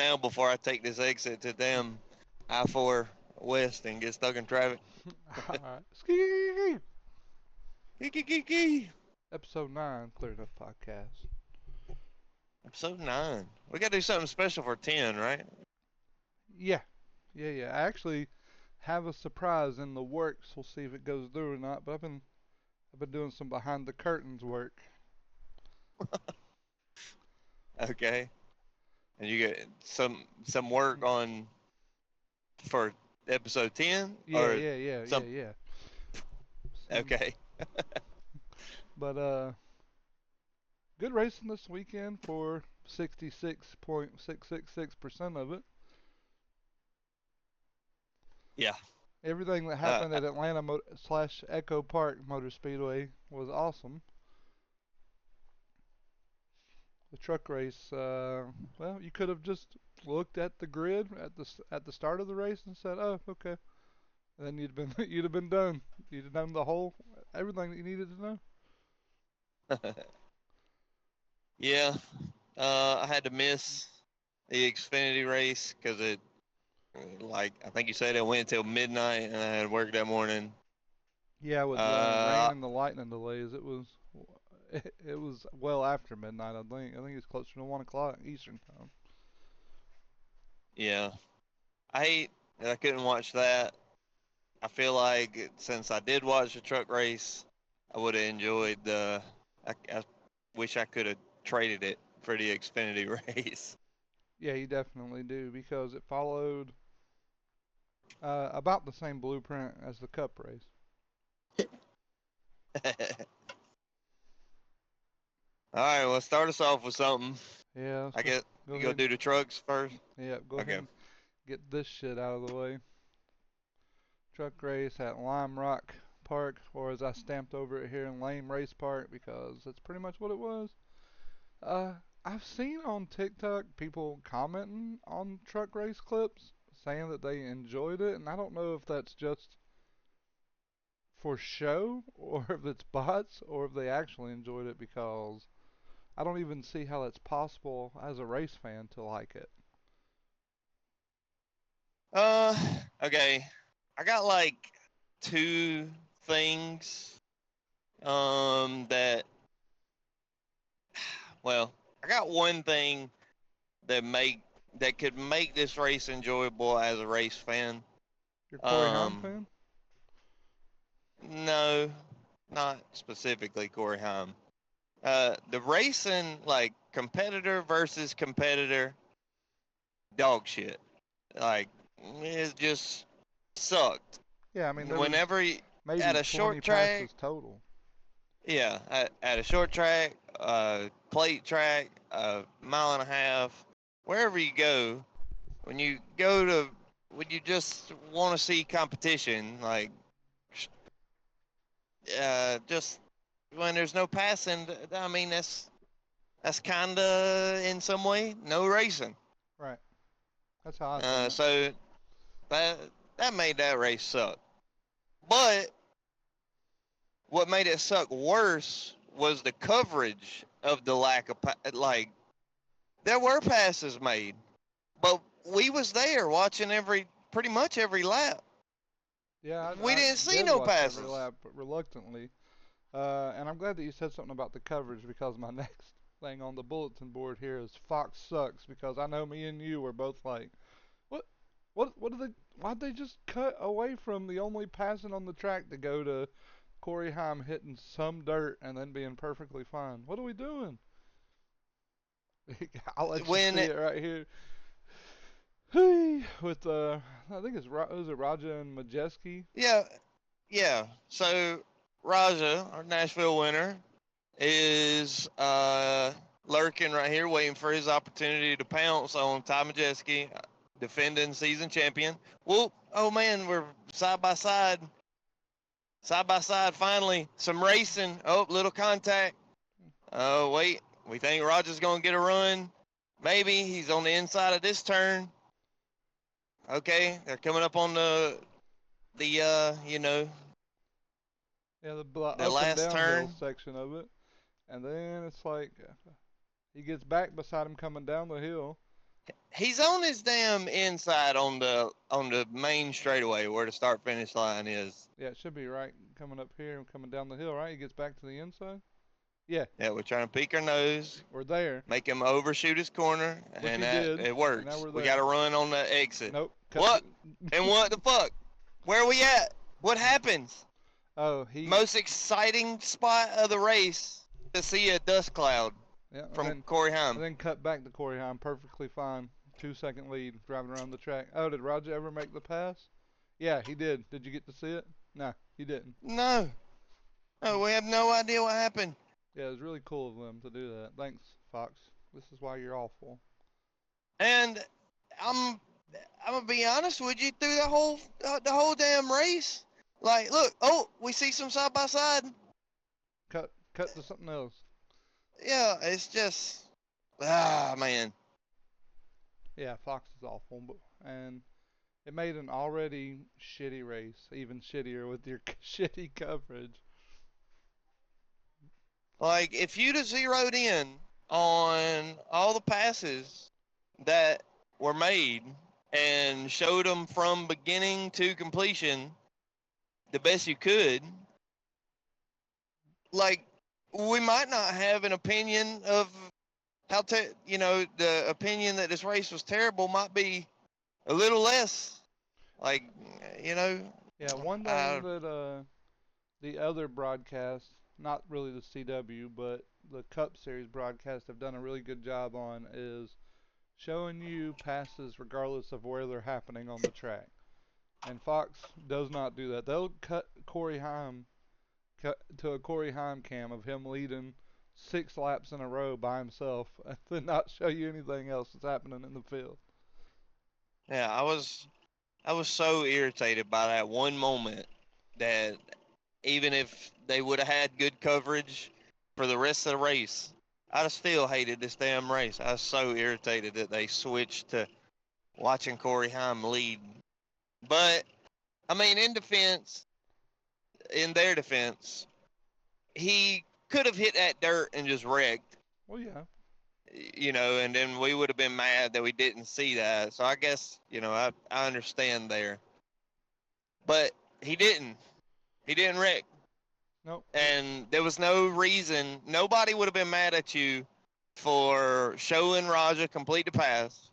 now before I take this exit to damn I-4 West and get stuck in traffic. Alright. Ski! Kiki. Episode 9, Cleared Up Podcast. Episode 9. We gotta do something special for 10, right? Yeah. I actually have a surprise in the works. We'll see if it goes through or not, but I've been doing some behind the curtains work. Okay. And you get some work on for episode 10 Yeah, or yeah, yeah, yeah, some yeah. Some, okay. but good racing this weekend for 66.666% of it. Yeah. Everything that Uh, happened at Atlanta slash Echopark Motor Speedway was awesome. The truck race, well, you could have just looked at the grid at the start of the race and said, "Oh, okay." And then you'd have been done. You'd have done the whole everything that you needed to know. yeah. I had to miss the Xfinity race because like I think you said it went until midnight, and I had work that morning. Yeah, with the rain Uh, and the lightning delays, it was well after midnight. I think it's closer to 1 o'clock Eastern time. yeah. I hate that I couldn't watch that. I feel like since I did watch the truck race, I would have enjoyed the. I wish I could have traded it for the Xfinity race. Yeah, you definitely do because it followed about the same blueprint as the Cup race. All right, well, start us off with something. Yeah, I so guess go you gonna ahead. do the trucks first. Yeah, go ahead Okay. and get this shit out of the way. Truck race at Lime Rock Park, or as I stamped over it here in Lame Race Park, because that's pretty much what it was. I've seen on TikTok people commenting on truck race clips saying that they enjoyed it, and I don't know if that's just for show or if it's bots or if they actually enjoyed it because I don't even see how it's possible as a race fan to like it. Uh, okay. I got like two things. That well, I got one thing that make that could make this race enjoyable as a race fan. You're a Corey Haim Um, fan? no, not specifically Corey Haim. The racing, like competitor versus competitor, dog shit. Like it just sucked. Yeah, I mean there was Whenever at maybe a 20 short track, passes total. yeah, at a short track, plate track, a mile and a half, wherever you go, when you go to when you just want to see competition, like just when there's no passing, I mean that's kind of in some way no racing. Right. That's how I seen it. So that that made that race suck. But what made it suck worse was the coverage of the lack of like there were passes made, but we was there watching pretty much every lap. Yeah, We I didn't see did no watch every passes. lap, but reluctantly. And I'm glad that you said something about the coverage because my next thing on the bulletin board here is Fox sucks because I know me and you were both like, what, what did they? Why'd they just cut away from the only passing on the track to go to Corey Haim hitting some dirt and then being perfectly fine? What are we doing? I'll let you When see it right here. Hey, with I think was it Raja and Majeski? yeah, yeah. So Raja, our Nashville winner, is lurking right here, waiting for his opportunity to pounce on Ty Majeski, defending season champion. Whoop! Oh man, we're side by side. Side by side, finally. Some racing. Oh, little contact. Oh, wait. We think Roger's going to get a run. Maybe he's on the inside of this turn. Okay, they're coming up on the Yeah, the the up and last downhill turn. section of it, and then it's like he gets back beside him coming down the hill, He's on his damn inside on the main straightaway where the start finish line is. Yeah, it should be right coming up here and coming down the hill, right? He gets back to the inside. Yeah, Yeah, we're trying to peek our nose, we're there, make him overshoot his corner, which and he that did, it and now works. we're We there. got to run on the exit. Nope, cut. What? And what the fuck? Where are we at? What happens? Oh, he. Most exciting spot of the race to see a dust cloud Yeah, from Corey and Haim. then cut back to Corey Heim, perfectly fine. 2 second lead, driving around the track. Oh, did Roger ever make the pass? Yeah, he did. Did you get to see it? No, he didn't. No, no, we have no idea what happened. Yeah, it was really cool of them to do that. Thanks, Fox. This is why you're awful. And I'm I'm gonna be honest with you through the whole damn race. Like, look, oh, we see some side by side. Cut to something else. Yeah, it's just man. Yeah, Fox is awful, and it made an already shitty race even shittier with your shitty coverage. Like, if you'd have zeroed in on all the passes that were made and showed them from beginning to completion the best you could, like, we might not have an opinion of the opinion that this race was terrible might be a little less. Like, you know, Yeah, one thing uh, that the other broadcasts, not really the CW, but the Cup Series broadcast have done a really good job on is showing you passes regardless of where they're happening on the track. And Fox does not do that. They'll cut Corey Haim to a Corey Haim cam of him leading 6 laps in a row by himself and then not show you anything else that's happening in the field. yeah, I was so irritated by that one moment that even if they would have had good coverage for the rest of the race, I'd have still hated this damn race. I was so irritated that they switched to watching Corey Haim lead. But I mean, in their defense, he could have hit that dirt and just wrecked, Well, yeah. and then we would have been mad that we didn't see that. So I guess, I understand there. But he didn't. He didn't wreck. Nope. And there was no reason, nobody would have been mad at you for showing Raja complete the pass.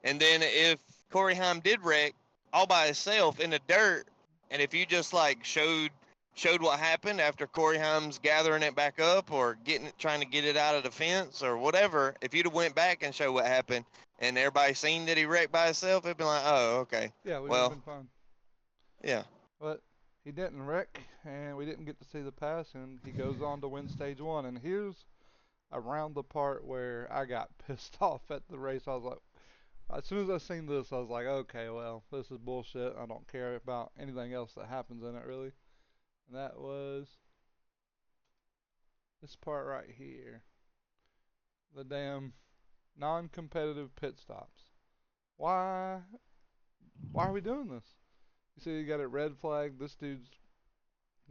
And then if Corey Haim did wreck all by himself in the dirt, and if you just like showed what happened after Corey Haim's gathering it back up or trying to get it out of the fence or whatever, if you'd have went back and showed what happened and everybody seen that he wrecked by himself, it'd be like, oh, okay. Yeah, we would have Well, been fine. yeah. But he didn't wreck, and we didn't get to see the pass, and he goes on to win stage one. And here's around the part where I got pissed off at the race. I was like, as soon as I seen this, I was like, okay, well, this is bullshit. I don't care about anything else that happens in it, really. And that was this part right here. The damn non-competitive pit stops. Why? Why are we doing this? You see, you got it red flag. This dude's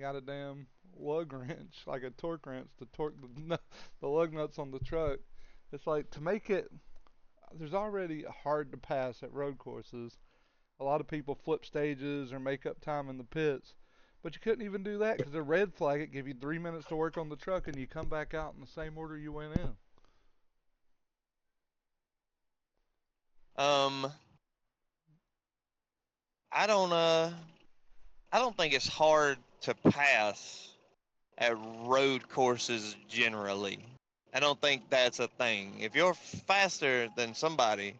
got a damn lug wrench, like a torque wrench, to torque the lug nuts on the truck. It's like to make it. There's already hard to pass at road courses. A lot of people flip stages or make up time in the pits, but you couldn't even do that because the red flag it give you 3 minutes to work on the truck and you come back out in the same order you went in. Um, I don't I don't think it's hard to pass at road courses generally. I don't think that's a thing. If you're faster than somebody,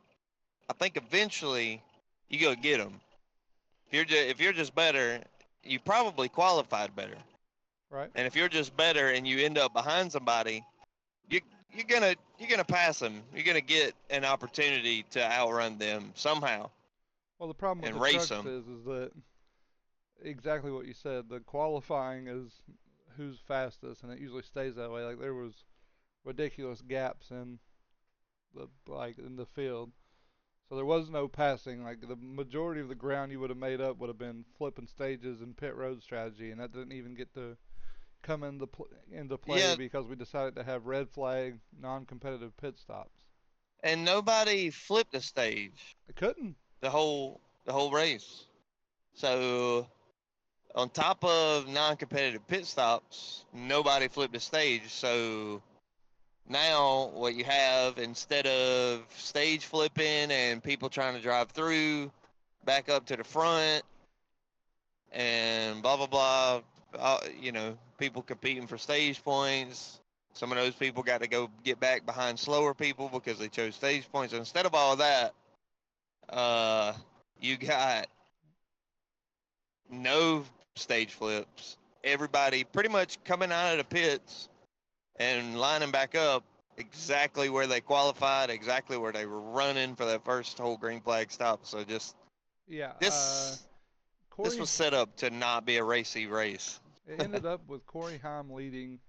I think eventually you go get them. If you're just better, you probably qualified better. Right? And if you're just better and you end up behind somebody, you you're gonna pass them. You're gonna get an opportunity to outrun them somehow Well, the problem with and the race trucks them. is that exactly what you said. The qualifying is who's fastest, and it usually stays that way. Like there was ridiculous gaps in the field. So there was no passing. Like the majority of the ground you would have made up would have been flipping stages and pit road strategy, and that didn't even get to come into play Yeah, because we decided to have red flag non-competitive pit stops. and nobody flipped the stage They couldn't. the whole race. So on top of non-competitive pit stops, nobody flipped the stage. So now what you have, instead of stage flipping and people trying to drive through back up to the front and blah blah blah, people competing for stage points. Some of those people got to go get back behind slower people because they chose stage points. Instead of all that, uh, you got no stage flips. Everybody pretty much coming out of the pits and lining back up exactly where they qualified, exactly where they were running for that first whole green flag stop. So just Yeah. this Corey. was set up to not be a racy race. It ended up with Corey Heim leading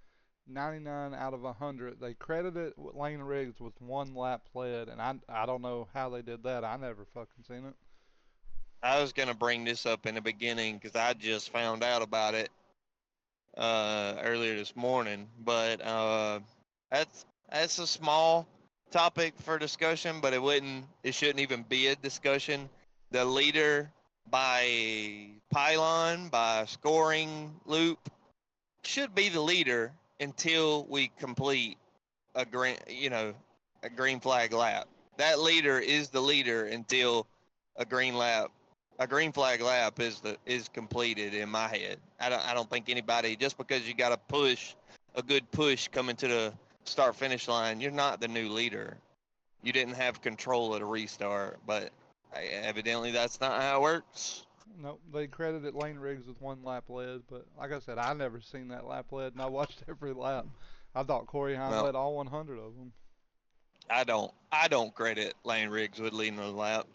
99 out of 100. They credited Lane Riggs with 1 lap led, and I don't know how they did that. I never fucking seen it. I was gonna bring this up in the beginning because I just found out about it earlier this morning, but that's a small topic for discussion, but it shouldn't even be a discussion. The leader by pylon, by scoring loop, should be the leader until we complete a green flag lap. That leader is the leader until a green lap a green flag lap is completed in my head. I don't think anybody, just because you got to push a good push coming to the start finish line, you're not the new leader. You didn't have control at a restart, but evidently that's not how it works. Nope, they credited Lane Riggs with 1 lap led, but like I said, I never seen that lap led, and I watched every lap. I thought Corey Heim No, led all 100 of them. I don't credit Lane Riggs with leading the lap.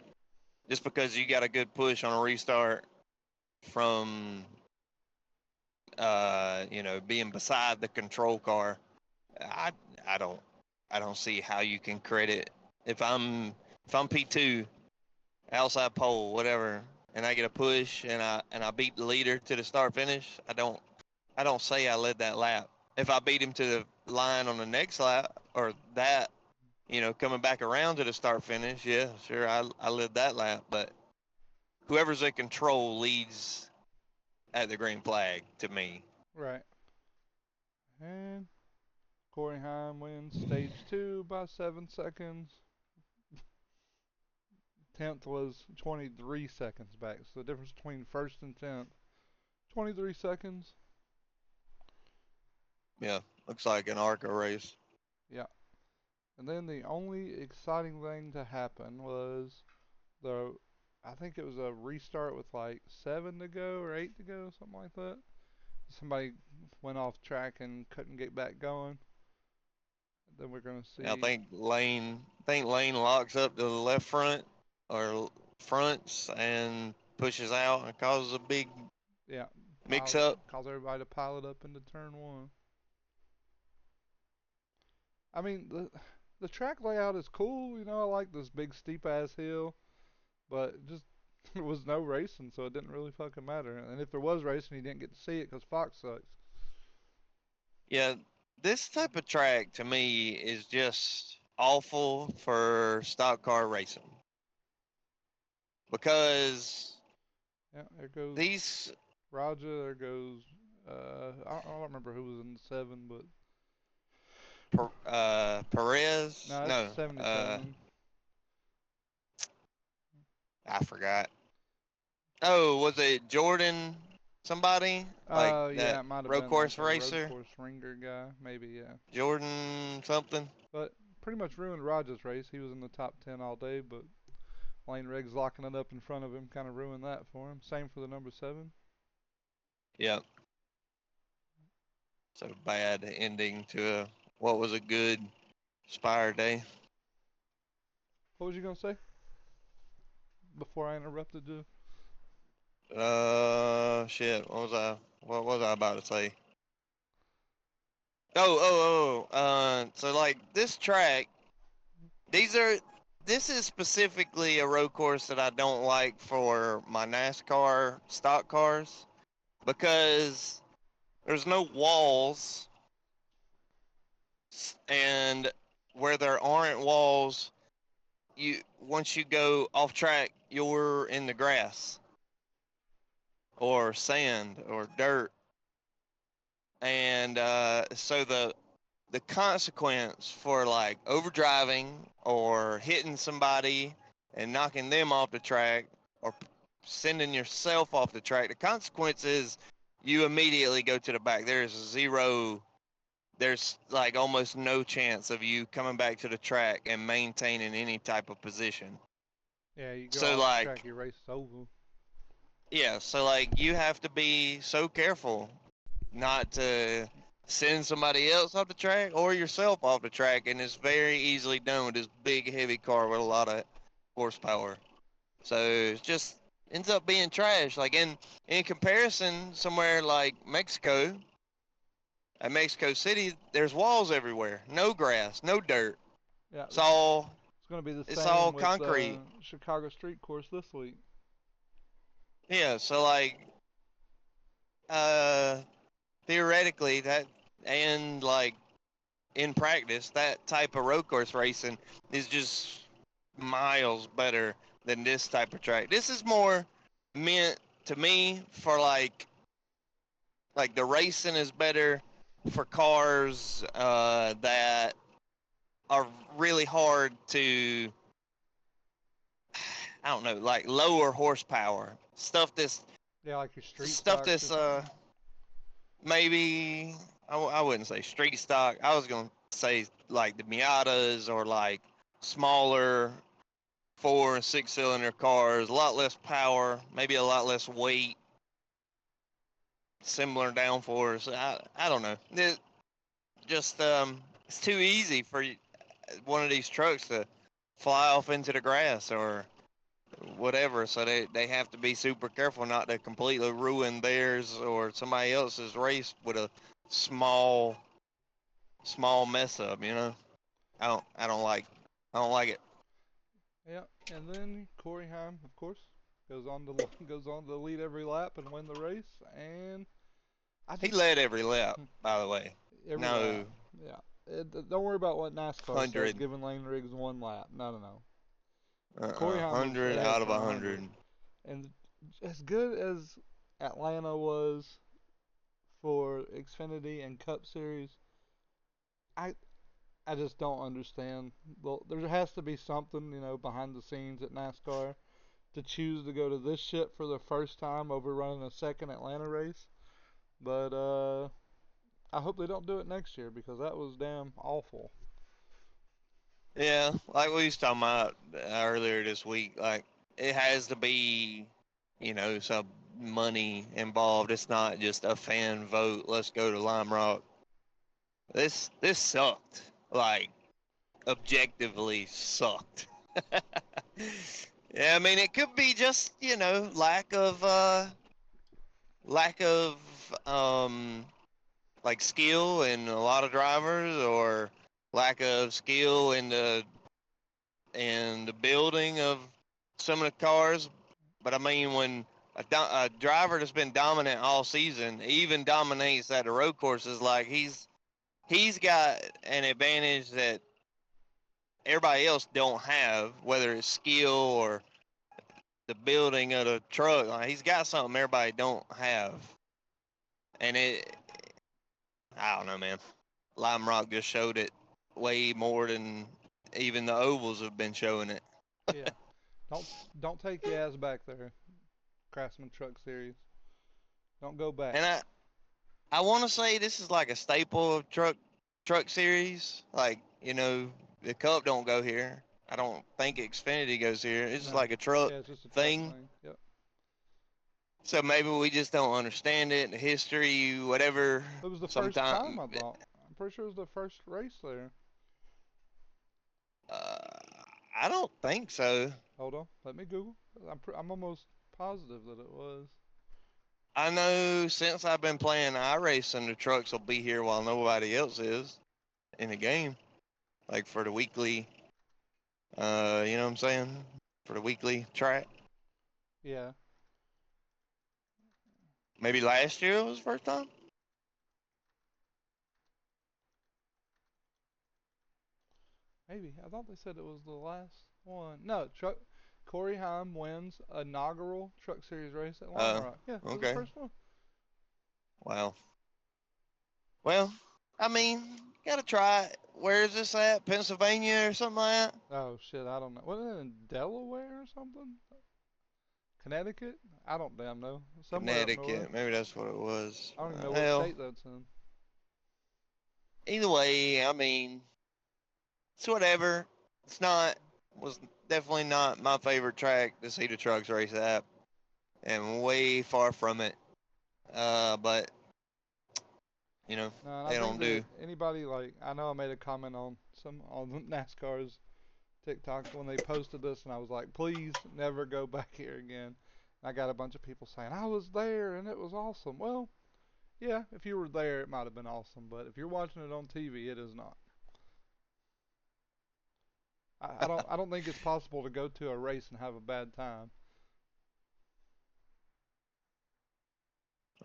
Just because you got a good push on a restart from being beside the control car, I I don't I don't see how you can credit if I'm P2 outside pole whatever, and I get a push and I beat the leader to the start finish. I don't say I led that lap. If I beat him to the line on the next lap or that, coming back around to the start finish, yeah, sure, I led that lap. But whoever's in control leads at the green flag to me. Right. And Corey Heim wins stage 2 by 7 seconds. 10th was 23 seconds back. So the difference between first and 10th, 23 seconds. Yeah, looks like an ARCA race. Yeah. And then the only exciting thing to happen was the, I think it was a restart with like 7 to go or 8 to go, something like that. Somebody went off track and couldn't get back going. Then we're gonna Yeah, I see. think Lane locks up to the left front or fronts and pushes out and causes a big Yeah, mix up. cause everybody to pile it up into turn 1. I mean, the track layout is cool. You know, I like this big steep ass hill, but just there was no racing, so it didn't really fucking matter. And if there was racing, you didn't get to see it because Fox sucks. Yeah, this type of track to me is just awful for stock car racing because Yeah, there goes these Raja. There goes. I don't remember who was in the 7, but Perez, no, it's no, 77. I forgot. Oh, was it Jordan? Somebody like Yeah, that it might have road been like course a road racer, course ringer guy, maybe. Yeah, Jordan something. but pretty much ruined Raja's race. He was in the top 10 all day, but Lane Riggs locking it up in front of him kind of ruined that for him. Same for the number 7. Yep. So bad ending to what was a good Spire day. What was you gonna say before I interrupted you? Shit. What was I about to say? Oh. So like this track, these are. This is specifically a road course that I don't like for my NASCAR stock cars because there's no walls, and where there aren't walls, you once you go off track, you're in the grass or sand or dirt, and so the consequence for like overdriving or hitting somebody and knocking them off the track or sending yourself off the track, the consequence is you immediately go to the back. There's like almost no chance of you coming back to the track and maintaining any type of position. Yeah, you go So off the track, like, your race is over. yeah, so like you have to be so careful not to send somebody else off the track or yourself off the track, and it's very easily done with this big heavy car with a lot of horsepower. So it just ends up being trash. Like in comparison, somewhere like Mexico, at Mexico City, there's walls everywhere, no grass, no dirt. Yeah, It's all it's going to be the it's all same with concrete. Chicago Street Course this week. Yeah, so like uh theoretically that and like in practice, that type of road course racing is just miles better than this type of track. This is more meant to me for like the racing is better for cars that are really hard to, I don't know, like lower horsepower stuff. Yeah, like your street Stuff stocks that's or something. maybe I wouldn't say street stock. I was gonna say like the Miatas or like smaller 4 and 6 cylinder cars, a lot less power, maybe a lot less weight, similar downforce. I don't know. It just it's too easy for one of these trucks to fly off into the grass or whatever. So they have to be super careful not to completely ruin theirs or somebody else's race with a small small mess up. You know, I don't like it. Yeah, and then Corey Heim, of course, goes on to goes on to lead every lap and win the race. And I He just led every lap, by the way. every lap. No Yeah, don't worry about what NASCAR says, 100. giving Lane Riggs one lap. No, no, no. Corey Heim was 100 ahead out of for 100. 100. And as good as Atlanta was for Xfinity and Cup Series, I I just don't understand. Well, there has to be something, behind the scenes at NASCAR to choose to go to this shit for the first time over running a second Atlanta race. But I hope they don't do it next year because that was damn awful. Yeah, like we was talking about earlier this week, like it has to be, some money involved. It's not just a fan vote. Let's go to Lime Rock. This sucked. Like objectively sucked. Yeah, I mean it could be just lack of um like skill in a lot of drivers or lack of skill in the building of some of the cars. But I mean, when a driver that's been dominant all season even dominates at the road courses, like he's got an advantage that everybody else don't have, whether it's skill or the building of the truck. Like, he's got something everybody don't have, and I don't know, man. Lime Rock just showed it way more than even the ovals have been showing it. Yeah, don't don't take your ass back there, Craftsman Truck Series. Don't go back. And I want to say this is like a staple of truck series. Like the Cup don't go here. I don't think Xfinity goes here. It's just No, like a truck yeah, it's just a truck thing. thing. Yep. So maybe we just don't understand it, the history, whatever. It was the first Sometimes time I thought. I'm pretty sure it was the first race there. uh, I don't think so. Hold on, let me Google. I'm almost positive that it was. I know since I've been playing iRacing, the trucks will be here while nobody else is in the game. Like for the weekly, you know what I'm saying? For the weekly track. Yeah, Maybe last year was the first time. maybe. I thought they said it was the last. one. No, truck. Corey Heim wins inaugural Truck Series race at Lime Uh, Rock. Yeah, it was the okay. first one. Wow. Well, I mean, gotta try it. Where is this at? Pennsylvania or something like that? Oh shit, I don't know. What is it in Delaware or something? Connecticut? I don't damn know. Somewhere up north. Connecticut. Maybe that's what it was. I don't even know what Well, state that's in. either way, I mean, it's whatever. It's not, was definitely not my favorite track to see the trucks race at, and way far from it. But you know, No, and I they think don't that do. anybody like I know I made a comment on some on NASCAR's TikTok when they posted this, and I was like, please never go back here again. And I got a bunch of people saying I was there and it was awesome. Well, yeah, if you were there, it might have been awesome, but if you're watching it on TV, it is not. I don't think it's possible to go to a race and have a bad time.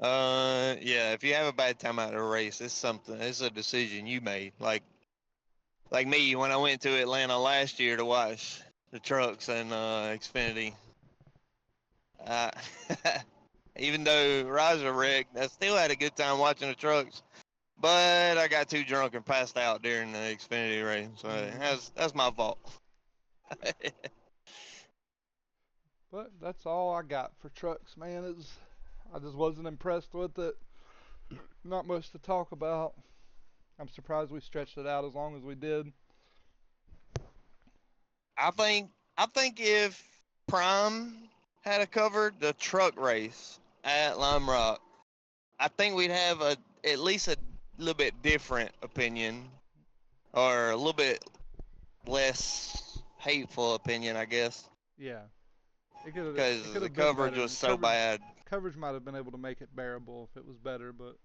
Yeah. If you have a bad time at a race, it's something. It's a decision you made. Like me when I went to Atlanta last year to watch the trucks and Xfinity. Uh, even though Riser wrecked, I still had a good time watching the trucks. But I got too drunk and passed out during the Xfinity race, so Mm-hmm. that's my fault. But that's all I got for trucks, man. I just wasn't impressed with it. Not much to talk about. I'm surprised we stretched it out as long as we did. I think if Prime had a covered the truck race at Lime Rock, I think we'd have a at least a little bit different opinion or a little bit less hateful opinion, I guess, Yeah, it could because the have been coverage better. was so bad. Coverage might have been able to make it bearable if it was better, but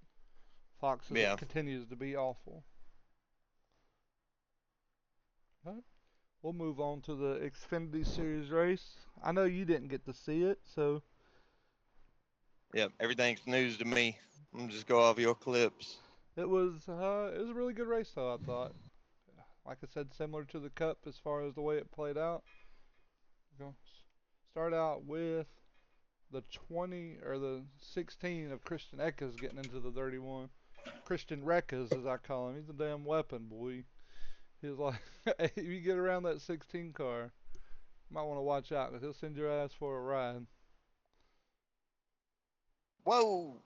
Fox Yeah. continues to be awful. But we'll move on to the Xfinity Series race. I know you didn't get to see it, so Yep. Everything's news to me. I'm gonna just go off your clips. it was a really good race though. I thought, like I said, similar to the Cup as far as the way it played out. Go start out with the 20 or the 16 of Christian Eckes getting into the 31. Christian Reckes, as I call him, he's a damn weapon, boy. He's like, if you get around that 16 car, you might want to watch out because he'll send your ass for a ride. Whoa.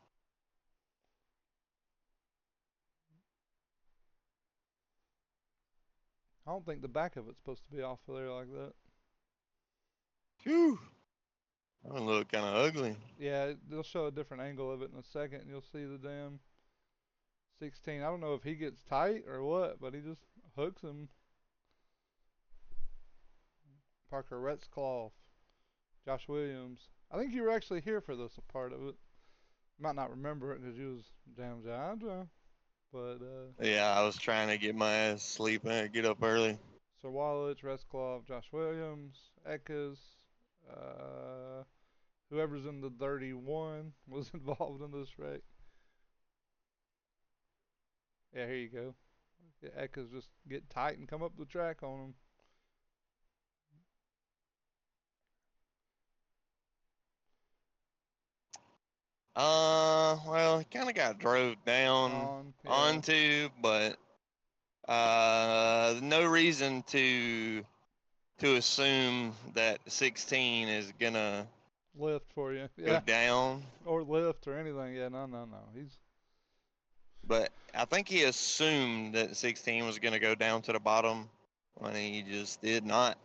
I don't think the back of it's supposed to be off of there like that. Phew. That look kind of ugly. Yeah, they'll show a different angle of it in a second, and you'll see the damn 16. I don't know if he gets tight or what, but he just hooks him. Parker Retzclaw, Josh Williams. I think you were actually here for this part of it. You might not remember it because you was damn Georgia, but Yeah, I was trying to get my ass sleep and get up early. Sir Wallace, Retzclaw, Josh Williams, Eckes, uh, whoever's in the 31 was involved in this wreck. Yeah, here you go. Yeah, Eckes just get tight and come up the track on him. Well, he kind of got drove down On, yeah, onto, but no reason to assume that 16 is gonna lift for you. go Yeah, down. or lift or anything. Yeah, no, no, no. He's But I think he assumed that 16 was gonna go down to the bottom when he just did not,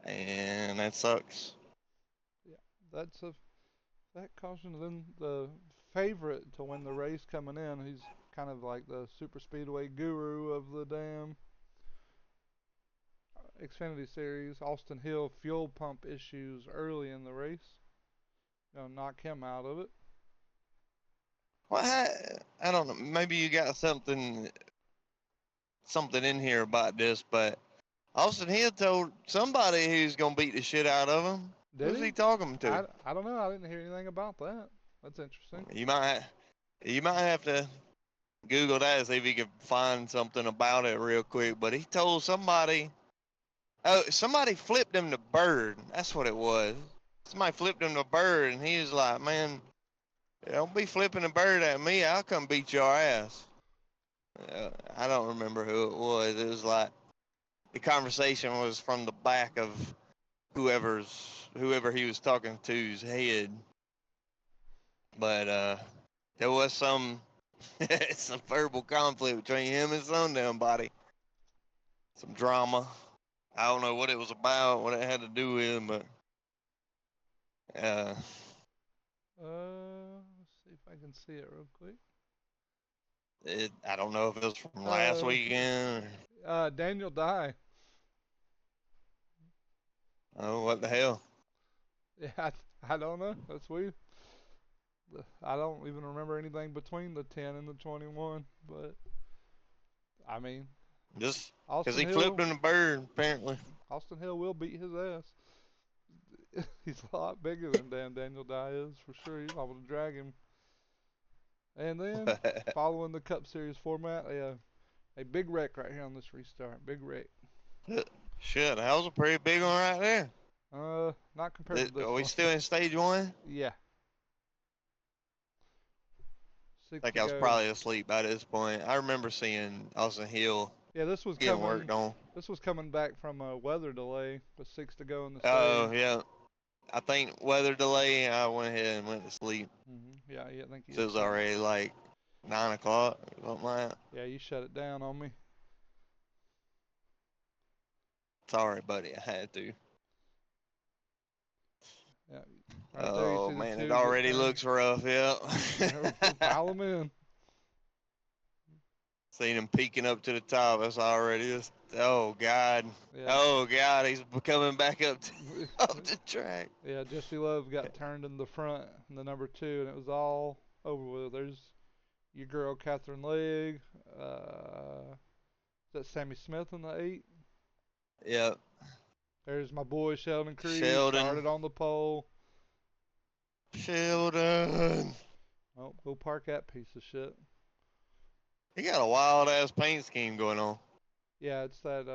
and that sucks. yeah. That's a that caution. Then the favorite to win the race coming in. He's kind of like the super speedway guru of the damn Xfinity Series. Austin Hill fuel pump issues early in the race. Gonna knock him out of it. Well, I don't know. Maybe you got something in here about this, but Austin Hill told somebody who's gonna beat the shit out of him. Did Who's he he? talking to? I don't know. I didn't hear anything about that. That's interesting. You might have to Google that and see if you can find something about it real quick. But he told somebody Oh, somebody flipped him the bird. That's what it was. Somebody flipped him the bird, and he was like, "Man, don't be flipping the bird at me. I'll come beat your ass." I don't remember who it was. It was like the conversation was from the back of whoever he was talking to's head. But there was some some verbal conflict between him and Sundown Body. Some drama. I don't know what it was about, what it had to do with, but uh, Let's see if I can see it real quick. I don't know if it was from last weekend. Daniel Dye. Oh, what the hell? Yeah, I don't know. That's weird. I don't even remember anything between the 10 and the 21, but I mean, Just because Austin he flipped Hill, him the bird, apparently. Austin Hill will beat his ass. He's a lot bigger than Daniel Dye is for sure. He's able to drag him. And then following the Cup Series format, a big wreck right here on this restart. Big wreck. Shit, that was a pretty big one right there. Not compared to this Are we one. still in stage one? Yeah. I 6 think to I was go. probably asleep by this point. I remember seeing Austin Hill Yeah, this was getting coming. worked on. This was coming back from a weather delay with 6 to go in the Oh, stage. yeah. I think weather delay, I went ahead and went to sleep. Yeah, I think he So it had was something. already like 9 o'clock, something like that. Yeah, you shut it down on me. Sorry, buddy, I had to. Yeah, right there you Oh, see the man, it two get already turned. looks rough, yeah. Pile them in. Seen him peeking up to the top. That's already just, oh, God. Yeah. Oh, God, he's coming back up, up the track. Yeah, Jesse Love got turned in the front in the number 2, and it was all over with. There's your girl Catherine Legg. Is that Sammy Smith in the 8? Yep. There's my boy Sheldon Creed, Sheldon. started on the pole. Sheldon. Oh, go park that piece of shit. He got a wild ass paint scheme going on. Yeah, it's that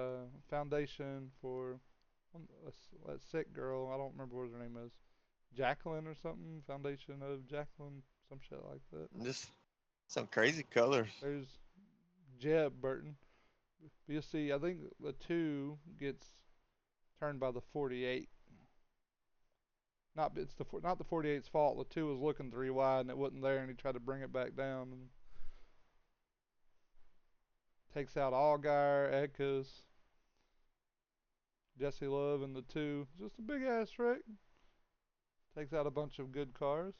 foundation for that sick girl. I don't remember what her name is. Jacqueline or something. Foundation of Jacqueline, some shit like that. Just some crazy colors. There's Jeb Burton. You see, I think the 2 gets turned by the 48. Not the 48's fault. The 2 was looking 3 wide and it wasn't there, and he tried to bring it back down and takes out Allgaier, Eckes, Jesse Love in the 2. Just a big ass wreck. Takes out a bunch of good cars.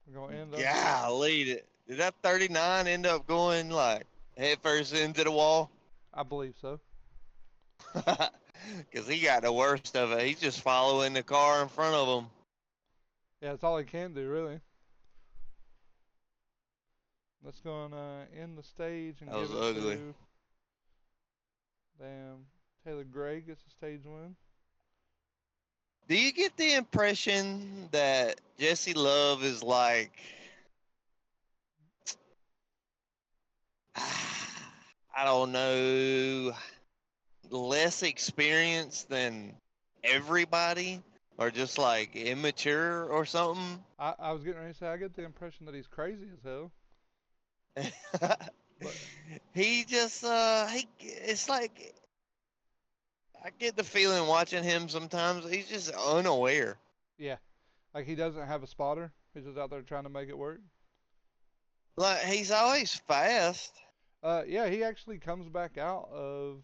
We're gonna end up. Golly, did that 39 end up going like head first into the wall? I believe so. Because he got the worst of it. He's just following the car in front of him. Yeah, it's all he can do, really. Let's go and end the stage and That was give it ugly. to. Damn. Taylor Gray gets a stage win. Do you get the impression that Jesse Love is like, I don't know, less experienced than everybody? Or just like immature or something? I was getting ready to say, I get the impression that he's crazy as hell. But He just, it's like, I get the feeling watching him sometimes, he's just unaware. yeah, like he doesn't have a spotter. He's just out there trying to make it work. Like, he's always fast. Yeah, he actually comes back out of,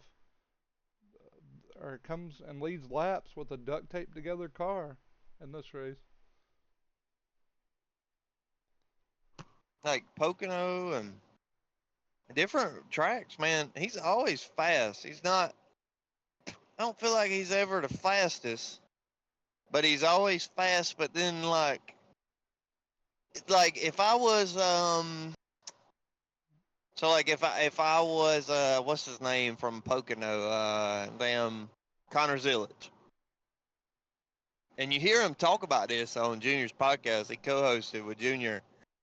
or comes and leads laps with a duct tape together car in this race. Like Pocono and different tracks, man. He's always fast. He's not, I don't feel like he's ever the fastest, but he's always fast. But then, like if I was, so like if I was, what's his name from Pocono, damn, Connor Zillage. And you hear him talk about this on Junior's podcast. He co-hosted with Junior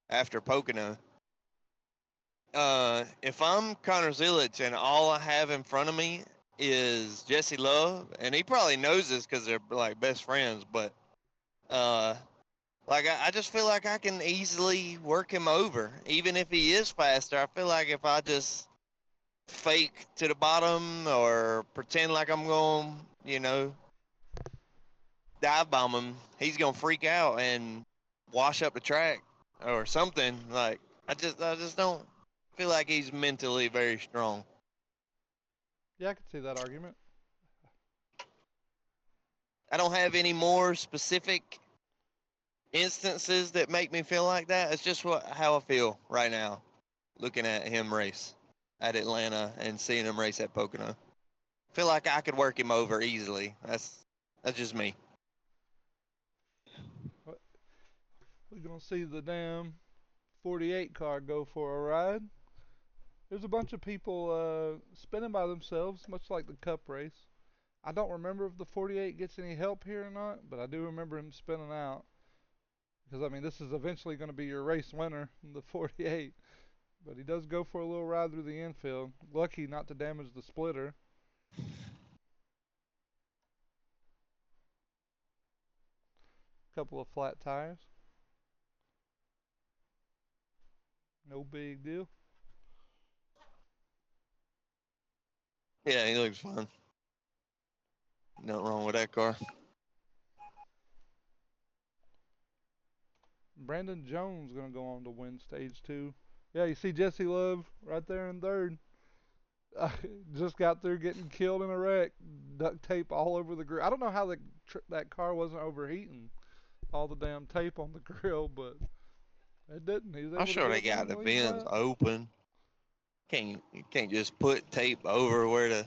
after Pocono. If I'm Connor Zilich and all I have in front of me is Jesse Love, and he probably knows this because they're like best friends, but uh, like I just feel like I can easily work him over, even if he is faster. I feel like if I just fake to the bottom or pretend like I'm going, dive bomb him, he's gonna freak out and wash up the track or something. Like I just don't feel like he's mentally very strong. Yeah, I could see that argument. I don't have any more specific instances that make me feel like that. It's just how I feel right now, looking at him race at Atlanta and seeing him race at Pocono. I feel like I could work him over easily. That's just me. We're gonna see the damn 48 car go for a ride. There's a bunch of people spinning by themselves, much like the Cup race. I don't remember if the 48 gets any help here or not, but I do remember him spinning out. Because, I mean, this is eventually going to be your race winner, the 48. But he does go for a little ride through the infield. Lucky not to damage the splitter. Couple of flat tires. No big deal. Yeah, he looks fun. Nothing wrong with that car. Brandon Jones going to go on to win stage 2. Yeah, you see Jesse Love right there in third. Just got through getting killed in a wreck. Duct tape all over the grill. I don't know how that car wasn't overheating. All the damn tape on the grill, but it didn't. He was I'm able to sure they get got down the the lead vents lap. open. You can't just put tape over where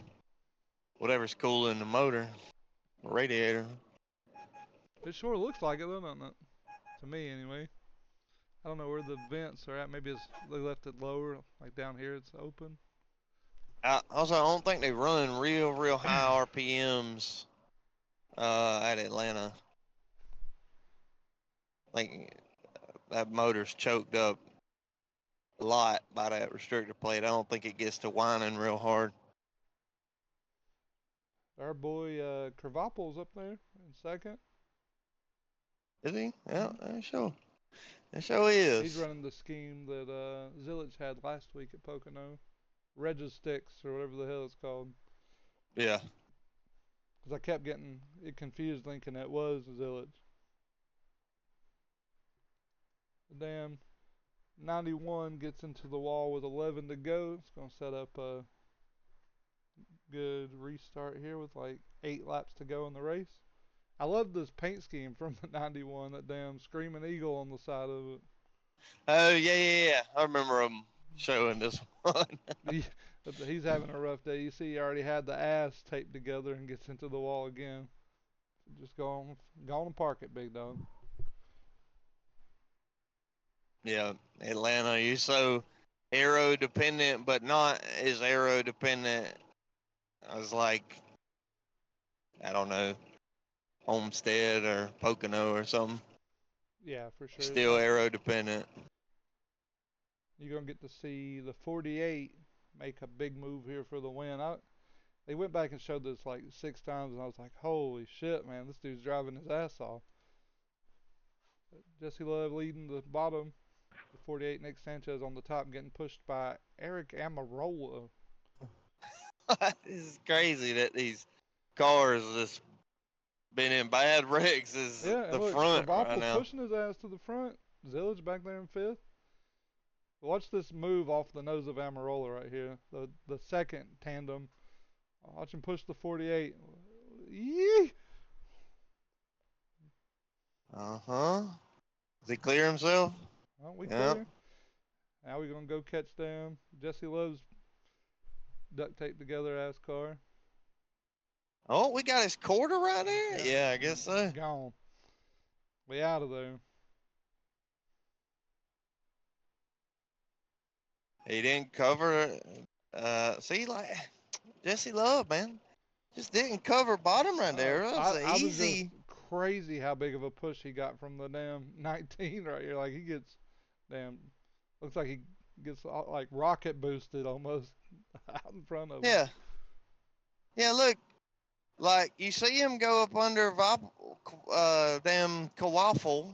whatever's cooling the motor, radiator. It sure looks like it, doesn't it? To me, anyway. I don't know where the vents are at. Maybe they left it lower, like down here. It's open. Also, I don't think they run real high RPMs at Atlanta. Like that motor's choked up a lot by that restrictor plate. I don't think it gets to whining real hard. Our boy Kravalpol's up there in second. Is he? Yeah, Hmm. sure. It sure He's is. running the scheme that Zilich had last week at Pocono. Registicks, or whatever the hell it's called. Yeah. Because I kept getting it confused thinking that was Zilich. The damn 91 gets into the wall with 11 to go. It's going to set up a good restart here with like 8 laps to go in the race. I love this paint scheme from the 91, that damn screaming eagle on the side of it. Oh yeah. I remember him showing this one. He's having a rough day. You see, he already had the ass taped together and gets into the wall again. Just go on and park it, big dog. Yeah, Atlanta. You're so aero dependent, but not as aero dependent as like I don't know Homestead or Pocono or something. Yeah, for sure. Still aero dependent. You're gonna get to see the 48 make a big move here for the win. They went back and showed this like 6 times, and I was like, holy shit, man, this dude's driving his ass off. Jesse Love leading the bottom. The 48, Nick Sanchez on the top, getting pushed by Eric Amarola. This is crazy that these cars just been in bad wrecks is Yeah, and the look, front right Krabappel now. pushing his ass to the front. Zillage back there in fifth. Watch this move off the nose of Amarola right here. The second tandem. Watch him push the 48. Yee! Uh-huh. Does he clear himself? Well, we Yep. clear. Now we're going to go catch them. Jesse Love's duct taped together ass car. Oh, we got his quarter right there? Yeah, Yeah, I guess so. gone. We out of there. He didn't cover see like Jesse Love, man. Just didn't cover bottom right there. That's an I was just easy. crazy how big of a push he got from the damn 19 right here. Like he gets damn. Looks like he Gets like rocket boosted almost out in front of him. Yeah. Yeah, look, like you see him go up under damn Kawaffle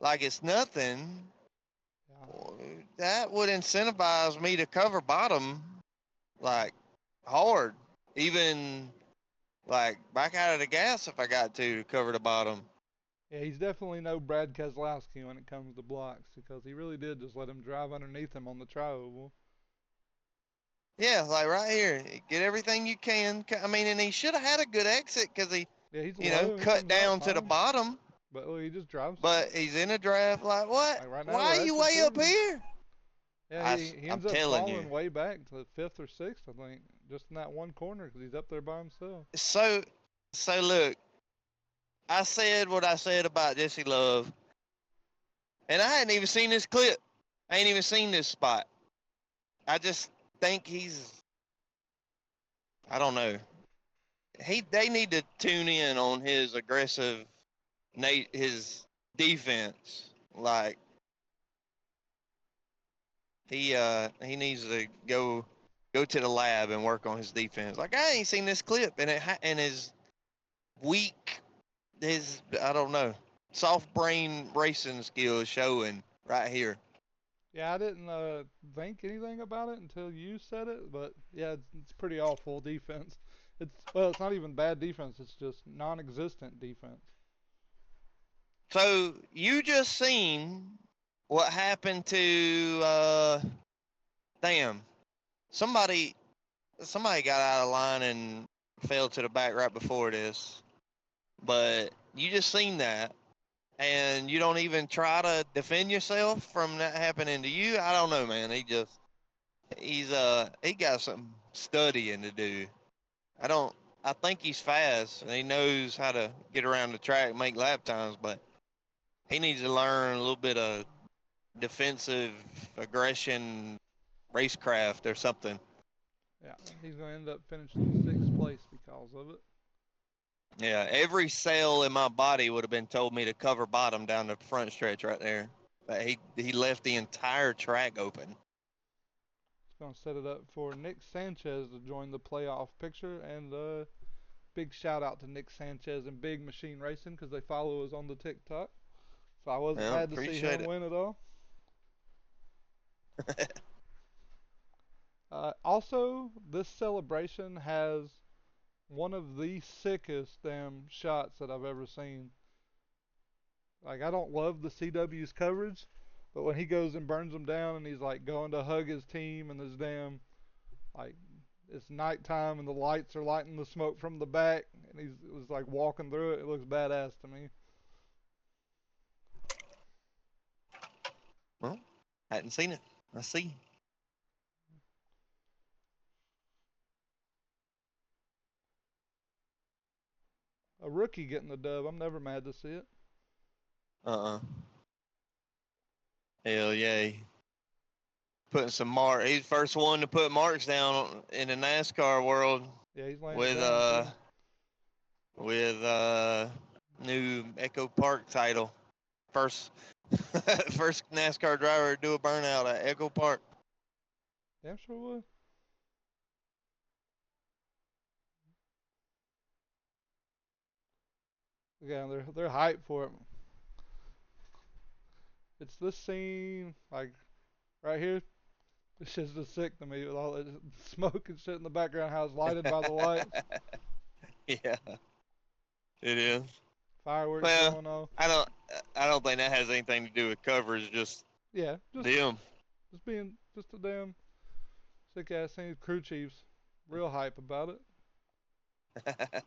like it's nothing. Yeah. That would incentivize me to cover bottom like hard, even like back out of the gas if I got to cover the bottom. Yeah, he's definitely no Brad Keselowski when it comes to blocks because he really did just let him drive underneath him on the tri-oval. Yeah, like right here, get everything you can. I mean, and he should have had a good exit because he, Yeah, he's you know, low and he cut comes out down to the fine. bottom. But well, he just drives. But he's in a draft. Like what? Like right now, Why we're are you actually way up fourth. here? Yeah, he I'm ends up telling you. falling way back to fifth or sixth, I think, just in that one corner because he's up there by himself. So, so look, I said what I said about Jesse Love, and I hadn't even seen this clip. I ain't even seen this spot. I just think he's. I don't know. They need to tune in on his aggressive, his defense. Like he needs to go to the lab and work on his defense. Like I ain't seen this clip, and his weak, his I don't know, soft brain racing skills showing right here. Yeah, I didn't think anything about it until you said it, but yeah, it's pretty awful defense. It's not even bad defense; it's just non-existent defense. So you just seen what happened to damn somebody somebody got out of line and fell to the back right before this. But you just seen that and you don't even try to defend yourself from that happening to you. I don't know, man. He got some studying to do. I don't I think he's fast and he knows how to get around the track and make lap times, but he needs to learn a little bit of defensive aggression, racecraft or something. Yeah, he's going to end up finishing sixth place because of it. Yeah, every cell in my body would have been told me to cover bottom down the front stretch right there. But he left the entire track open. It's going to set it up for Nick Sanchez to join the playoff picture, and big shout out to Nick Sanchez and Big Machine Racing because they follow us on the TikTok. So I wasn't Yeah, mad to see appreciate him it. win at all. Also, this celebration has one of the sickest damn shots that I've ever seen. Like, I don't love the CW's coverage, but when he goes and burns them down and he's like going to hug his team and his damn, like, it's nighttime and the lights are lighting the smoke from the back and he's it was like walking through it. It looks badass to me. Well, hadn't seen it. I see. A rookie getting the dub. I'm never mad to see it. Uh-uh. Hell yeah. Putting some mark. He's the first one to put marks down in the NASCAR world Yeah, he's laying it with down too. New Echopark title. First first NASCAR driver to do a burnout at Echopark. Damn sure would. Yeah, they're hyped for it. It's this scene, like right here. This shit's just sick to me with all that smoke and shit in the background. How it's lighted by the lights, Yeah, it is. fireworks Well, going off. I don't I don't think that has anything to do with coverage. Just Yeah, them. just being just a damn sick ass scene. Crew chiefs, real hype about it.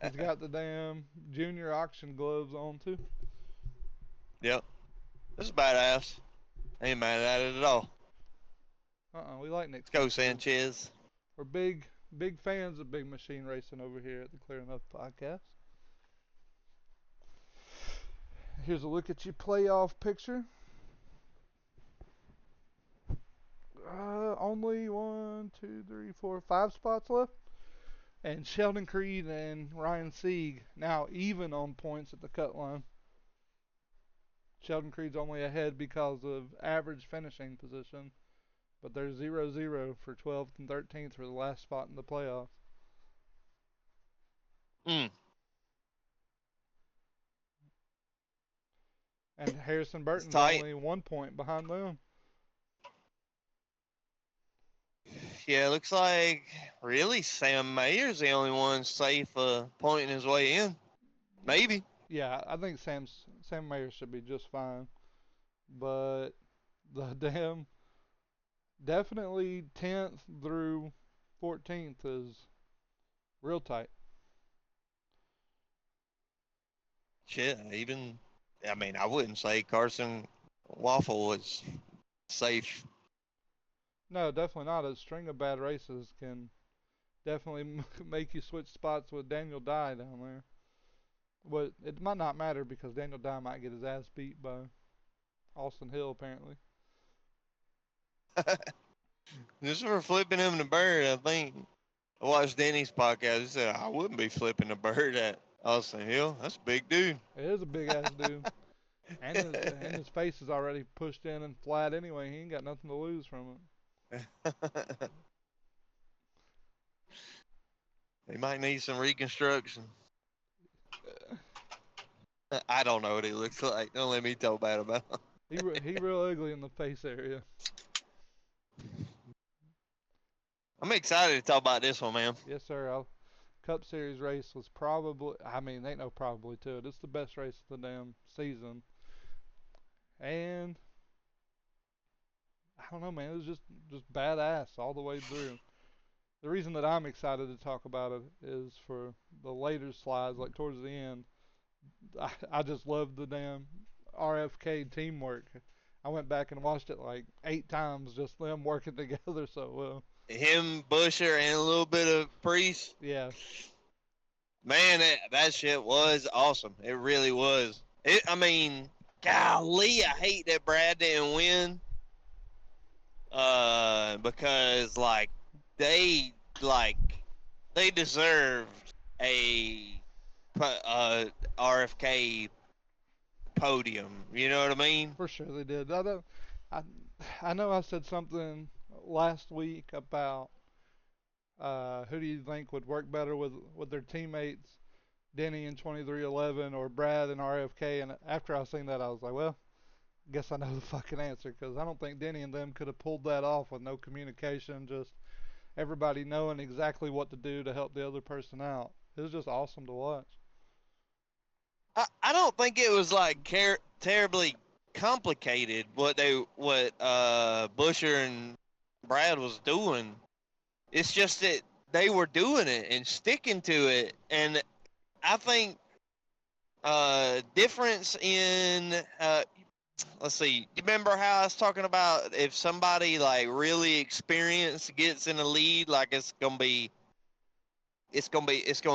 He's got the damn junior auction gloves on too. Yep, this is badass. Ain't mad at it at all. We like Nick Let's go, Sanchez. Sanchez. We're big fans of Big Machine Racing over here at the Clear Enough Podcast. Here's a look at your playoff picture. Only 5 spots left. And Sheldon Creed and Ryan Sieg now even on points at the cut line. Sheldon Creed's only ahead because of average finishing position, but they're 0-0 for 12th and 13th for the last spot in the playoffs. Mm. And Harrison It's Burton's tight. only 1 point behind them. Yeah, it looks like really Sam Mayer's the only one safe pointing his way in. Maybe. Yeah, I think Sam Mayer should be just fine, but the damn definitely 10th through 14th is real tight. Shit, even I mean, I wouldn't say Carson Waffle was safe. No, definitely not. A string of bad races can definitely make you switch spots with Daniel Dye down there. But it might not matter because Daniel Dye might get his ass beat by Austin Hill apparently. Just for flipping him the bird, I think I watched Denny's podcast. He said I wouldn't be flipping the bird at Austin Hill. That's a big dude. It is a big ass dude. And his face is already pushed in and flat anyway. He ain't got nothing to lose from He might need some reconstruction. it. I don't know what he looks like. Don't let me talk bad about him. He real ugly in the face area. I'm excited to talk about this one, man. Yes, sir. Cup Series race was probably, I mean, ain't no probably to it. It's the best race of the damn season. And I don't know, man. It was just badass all the way through. The reason that I'm excited to talk about it is for the later slides, like towards the end. I just love the damn RFK teamwork. I went back and watched it like 8 times, just them working together so well. Him, Busher, and a little bit of Priest. Yeah, Man, that shit was awesome. It really was. I mean, golly, I hate that Brad didn't win. Because they like they deserved a RFK podium. You know what I mean? for sure they did. I, I know I said something last week about who do you think would work better with their teammates, Denny in 2311 or Brad and RFK. And after I seen that, I was like, well, guess I know the fucking answer because I don't think Denny and them could have pulled that off with no communication, just everybody knowing exactly what to do to help the other person out. It was just awesome to watch. I don't think it was like terribly complicated what Busher and Brad was doing. It's just that they were doing it and sticking to it, and I think difference in let's see. You remember how I was talking about if somebody like really experienced gets in the lead, like it's gonna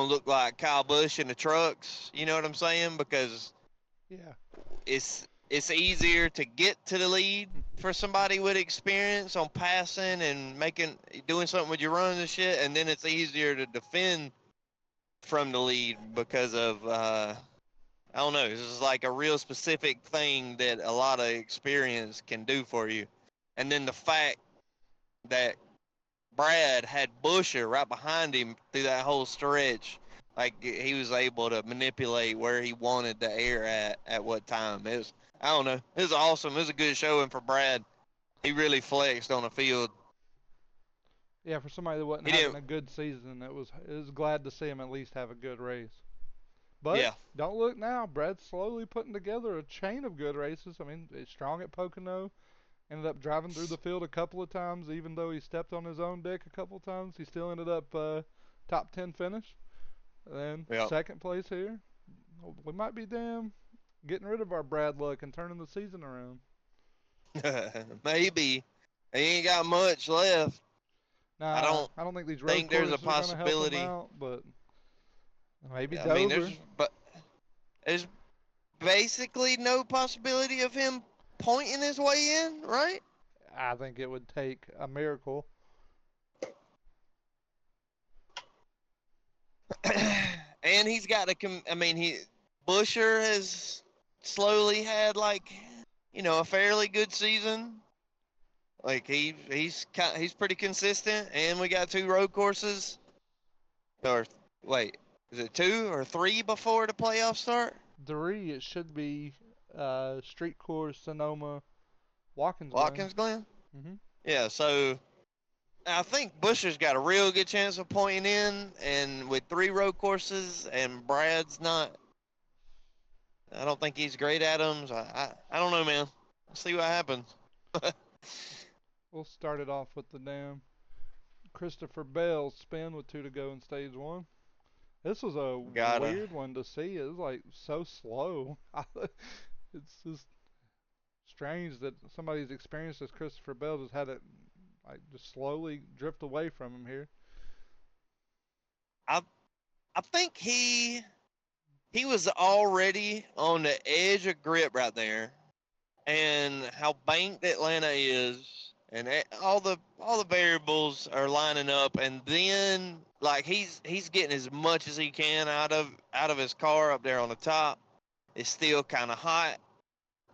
look like Kyle Busch in the trucks. You know what I'm saying? Because Yeah. it's easier to get to the lead for somebody with experience on passing and doing something with your runs and shit, and then it's easier to defend from the lead because of I don't know. This is like a real specific thing that a lot of experience can do for you. And then the fact that Brad had Busher right behind him through that whole stretch, like he was able to manipulate where he wanted the air at what time. It was I don't know. It was awesome. It was a good showing for Brad. He really flexed on the field. Yeah, for somebody that wasn't He having didn't. a good season, it was glad to see him at least have a good race. But Yeah. don't look now. Brad's slowly putting together a chain of good races. I mean, he's strong at Pocono. Ended up driving through the field a couple of times, even though he stepped on his own deck a couple of times. He still ended up top 10 finish. And then Yeah. second place here. We might be damn getting rid of our Brad luck and turning the season around. Maybe. He ain't got much left. I Nah, don't I don't think these road think there's a courses are going to help him possibility. out, but maybe I mean, Dover. there's basically no possibility of him pointing his way in, right? I think it would take a miracle. And he's got to. I mean, Busher has slowly had like, a fairly good season. Like he's pretty consistent, and we got 2 road courses. Or wait, is it 2 or 3 before the playoffs start? 3, it should be Street Course, Sonoma, Watkins Glen. Watkins Glen. Hmm. Yeah, so I think Busher's got a real good chance of pointing in, and with 3 road courses, and Brad's not. I don't think he's great at them. So I don't know, man. Let's see what happens. We'll start it off with the damn Christopher Bell spin with 2 to go in stage 1. This was a Gotta. weird one to see. It was like so slow. It's just strange that somebody as experienced as Christopher Bell just had it like just slowly drift away from him here. I I think he was already on the edge of grip right there, and how banked Atlanta is, and all the variables are lining up, and then like he's getting as much as he can out of his car up there on the top. It's still kind of hot,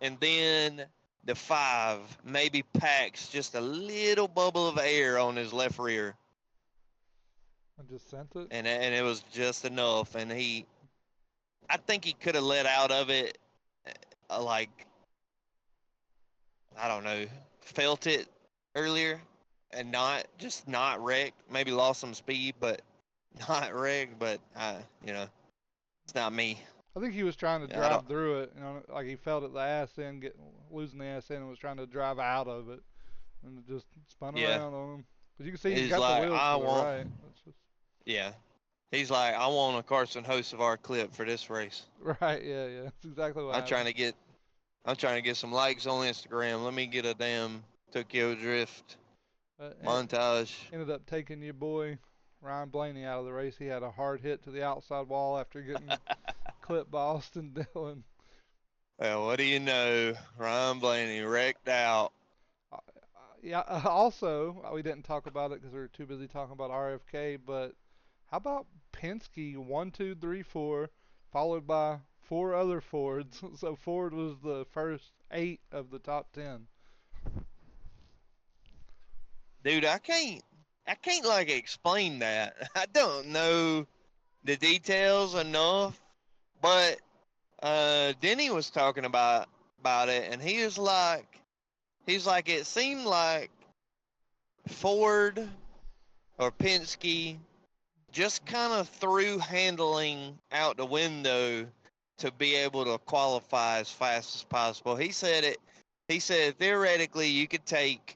and then the 5 maybe packs just a little bubble of air on his left rear, I just sent it. and it was just enough, and I think he could have let out of it, like, I don't know, felt it earlier and not wrecked. Maybe lost some speed, but not wrecked. But it's not me. I think he was trying to Yeah, I drive don't. through it. Like he felt it the ass end, losing the ass end, and was trying to drive out of it, and it just spun Yeah, around on him. But you can see he's he's got the like, wheels I to the want. right. That's just Yeah, he's like, I want a Carson Hocevar clip for this race. right. Yeah, yeah. That's exactly what I'm trying happened. to get. I'm trying to get some likes on Instagram. Let me get a damn Tokyo Drift It montage. ended up taking your boy Ryan Blaney out of the race. He had a hard hit to the outside wall after getting clipped by Austin Dillon. Well, what do you know? Ryan Blaney wrecked out. Yeah. Also, we didn't talk about it because we were too busy talking about RFK. But how about Penske 1, 2, 3, 4, followed by 4 other Fords? So Ford was the first 8 of the top 10. Dude, I can't like explain that. I don't know the details enough, but Denny was talking about it, and he's like it seemed like Ford or Penske just kind of threw handling out the window to be able to qualify as fast as possible. He said theoretically you could take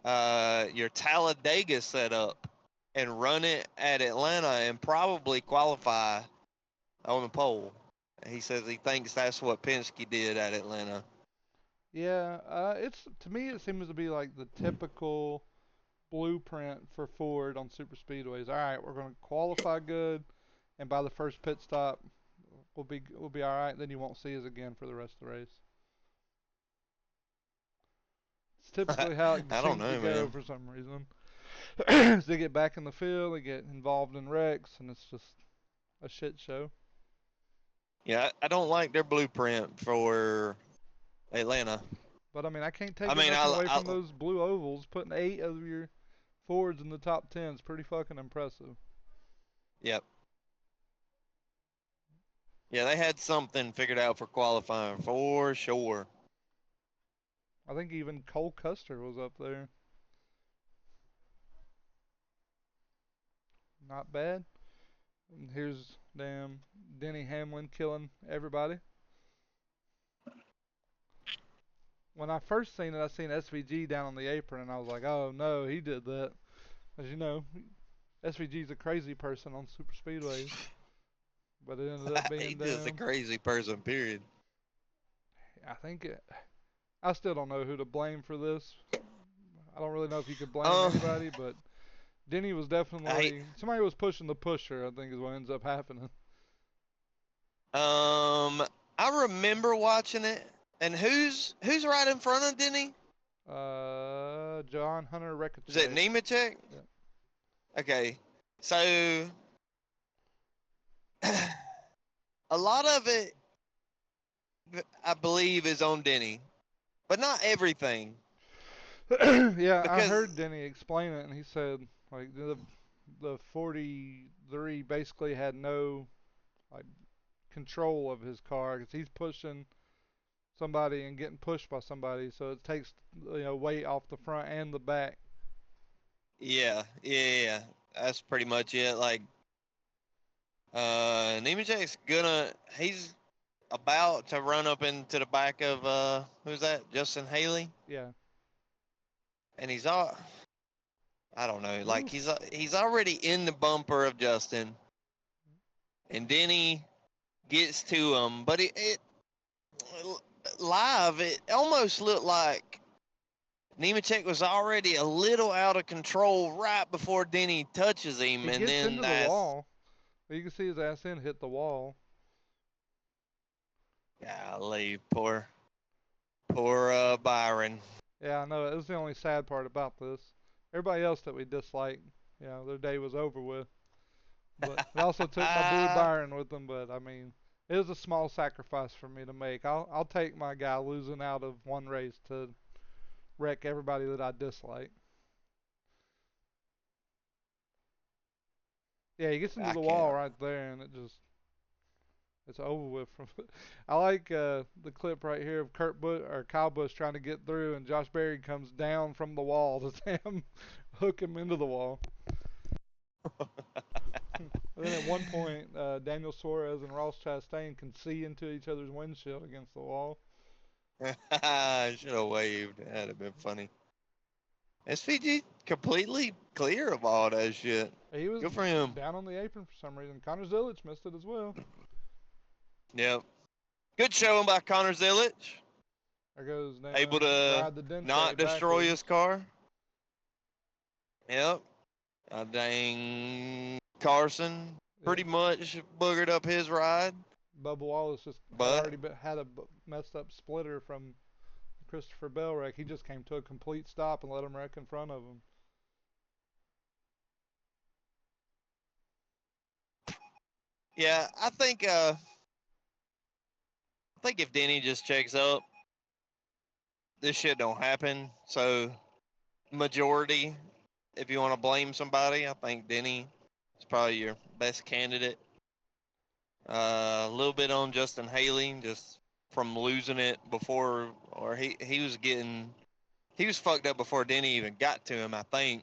your Talladega setup and run it at Atlanta and probably qualify on the pole. He says he thinks that's what Penske did at Atlanta. Yeah, it's to me it seems to be like the typical blueprint for Ford on super speedways. All right, we're going to qualify good, and by the first pit stop, we'll be all right. Then you won't see us again for the rest of the race. It's typically how it I don't seems to know, go man. for some reason. As they get back in the field, they get involved in wrecks, and it's just a shit show. Yeah, I don't like their blueprint for Atlanta. But I mean, I can't I take mean, nothing away from those blue ovals. Putting 8 of your Fords in the top 10 is pretty fucking impressive. yep. Yeah, they had something figured out for qualifying for sure. I think even Cole Custer was up there. Not bad. And here's damn Denny Hamlin killing everybody. When I first seen it, I seen SVG down on the apron, and I was like, oh no, he did that. As you know, SVG's a crazy person on super speedways, but it ended up He's being just a damn. crazy person, period. I think I still don't know who to blame for this. I don't really know if you could blame Uh, anybody, but Denny was I definitely somebody was pushing the pusher. I think is what ends up happening. um I remember watching it, and who's right in front of Denny? John Hunter Is it Rekachek. Nemechek? Yep. Okay, so a lot of it I believe, is on Denny, but not everything. Yeah, I Because heard Denny explain it, and he said like the 43 basically had no like control of his car because he's pushing somebody and getting pushed by somebody, so it takes weight off the front and the back. yeah, that's pretty much it. Like, Nemechek's he's about to run up into the back of who's that? Justin Haley, Yeah. and he's all I don't know, like Ooh. he's already in the bumper of Justin, and Denny gets to him, but it live it almost looked like Nemechek was already a little out of control right before Denny touches him, He and gets then into the that's wall. You can see his ass end hit the wall. golly, poor Byron. Yeah, I know. It was the only sad part about this. Everybody else that we disliked, their day was over with. But it also took my boy Byron with them. But I mean, it was a small sacrifice for me to make. I'll take my guy losing out of one race to wreck everybody that I dislike. Yeah, he gets into I the wall can't. right there, and it's over with. From I like the clip right here of Kyle Busch trying to get through, and Josh Berry comes down from the wall to Sam hook him into the wall. And then at one point, Daniel Suarez and Ross Chastain can see into each other's windshield against the wall. I should have waved. That'd have been funny. SVG completely clear of all that shit. He was Good for him. down on the apron for some reason. Connor Zilic missed it as well. Yep. Good showing by Connor Zilic. There goes Able to ride the Dente not destroy backwards. his car. Yep. Dang Carson Yeah. pretty much boogered up his ride. Bubba Wallace just had But already had a messed up splitter from Christopher Bell wreck. He just came to a complete stop and let him wreck in front of him. yeah, I think if Denny just checks up, this shit don't happen. So majority, if you want to blame somebody, I think Denny is probably your best candidate. A little bit on Justin Haley, just from losing it before, or he was fucked up before Denny even got to him. I think.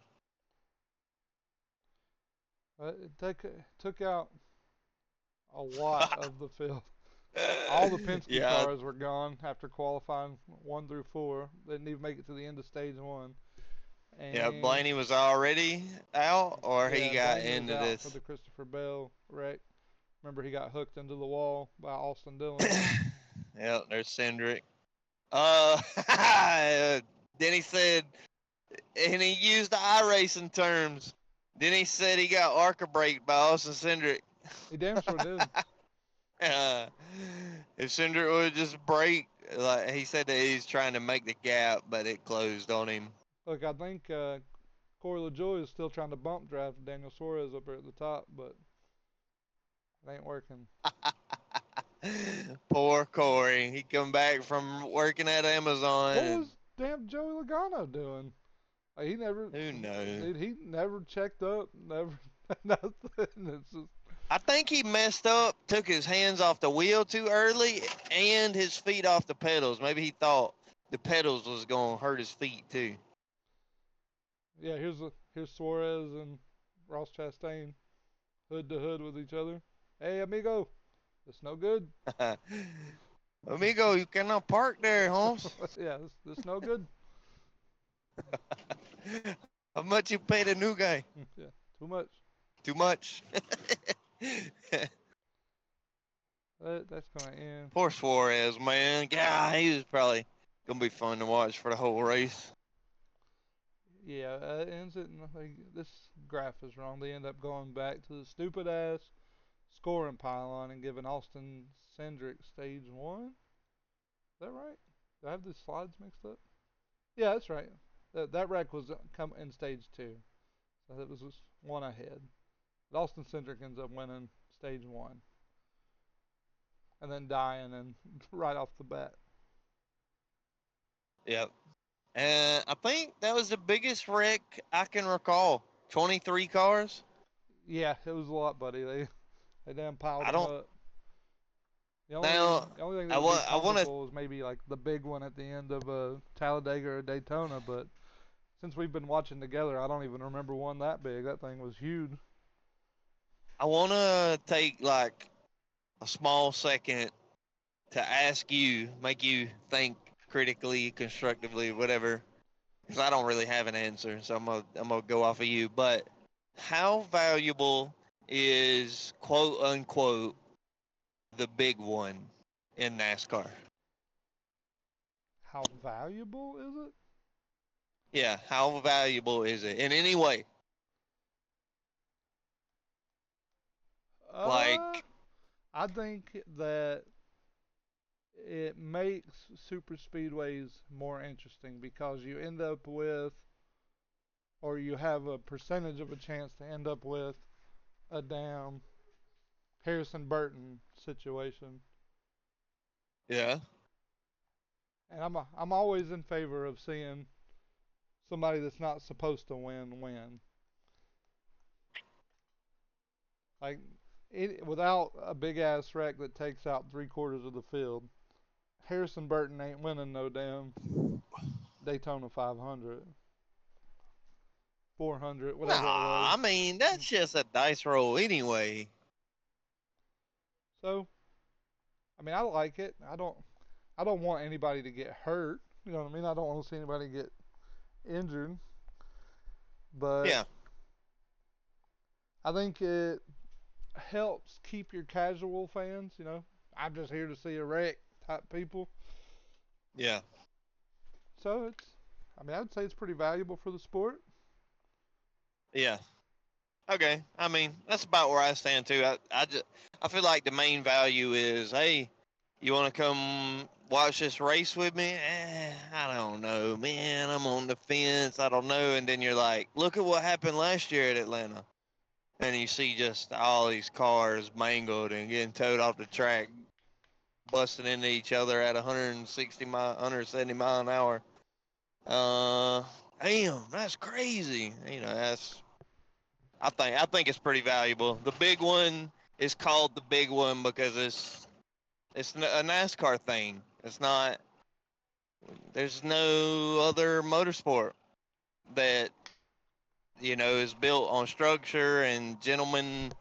Took out a lot of the field. All the Penske yeah, cars were gone after qualifying 1 through 4. They didn't even make it to the end of stage 1. yeah. And Blaney was already out, or he yeah, got Blaney was into out for this. the Christopher Bell wreck. Remember, he got hooked into the wall by Austin Dillon. yeah, there's Cindric. Then he said, and he used the iRacing terms. Then he said he got arca braked by Austin Cindric. He damn sure did. uh, if Cindric would just brake, like he said that he's trying to make the gap, but it closed on him. Look, I think Corey LaJoy is still trying to bump draft Daniel Suarez up there at the top, but it ain't working. Poor Corey. He come back from working at Amazon, What and was damn Joey Logano doing? Like, who knows? he never checked up, never nothing. It's just, I think he messed up, took his hands off the wheel too early, and his feet off the pedals. Maybe he thought the pedals was gonna hurt his feet too. yeah. Here's Suarez and Ross Chastain, hood to hood with each other. Hey, amigo, it's no good. Amigo, you cannot park there, Holmes. Yeah, this no good. How much you pay the new guy? Yeah, too much. Too much. That's gonna end. Poor Suarez, man. God, he was probably gonna be fun to watch for the whole race. Yeah, it ends it. This graph is wrong. They end up going back to the stupid ass scoring pylon and giving Austin Cindric stage 1. Is that right? Do I have the slides mixed up? Yeah, that's right. That wreck was come in stage 2, so it was just one ahead. But Austin Cindric ends up winning stage 1. and then dying and right off the bat. Yep. And I think that was the biggest wreck I can recall. 23 cars. Yeah, it was a lot, buddy. They damn piled I them don't up. now. The only thing that I would be want. I want to. comparable is maybe like the big one at the end of Talladega or Daytona, but since we've been watching together, I don't even remember one that big. That thing was huge. I want to take like a small second to ask you, make you think critically, constructively, whatever. Because I don't really have an answer, so I'm gonna go off of you. But how valuable is quote unquote the big one in NASCAR? How valuable is it? Yeah, how valuable is it in any way? Uh, Like, I think that it makes super speedways more interesting because you end up with, or you have a percentage of a chance to end up with a damn Harrison Burton situation. yeah, And I'm always in favor of seeing somebody that's not supposed to win. Like without a big ass wreck that takes out 3/4 of the field, Harrison Burton ain't winning no damn Daytona 500, 400, whatever it was. nah, I mean that's just a dice roll anyway. So I mean I like it. I don't want anybody to get hurt. You know what I mean? I don't want to see anybody get injured. But Yeah, I think it helps keep your casual fans. I'm just here to see a wreck type people. yeah, So I mean, I'd say it's pretty valuable for the sport. yeah. Okay, I mean that's about where I stand too. I feel like the main value is, hey, you want to come watch this race with me? I don't know, man. I'm on the fence. I don't know. And then you're like, look at what happened last year at Atlanta, and you see just all these cars mangled and getting towed off the track, busting into each other at 170 mile an hour. Uh, damn, that's crazy. That's I think it's pretty valuable. The big one is called the big one because it's a NASCAR thing. It's not. There's no other motorsport that is built on structure and gentlemanly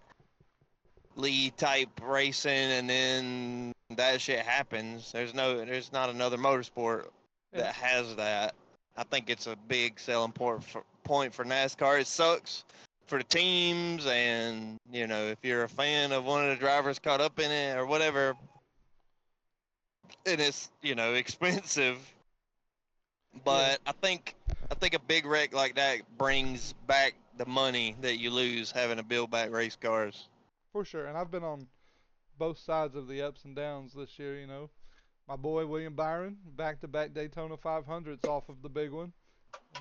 type racing, and then that shit happens. There's not another motorsport Yeah, that has that. I think it's a big selling point for NASCAR. It sucks for the teams, and if you're a fan of one of the drivers caught up in it or whatever, and it's expensive. yeah, But I think a big wreck like that brings back the money that you lose having to build back race cars. for sure. And I've been on both sides of the ups and downs this year. My boy William Byron, back-to-back Daytona 500s off of the big one.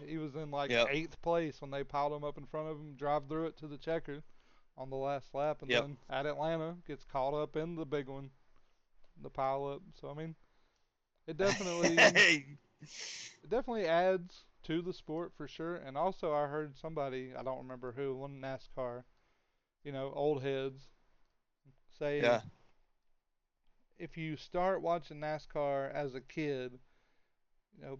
He was in like Yep. eighth place when they piled him up in front of him, drive through it to the checker on the last lap, and Yep. then at Atlanta gets caught up in the big one, the pile up. So I mean, it definitely Hey. it definitely adds to the sport for sure. And also, I heard somebody, I don't remember who, one NASCAR, old heads, say Yeah. if you start watching NASCAR as a kid,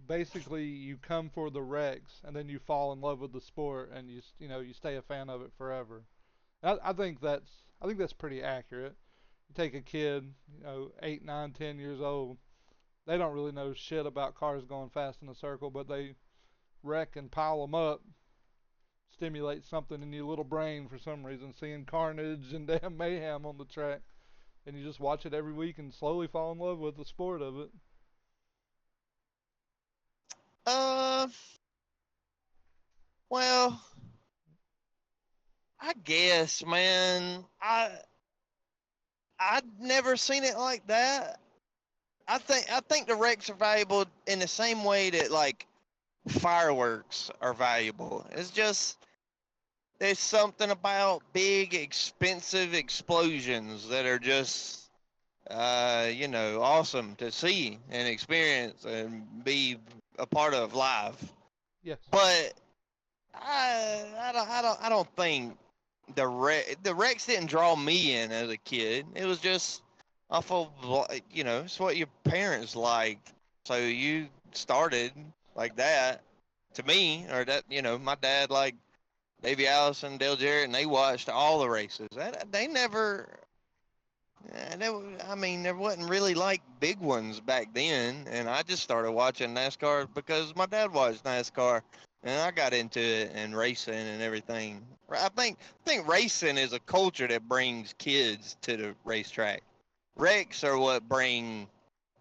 basically you come for the wrecks and then you fall in love with the sport and you stay a fan of it forever. I think that's pretty accurate. You take a kid, 8, 9, 10 years old, they don't really know shit about cars going fast in a circle, but they wreck and pile them up, stimulate something in your little brain for some reason, seeing carnage and damn mayhem on the track, and you just watch it every week and slowly fall in love with the sport of it. Uh, well, I guess, man. I'd never seen it like that. I think the wrecks are valuable in the same way that like fireworks are valuable. It's just there's something about big expensive explosions that are just awesome to see and experience and be a part of live. Yes. But I don't think the Rex didn't draw me in as a kid. It was just off of it's what your parents liked. So you started like that to me, or that my dad liked Davy Allison, Dale Jarrett, and they watched all the races. They never. I mean, there wasn't really like big ones back then, and I just started watching NASCAR because my dad watched NASCAR, and I got into it and racing and everything. I think racing is a culture that brings kids to the racetrack. Wrecks are what bring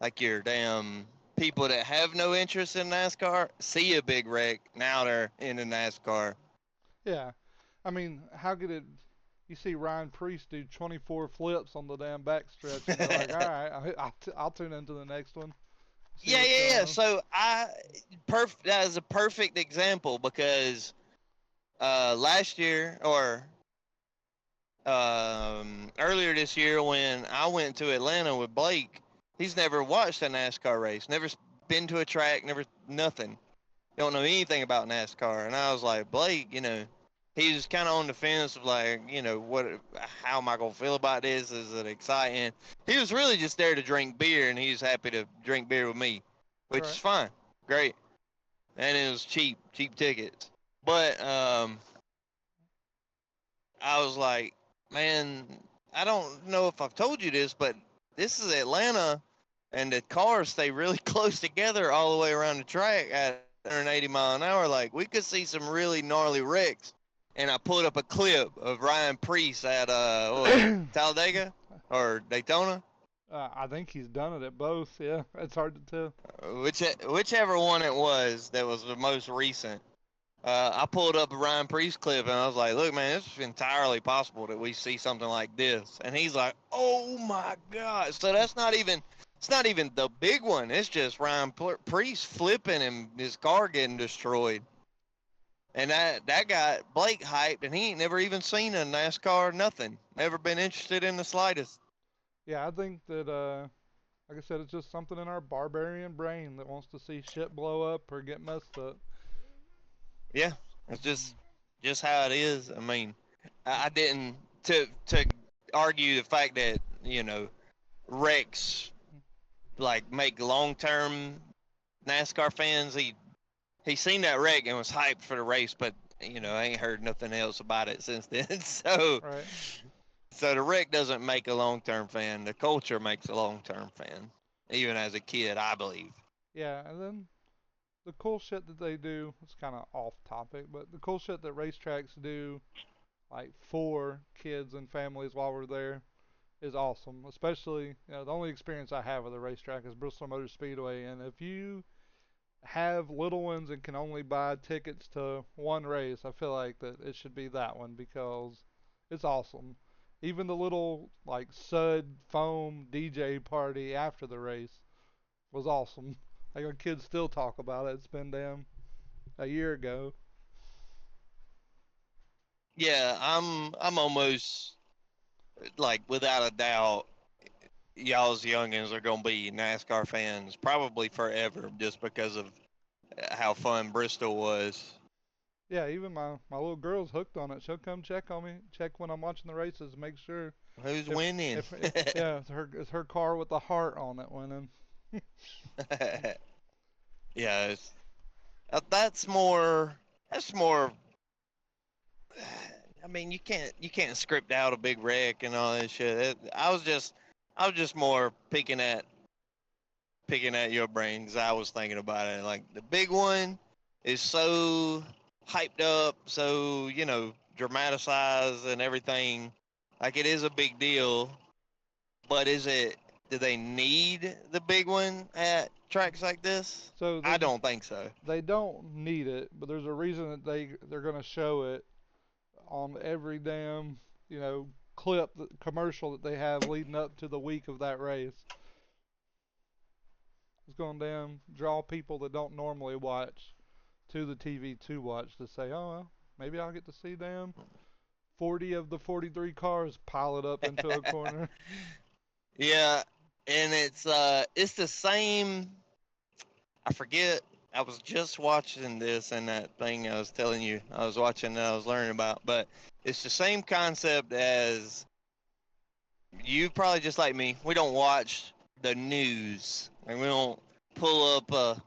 like your damn people that have no interest in NASCAR see a big wreck. Now they're into NASCAR. Yeah. I mean, how could it? You see Ryan Priest do 24 flips on the damn backstretch, and you're like, all right, I'll tune into the next one, see Yeah, what's yeah, going yeah. on. So that is a perfect example because last year or earlier this year when I went to Atlanta with Blake, he's never watched a NASCAR race, never been to a track, never nothing. Don't know anything about NASCAR, and I was like, Blake, he's kind of on the fence of like, how am I gonna feel about this? Is it exciting? He was really just there to drink beer, and he's happy to drink beer with me, which is Right. fine, great, and it was cheap tickets. But I was like, man, I don't know if I've told you this, but this is Atlanta, and the cars stay really close together all the way around the track at 180 mile an hour. Like we could see some really gnarly wrecks. And I pulled up a clip of Ryan Priest at what was it, Talladega or Daytona, I think he's done it at both. Yeah, it's hard to tell. whichever one it was that was the most recent. I pulled up a Ryan Priest clip and I was like, "Look, man, it's entirely possible that we see something like this." And he's like, "Oh my god!" So it's not even the big one. It's just Ryan Priest flipping and his car getting destroyed. And that got Blake hyped, and he ain't never even seen a NASCAR, nothing. Never been interested in the slightest. Yeah, I think that, like I said, it's just something in our barbarian brain that wants to see shit blow up or get messed up. Yeah, it's just how it is. I mean, I didn't to argue the fact that Rex like make long term NASCAR fans. He seen that wreck and was hyped for the race, but I ain't heard nothing else about it since then. So Right. the wreck doesn't make a long term fan. The culture makes a long term fan, even as a kid, I believe. Yeah, and then the cool shit that they do, it's kind of off topic, but the cool shit that racetracks do, like for kids and families while we're there, is awesome. Especially, the only experience I have with a racetrack is Bristol Motor Speedway, and if you have little ones and can only buy tickets to one race, I feel like that it should be that one because it's awesome. Even the little like Sud foam DJ party after the race was awesome. Like our kids still talk about it. It's been damn a year ago. Yeah, I'm almost like without a doubt, y'all's youngins are gonna be NASCAR fans probably forever, just because of how fun Bristol was. Yeah, even my little girl's hooked on it. She'll come check on me, check when I'm watching the races, make sure Who's if winning? if yeah, it's her car with the heart on it winning. Yeah, that's more. That's more. I mean, you can't script out a big wreck and all that shit. I was just more picking at your brain because I was thinking about it. Like the big one is so hyped up, so dramatized and everything. Like it is a big deal, but is it? Do they need the big one at tracks like this? So I don't think so. they don't need it, but there's a reason that they're gonna show it on every damn clip, commercial that they have leading up to the week of that race. It's gonna damn draw people that don't normally watch to the TV to watch to say, oh well, maybe I'll get to see damn 40 of the 43 cars pile it up into a corner. Yeah, and it's the same. I forget. I was just watching this and that thing I was telling you I was watching that I was learning about, but it's the same concept as you probably just like me. We don't watch the news, and we don't pull up a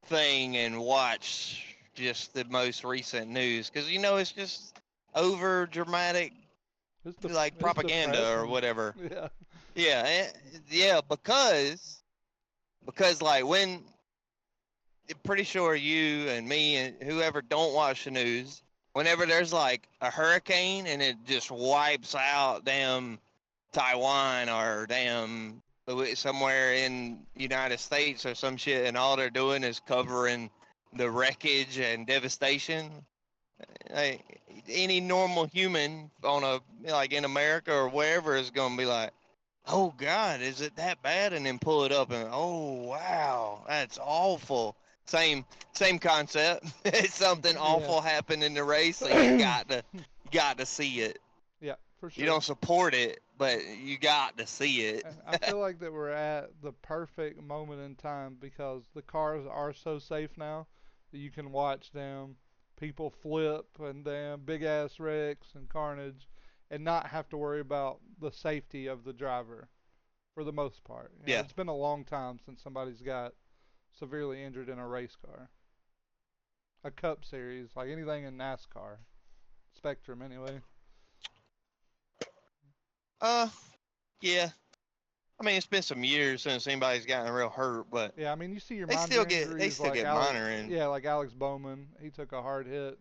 thing and watch just the most recent news because it's just over dramatic, It's like it's propaganda or depressing. whatever. Yeah. Yeah, yeah, because like when pretty sure you and me and whoever don't watch the news, whenever there's like a hurricane and it just wipes out damn Taiwan or damn somewhere in United States or some shit, and all they're doing is covering the wreckage and devastation. Like, any normal human on a like in America or wherever is gonna be like, oh God, is it that bad? And then pull it up and oh wow, that's awful. Same same concept. It's something Yeah. awful happened in the race, so you got to see it. Yeah, for You sure. don't support it, but you got to see it. I feel like that we're at the perfect moment in time because the cars are so safe now that you can watch them people flip and damn big ass wrecks and carnage and not have to worry about the safety of the driver for the most part. You know, Yeah. it's been a long time since somebody's got severely injured in a race car. A cup series, like anything in NASCAR. Spectrum anyway. Uh, yeah. I mean, it's been some years since anybody's gotten real hurt, but Yeah, I mean you see your they minor still get they injuries still like get Alex minor in. yeah, like Alex Bowman. He took a hard hit.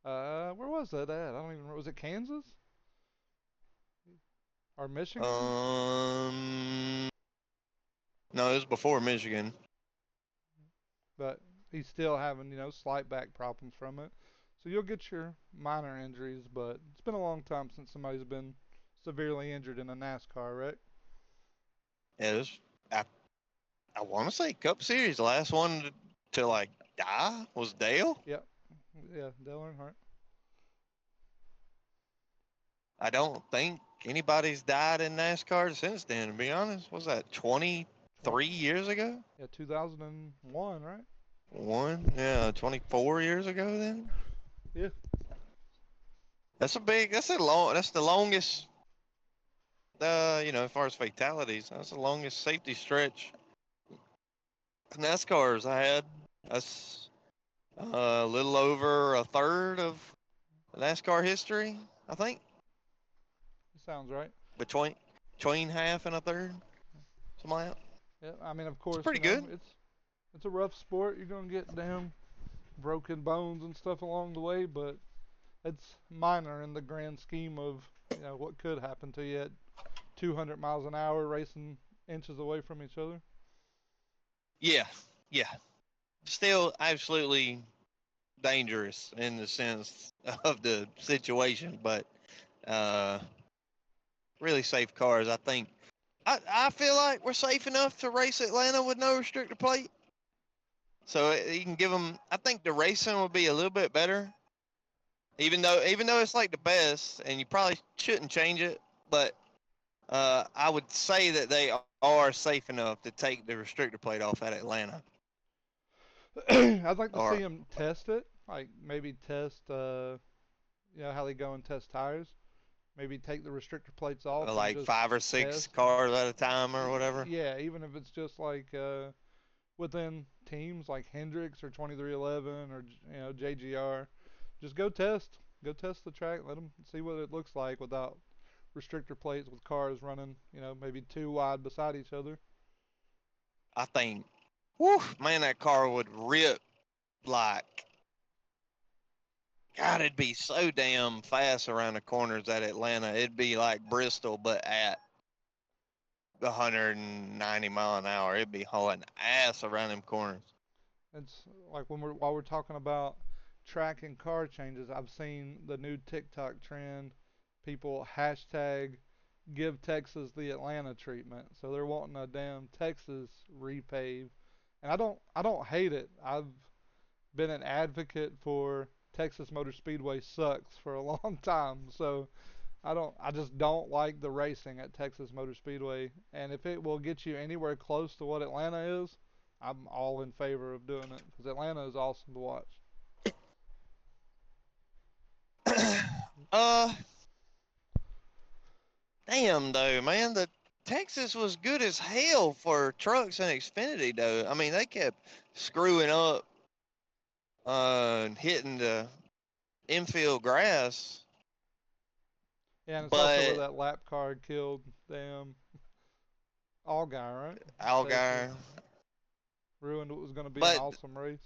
Where was that at? I don't even remember. Was it Kansas or Michigan? Um, no, it was before Michigan. But he's still having, slight back problems from it. So you'll get your minor injuries, but it's been a long time since somebody's been severely injured in a NASCAR wreck. Yeah, it was, I I want to say Cup Series. The last one to like die was Dale. Yep. Yeah, Dale Earnhardt. I don't think anybody's died in NASCAR since then. To be honest, was that 23 years ago? Yeah, 2001, right? One, yeah, 24 years ago. Then Yeah. that's a big. That's a long. That's the longest. As far as fatalities, that's the longest safety stretch NASCAR's I had. That's a little over a third of NASCAR history, I think. Sounds right. Between half and a third, something like that. Yeah, I mean, of It's course, pretty good. it's a rough sport. You're gonna get damn broken bones and stuff along the way, but it's minor in the grand scheme of what could happen to you at 200 miles an hour racing inches away from each other. Yeah, yeah. Still absolutely dangerous in the sense of the situation, but uh, really safe cars. I think. I feel like we're safe enough to race Atlanta with no restrictor plate. So you can give them. I think the racing will be a little bit better, even though it's like the best, and you probably shouldn't change it. But I would say that they are safe enough to take the restrictor plate off at Atlanta. I'd like to see Or them test it, like maybe test, how they go and test tires. Maybe take the restrictor plates off and like just 5 or 6 test. cars at a time or whatever. Yeah, even if it's just like within teams like Hendricks or 2311 or JGR, just go test the track, let them see what it looks like without restrictor plates with cars running, maybe two wide beside each other. I think, whew, man, that car would rip like, God, it'd be so damn fast around the corners at Atlanta. It'd be like Bristol, but at 190 mile an hour. It'd be hauling ass around them corners. It's like while we're talking about track and car changes, I've seen the new TikTok trend. People hashtag give Texas the Atlanta treatment. So they're wanting a damn Texas repave. And I don't hate it. I've been an advocate for Texas Motor Speedway sucks for a long time. So I just don't like the racing at Texas Motor Speedway. And if it will get you anywhere close to what Atlanta is, I'm all in favor of doing it because Atlanta is awesome to watch. uh, damn though, man. The Texas was good as hell for trucks and Xfinity though. I mean, they kept screwing up, hitting the infield grass, Yeah, and it's also where but that lap car killed them. Allgaier, right? Texas Algar. ruined what was going to be an But awesome race.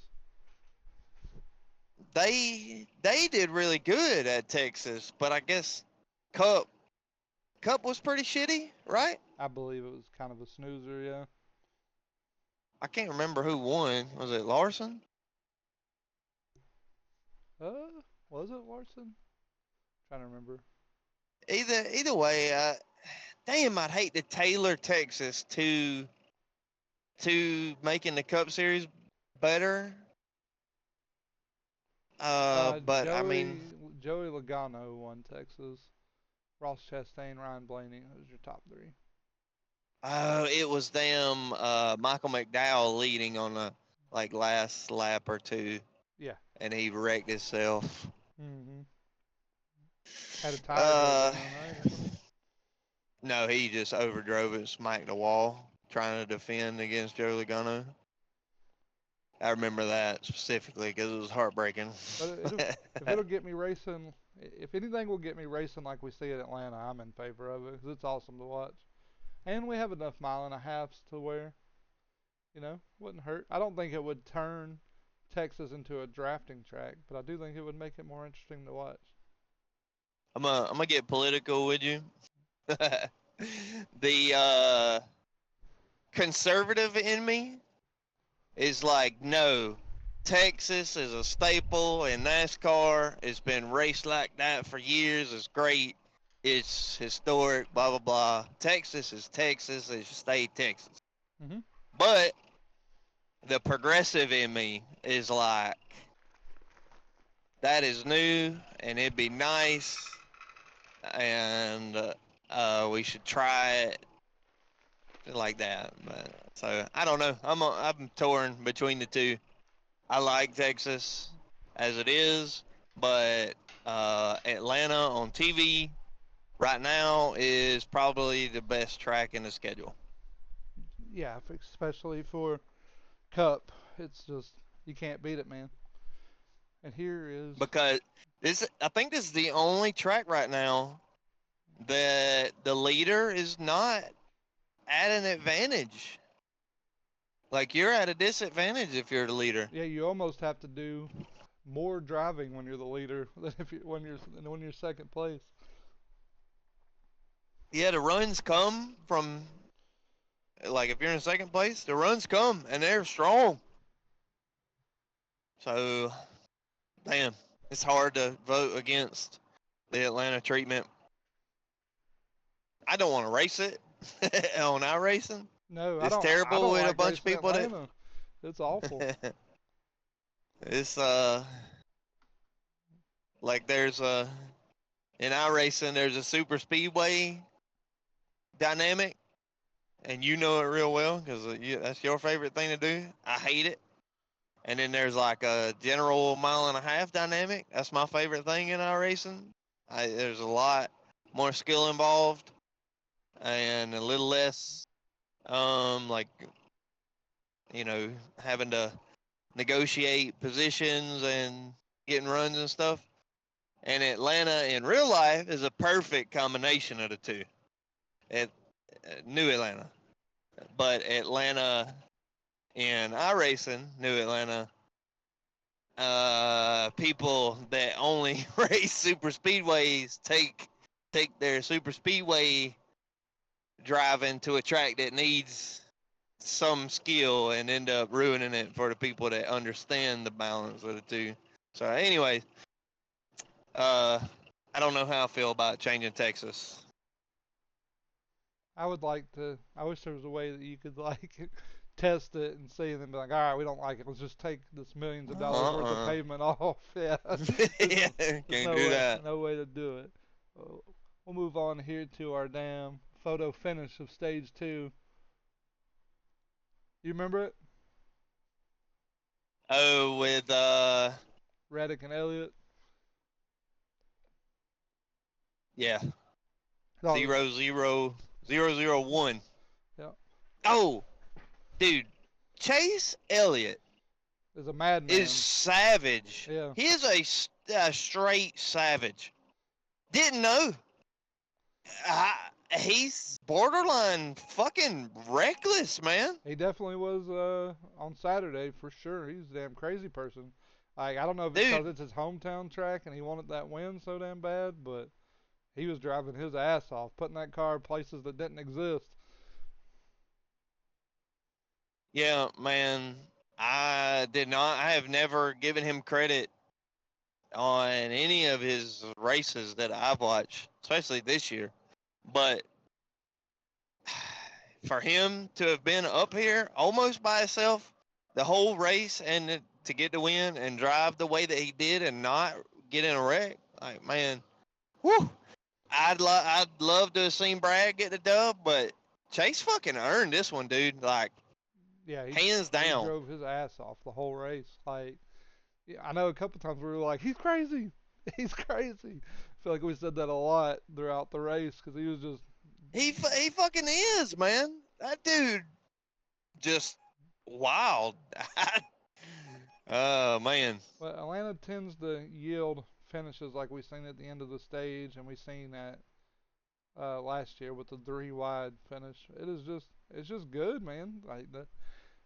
they did really good at Texas, but I guess Cup Cup was pretty shitty, right? I believe it was kind of a snoozer, yeah. I can't remember who won. Was it Larson? Was it Larson? Trying to remember. Either way, damn, I'd hate to tailor Texas to making the Cup Series better. But I mean, Joey Logano won Texas. Ross Chastain, Ryan Blaney. Those are your top three. it was them. Michael McDowell leading on the like last lap or two, Yeah. and he wrecked himself. Mm-hmm. Had a tire go Uh, down, right, or something? no, he just overdrove it, smacked the wall, trying to defend against Joe Logano. I remember that specifically because it was heartbreaking. But if it'll get me racing, if anything will get me racing like we see at Atlanta, I'm in favor of it because it's awesome to watch. And we have enough mile and a halves to where, wouldn't hurt. I don't think it would turn Texas into a drafting track, but I do think it would make it more interesting to watch. I'm gonna get political with you. The conservative in me is like, no, Texas is a staple in NASCAR. It's been raced like that for years. It's great. It's historic. Blah blah blah. Texas is Texas. It should stay Texas. Mhm. But the progressive in me is like, that is new, and it'd be nice, and we should try it like that. But so I don't know. I'm torn between the two. I like Texas as it is, but Atlanta on TV right now is probably the best track in the schedule. Yeah, especially for Cup, it's just you can't beat it, man. And here is Because I think this is the only track right now that the leader is not at an advantage. Like, you're at a disadvantage if you're the leader. yeah, you almost have to do more driving when you're the leader than when you're second place. Yeah, the runs come from, like, if you're in second place, the runs come and they're strong. So, damn, it's hard to vote against the Atlanta treatment. I don't want to race it on iRacing. No, I It's don't. I terrible don't with a like bunch of racing people that. Atlanta. It's awful. It's like there's in iRacing there's a super speedway dynamic, and you know it real well because that's your favorite thing to do. I hate it. And then there's like a general mile and a half dynamic. That's my favorite thing in iRacing. There's a lot more skill involved and a little less, like, having to negotiate positions and getting runs and stuff. And Atlanta in real life is a perfect combination of the two. At New Atlanta, but Atlanta in iRacing, New Atlanta, people that only race super speedways take their super speedway driving to a track that needs some skill and end up ruining it for the people that understand the balance of the two. So, anyways, I don't know how I feel about changing Texas. I would like to. I wish there was a way that you could like test it and see, and then be like, all right, we don't like it. Let's just take this millions of dollars worth of pavement off. Yeah, Yeah, there's can't no do way, that. no way to do it. we'll move on here to our damn photo finish of stage 2. You remember it? Oh, with Reddick and Elliott. yeah, Oh, 00001. yeah. Oh, dude, Chase Elliott Is a is madman. savage. Yeah. He is a straight savage. Didn't know. He's borderline fucking reckless, man. He definitely was on Saturday for sure. He's a damn crazy person. Like I don't know if it's because Dude, it's his hometown track and he wanted that win so damn bad, but he was driving his ass off, putting that car places that didn't exist. yeah, man. I did not. I have never given him credit on any of his races that I've watched, especially this year. But for him to have been up here almost by himself the whole race and to get the win and drive the way that he did and not get in a wreck, like man, whew. I'd love to have seen Brad get the dub, but Chase fucking earned this one, dude. Like Yeah, hands he down. drove his ass off the whole race. Like yeah, I know a couple times we were like, he's crazy, he's crazy. I feel like we said that a lot throughout the race because he was just He fucking is, man. That dude just wild. Oh man. But Atlanta tends to yield finishes like we seen at the end of the stage, and we seen that last year with the 3 wide finish. It's just good, man. Like the,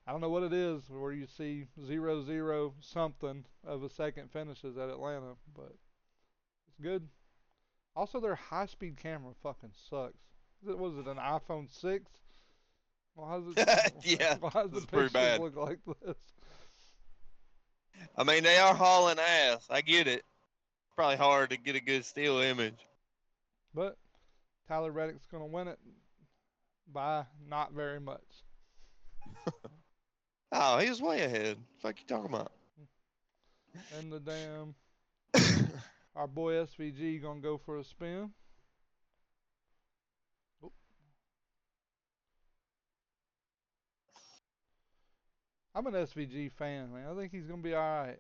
I don't know what it is where you see 0-0 something of a second finishes at Atlanta, but it's good. Also, their high speed camera fucking sucks. Was it an iPhone 6? Why does Yeah, why does the this is pretty pictures bad. look like this? I mean, they are hauling ass. I get it. Probably hard to get a good still image. But Tyler Reddick's gonna win it by not very much. Oh, he was way ahead. Fuck you talking about? And the damn our boy SVG gonna go for a spin. Oop. I'm an SVG fan, man. I think he's gonna be all right.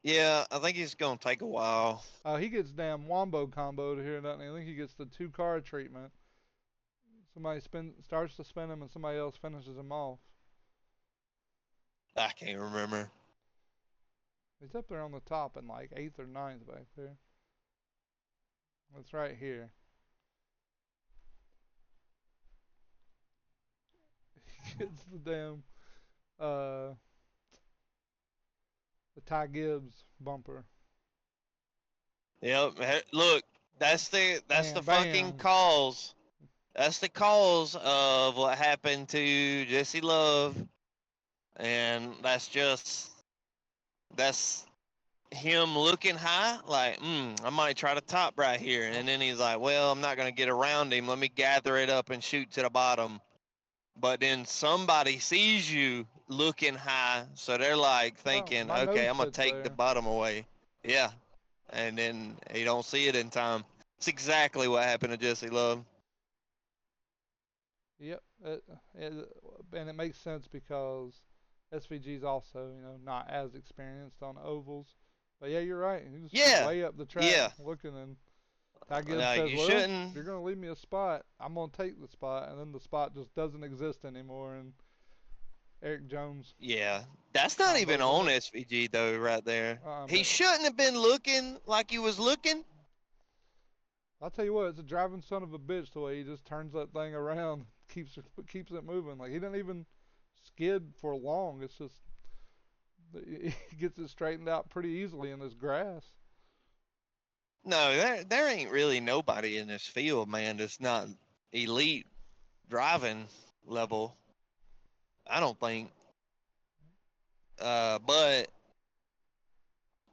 Yeah, I think he's gonna take a while. He gets damn wombo comboed here, doesn't he? I think he gets the 2 car treatment. Somebody starts to spin him, and somebody else finishes him off. I can't remember. He's up there on the top in like 8th or 9th back there. That's right here. He gets the damn uh the Ty Gibbs bumper. Yep. Look, that's the And fucking bam. cause. That's the cause of what happened to Jesse Love, and that's him looking high, like, I might try to top right here, and then he's like, well, I'm not gonna get around him. Let me gather it up and shoot to the bottom. But then somebody sees you looking high, so they're like Oh, thinking, my okay, nose I'm gonna sits take the there. bottom away. Yeah, and then you don't see it in time. It's exactly what happened to Jesse Love. Yep. And it makes sense because SVG's also, not as experienced on ovals. But yeah, you're right. He was Yeah, way up the track yeah. looking, and Ty Gibbs Like says, you well, if shouldn't. you're going to leave me a spot, I'm going to take the spot. And then the spot just doesn't exist anymore, and Eric Jones Yeah, that's not even combos on out. SVG though, right there. He But shouldn't have been looking like he was looking. I'll tell you what, it's a driving son of a bitch the way he just turns that thing around, keeps it moving. Like he didn't even skid for long. It's just he gets it straightened out pretty easily in this grass. No, there ain't really nobody in this field, man. That's not elite driving level. I don't think. But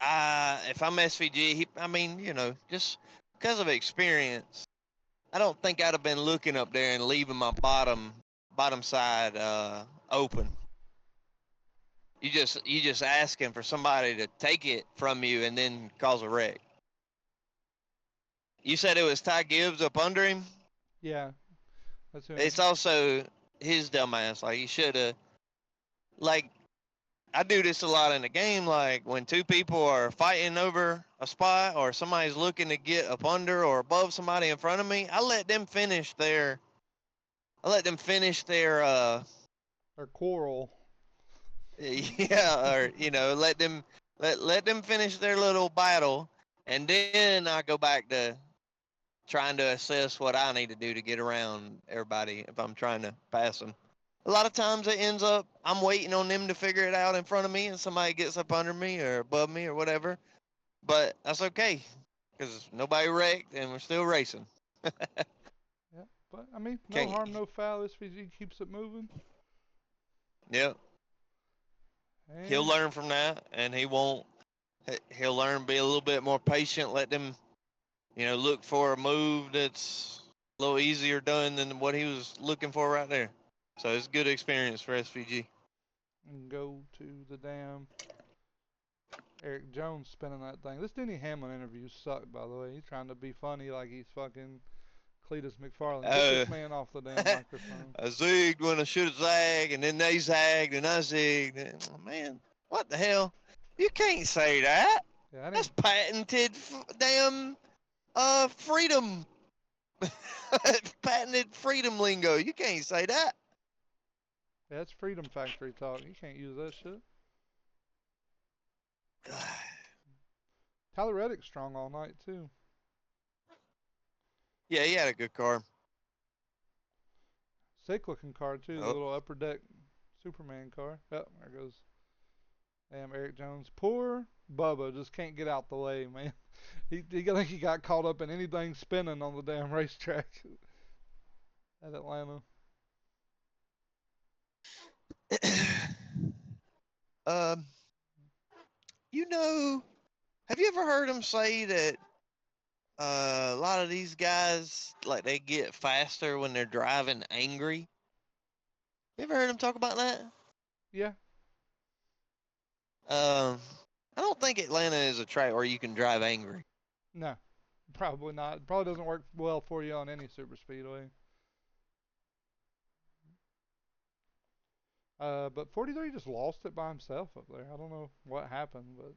if I'm SVG, I mean, just because of experience, I don't think I'd have been looking up there and leaving my bottom side open. You just asking for somebody to take it from you and then cause a wreck. You said it was Ty Gibbs up under him. Yeah, that's who. It's also his dumbass. Like he should have. Like I do this a lot in the game. Like when two people are fighting over a spot, or somebody's looking to get up under or above somebody in front of me, I let them finish their. I let them finish their. Or Coral. Yeah, or let them finish their little battle, and then I go back to trying to assess what I need to do to get around everybody if I'm trying to pass them. A lot of times it ends up I'm waiting on them to figure it out in front of me, and somebody gets up under me or above me or whatever. But that's okay because nobody wrecked and we're still racing. Yeah, but I mean, no Can't. harm, no foul. SVG keeps it moving. Yep. He'll And learn from that, and he won't. He'll learn to be a little bit more patient. Let them, look for a move that's a little easier done than what he was looking for right there. So it's a good experience for SVG. go to the damn Eric Jones spinning that thing. This Denny Hamlin interview sucked, by the way. He's trying to be funny like he's fucking Cletus McFarland. Get this Uh, man off the damn microphone. I zigged when I should have zagged, and then they zagged, and I zigged. And, man, what the hell? You can't say that. Yeah, I That's didn't. patented damn freedom. Patented freedom lingo. You can't say that. Yeah, that's Freedom Factory talk. You can't use that shit. Tyler Reddick's strong all night too. Yeah, he had a good car. Sick looking car too. The Oh. little upper deck Superman car. Oh, there goes. Damn Eric Jones. Poor Bubba just can't get out the way, man. I think he got caught up in anything spinning on the damn racetrack at Atlanta. um, have you ever heard him say that a lot of these guys like they get faster when they're driving angry? You ever heard him talk about that? Yeah. Um, I don't think Atlanta is a track where you can drive angry. No. Probably not. Probably doesn't work well for you on any super speedway. But 43 just lost it by himself up there. I don't know what happened, but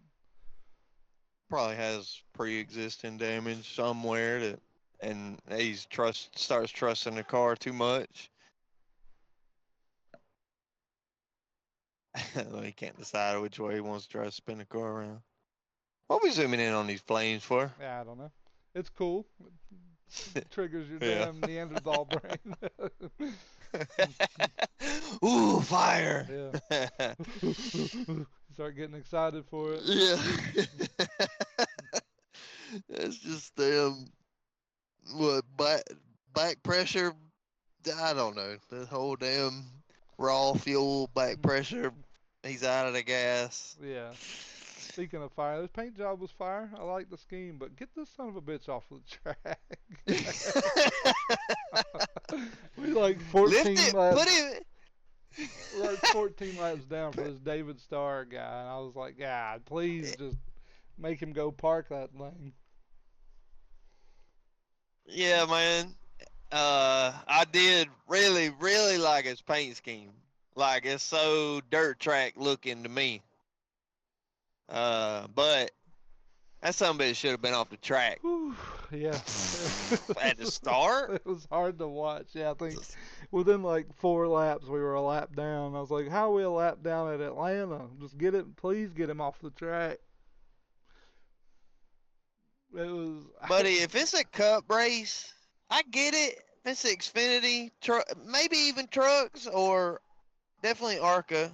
Probably has pre-existing damage somewhere that, and starts trusting the car too much. He can't decide which way he wants to try to spin the car around. What are we zooming in on these planes for? yeah, I don't know. It's cool. It triggers your Yeah. damn Neanderthal brain. Ooh, fire! Yeah. Start getting excited for it. Yeah. It's just what back pressure. I don't know. The whole damn raw fuel back pressure. He's out of the gas. Yeah. Speaking of fire, this paint job was fire. I like the scheme, but get this son of a bitch off the track. We like Lift 14 it. laps. Put it. We're like 14 laps down for this David Starr guy, and I was like, God, please just make him go park that thing. Yeah, man. I did really, really like his paint scheme. Like it's so dirt track looking to me. But that some bitch should have been off the track Whew, yeah. at the start. It was hard to watch. Yeah, I think within like 4 laps we were a lap down. I was like, how are we a lap down at Atlanta? Just please get him off the track. It was. Buddy, if it's a cup race, I get it. If it's Xfinity, maybe even trucks or definitely ARCA,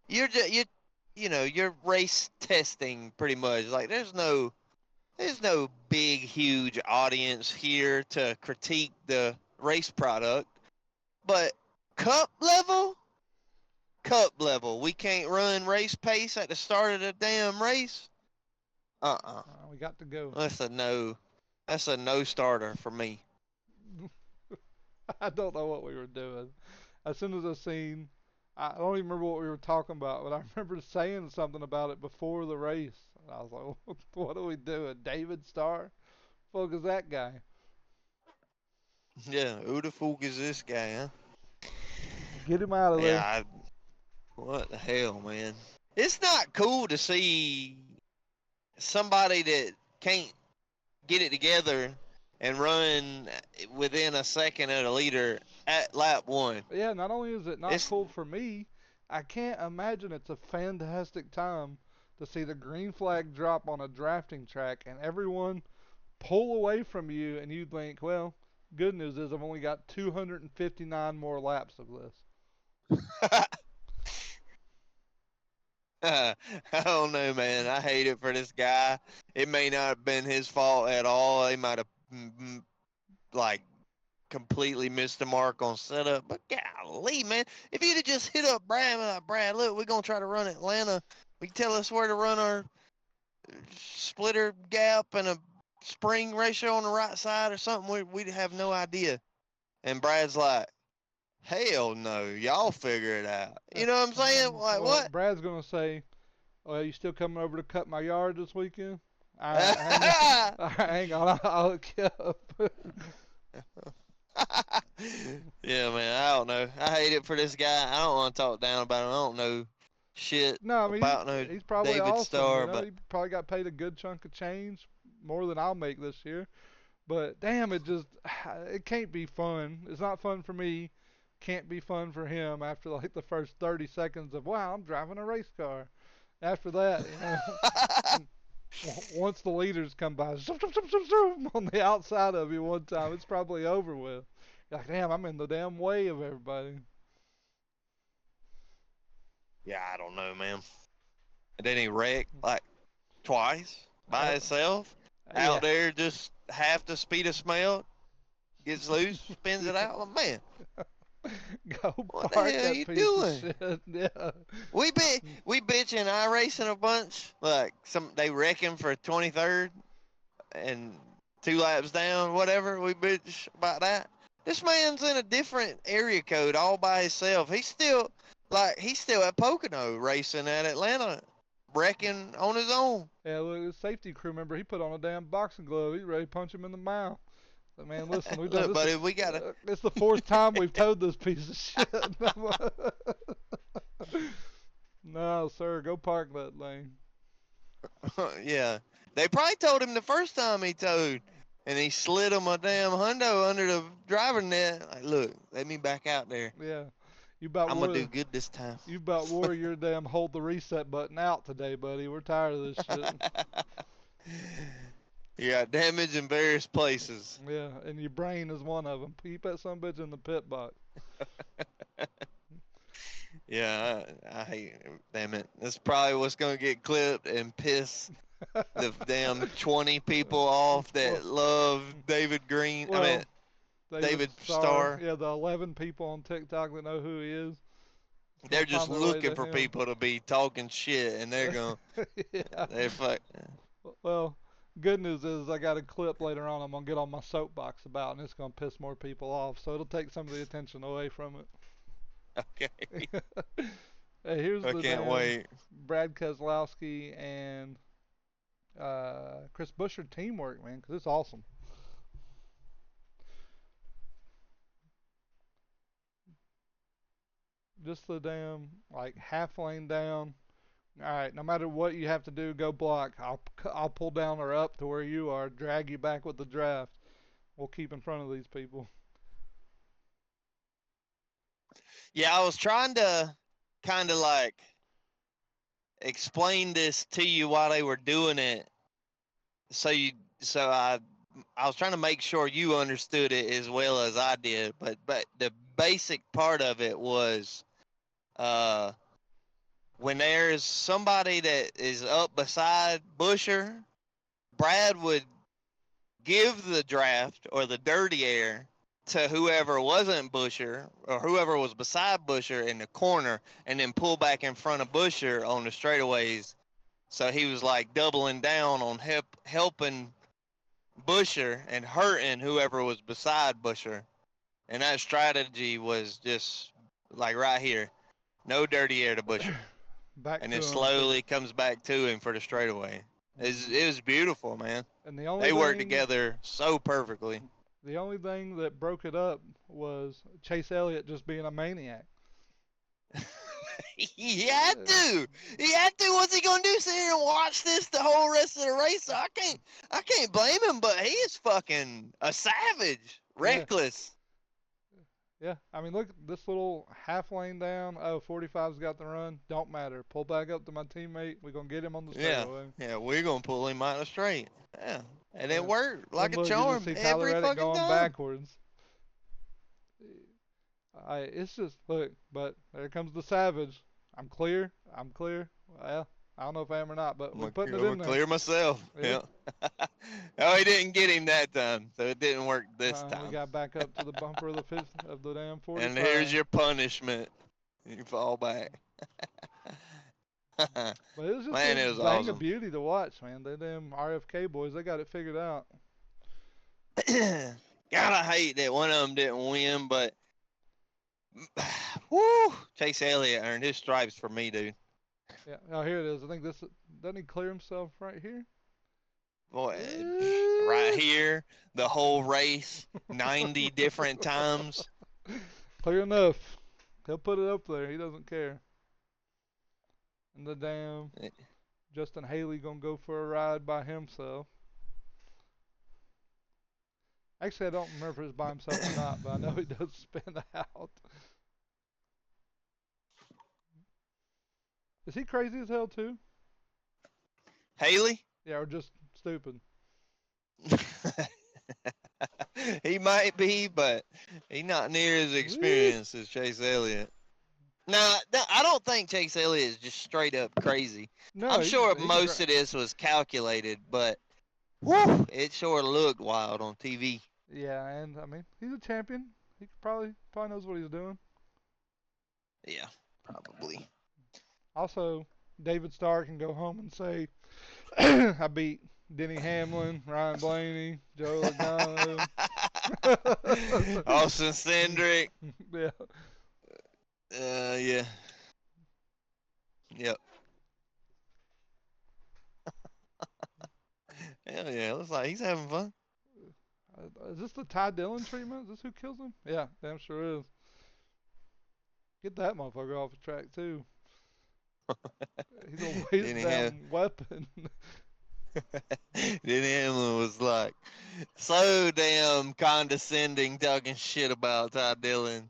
you're race testing pretty much. Like there's no big huge audience here to critique the race product, but cup level, we can't run race pace at the start of the damn race. We got to go. That's a no. That's a no starter for me. I don't know what we were doing. As soon as I seen, I don't even remember what we were talking about, but I remember saying something about it before the race. And I was like, what are we doing? David Starr? fuck is that guy? Yeah, who the fuck is this guy, huh? Get him out of there. Yeah, what the hell, man? It's not cool to see somebody that can't get it together and run within a second of the leader at lap one. Yeah, not only is it not It's cool for me, I can't imagine it's a fantastic time to see the green flag drop on a drafting track and everyone pull away from you, and you think, well, good news is I've only got 259 more laps of this. I don't know, man. I hate it for this guy. It may not have been his fault at all. They might have like completely missed the mark on setup. But golly, man, if you'd have just hit up Brad, like, Brad, look, we're gonna try to run Atlanta. We tell us where to run our splitter gap and a spring ratio on the right side or something. We'd have no idea. And Brad's like, hell no, y'all figure it out. You know what I'm saying? Like Well, what? Brad's gonna say, "Well, you still coming over to cut my yard this weekend?" All right, hang on, all right, hang on, I'll look you up. Yeah, man, I don't know. I hate it for this guy. I don't want to talk down about him. I don't know shit No, I mean about no he's probably David awesome. You Starr, know, but he probably got paid a good chunk of change, more than I'll make this year. But damn, it just it can't be fun. It's not fun for me. Can't be fun for him after like the first 30 seconds of wow, I'm driving a race car. After that, you know, once the leaders come by, zoom, zoom, zoom, zoom, zoom, on the outside of you one time, it's probably over with. You're like, damn, I'm in the damn way of everybody. yeah, I don't know, man. And then he wrecked like twice by Uh, himself yeah. out there, just half the speed of smell, gets loose, spins it out. Well, man, Go what the park hell are that you piece of doing? shit. Yeah. We bitch and I racing a bunch. Like they wrecking for 23rd and 2 laps down, whatever. We bitch about that. This man's in a different area code all by himself. He's still at Pocono racing at Atlanta, wrecking on his own. Yeah, look, the safety crew member, he put on a damn boxing glove. He's ready to punch him in the mouth. But man, listen, we've done Look, this. buddy, we gotta. It's the fourth time we've towed this piece of shit. No, sir, go park that lane. Yeah, they probably told him the first time he towed, and he slid him a damn hundo under the driver net. Like, look, let me back out there. Yeah, you about I'm gonna do wore good this time. you about wore your damn hold the reset button out today, buddy. We're tired of this shit. You got damage in various places. Yeah, and your brain is one of them. Keep that some bitch in the pit box. Yeah, I hate it. Damn it. That's probably what's gonna get clipped and piss the damn 20 people off Well, that love David Green. I mean, well, David David Starr. Starr. Yeah, the 11 people on TikTok that know who he is. It's They're gonna just find their way looking to for him. people to be talking shit, and they're going. Yeah. They're fuck. Well, good news is I got a clip later on I'm gonna get on my soapbox about, and it's gonna piss more people off. So it'll take some of the attention away from Okay. it. Hey, here's I the can't damn wait. Brad Keselowski and Chris Buescher teamwork, man, 'cause it's awesome. Just the damn like half lane down. All right, no matter what you have to do, go block. I'll pull down or up to where you are, drag you back with the draft. We'll keep in front of these people. Yeah, I was trying to kind of like explain this to you while they were doing it, so you, so I was trying to make sure you understood it as well as I did. But the basic part of it was, uh, when there's somebody that is up beside Busher, Brad would give the draft or the dirty air to whoever wasn't Busher or whoever was beside Busher in the corner, and then pull back in front of Busher on the straightaways. So he was like doubling down on helping Busher and hurting whoever was beside Busher. And that strategy was just like right here, no dirty air to Busher, Back and to then him too. slowly comes back to him for the straightaway. It was beautiful, man. And the only They worked thing, together so perfectly. the only thing that broke it up was Chase Elliott just being a maniac. He had to. He had to. What's he gonna do? Sit here and watch this the whole rest of the race? So I can't blame him. But he is fucking a savage, Yeah. reckless. Yeah, I mean, look, this little half lane down. Oh, 45's got the run. Don't matter. Pull back up to my teammate. We're going to get him on the Yeah, straightaway. yeah. We're gonna pull him out of the straight. Yeah, and it Yeah. worked Then like a look, you just charm see Tyler every Reddick fucking going time. backwards. It's just, look, but there comes the Savage. I'm clear. I'm clear. Well, I don't know if I am or not, but we're putting it I'm in gonna there. clear myself. Yeah. Oh, he didn't get him that time, so it didn't work this We time. got back up to the bumper of the damn 45. And here's your punishment. You fall back. But it was just Man, a it was thing of awesome. beauty to watch, man. They damn RFK boys, they got it figured out. God, I hate that one of them didn't win, but whoo, Chase Elliott earned his stripes for me, dude. Yeah. Oh, here it is. I think this doesn't he clear himself right here? Boy, right here, the whole race, 90 different times. Clear enough. He'll put it up there. He doesn't care. And the damn Justin Haley gonna go for a ride by himself. Actually, I don't remember if it's by himself or not, but I know he does spin out. Is he crazy as hell too? Haley? Yeah, or just stupid? He might be, but he's not near as experienced as Chase Elliott. No, I don't think Chase Elliott is just straight up crazy. No, I'm sure he most of this was calculated, but whew, it sure looked wild on TV. Yeah, and I mean, he's a champion. He probably knows what he's doing. Yeah, probably. Also, David Starr can go home and say, I beat Denny Hamlin, Ryan Blaney, Joe Logano. Austin Cindric. Yeah. Yeah. Yep. Hell yeah, looks like he's having fun. Is this the Ty Dillon treatment? Is this who kills him? Yeah, damn sure is. Get that motherfucker off the track too. He's a waste damn weapon. Denny Hamlin was like so damn condescending, talking shit about Ty Dillon.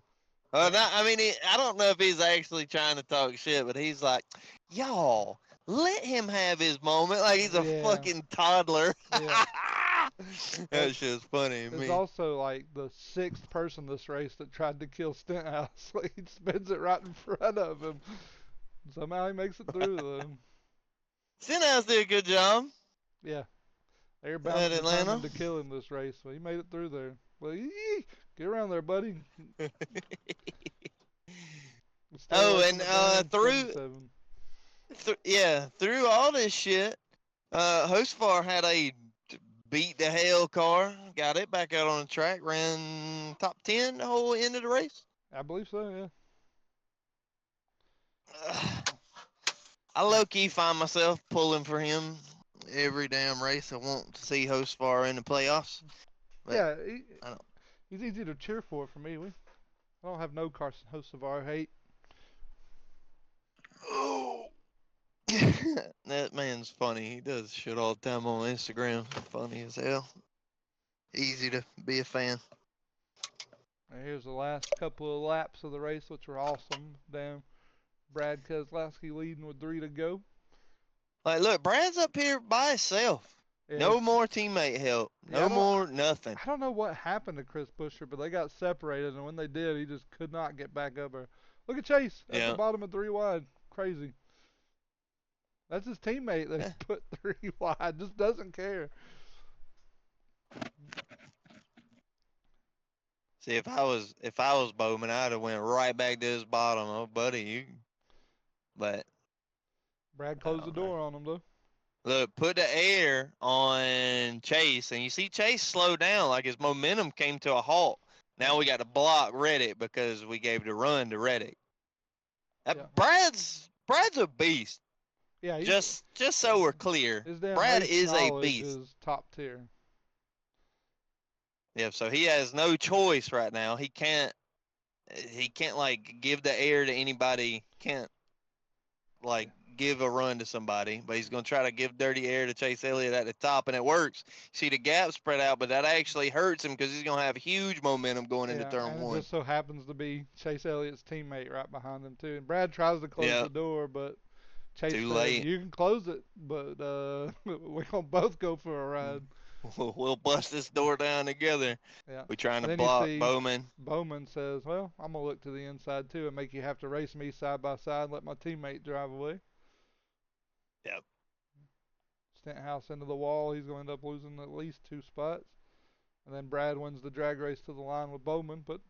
I mean, I don't know if he's actually trying to talk shit, but he's like, y'all, let him have his moment. Like he's a fucking toddler. Yeah. That shit's funny to me. There's also like the sixth person this race that tried to kill Stenthouse. Like he spins it right in front of him. Somehow he makes it through though. Stenthouse did a good job. Yeah. They're bound determined to kill him this race, so he made it through there. Well, get around there, buddy. Oh, and through all this shit, Hostfar had a beat the hell car, got it back out on the track, ran top 10 the whole end of the race. I believe so, yeah. I low-key find myself pulling for him every damn race. I want to see Hostfar in the playoffs. Yeah, he's easy to cheer for me. I don't have no Carson Hocevar hate. Oh, that man's funny. He does shit all the time on Instagram. Funny as hell. Easy to be a fan. And here's the last couple of laps of the race, which were awesome. Damn, Brad Keselowski leading with 3 to go. Like, look, Brad's up here by himself. Yeah. No more teammate help. No more nothing. I don't know what happened to Chris Buescher, but they got separated, and when they did, he just could not get back up there. Look at Chase at the bottom of 3 wide. Crazy. That's his teammate that put 3 wide. Just doesn't care. See, if I was Bowman, I'd have went right back to his bottom. Oh, buddy, but Brad closed the door on him though. Look, put the air on Chase, and you see Chase slow down, like his momentum came to a halt. Now we got to block Reddick because we gave the run to Reddick. Brad's a beast. Yeah, Just so we're clear, his damn Brad race is a knowledge beast. is top tier. Yeah, so he has no choice right now. He can't like give the air to anybody. Can't like Yeah. give a run to somebody, but he's gonna try to give dirty air to Chase Elliott at the top, and it works. See the gap spread out, but that actually hurts him because he's gonna have huge momentum going into Yeah, turn and it one. just so happens to be Chase Elliott's teammate right behind him too. And Brad tries to close Yeah, the door, but Chase too says, late. "You can close it, but we're gonna both go for a ride." We'll bust this door down together. Yeah. We trying to And then you block see Bowman. Bowman says, "Well, I'm gonna look to the inside too and make you have to race me side by side and let my teammate drive away." Yep. Stenhouse into the wall. He's going to end up losing at least 2 spots. And then Brad wins the drag race to the line with Bowman, but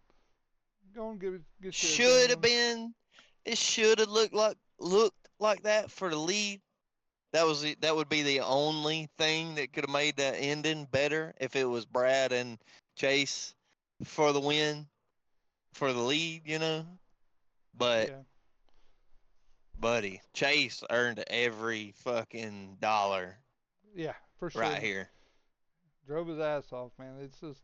go and get you a Should have damn. been. It should have looked like that for the lead. That would be the only thing that could have made that ending better if it was Brad and Chase for the win, for the lead, But Yeah, buddy, Chase earned every fucking dollar yeah, for right sure. here. Drove his ass off, man. It's just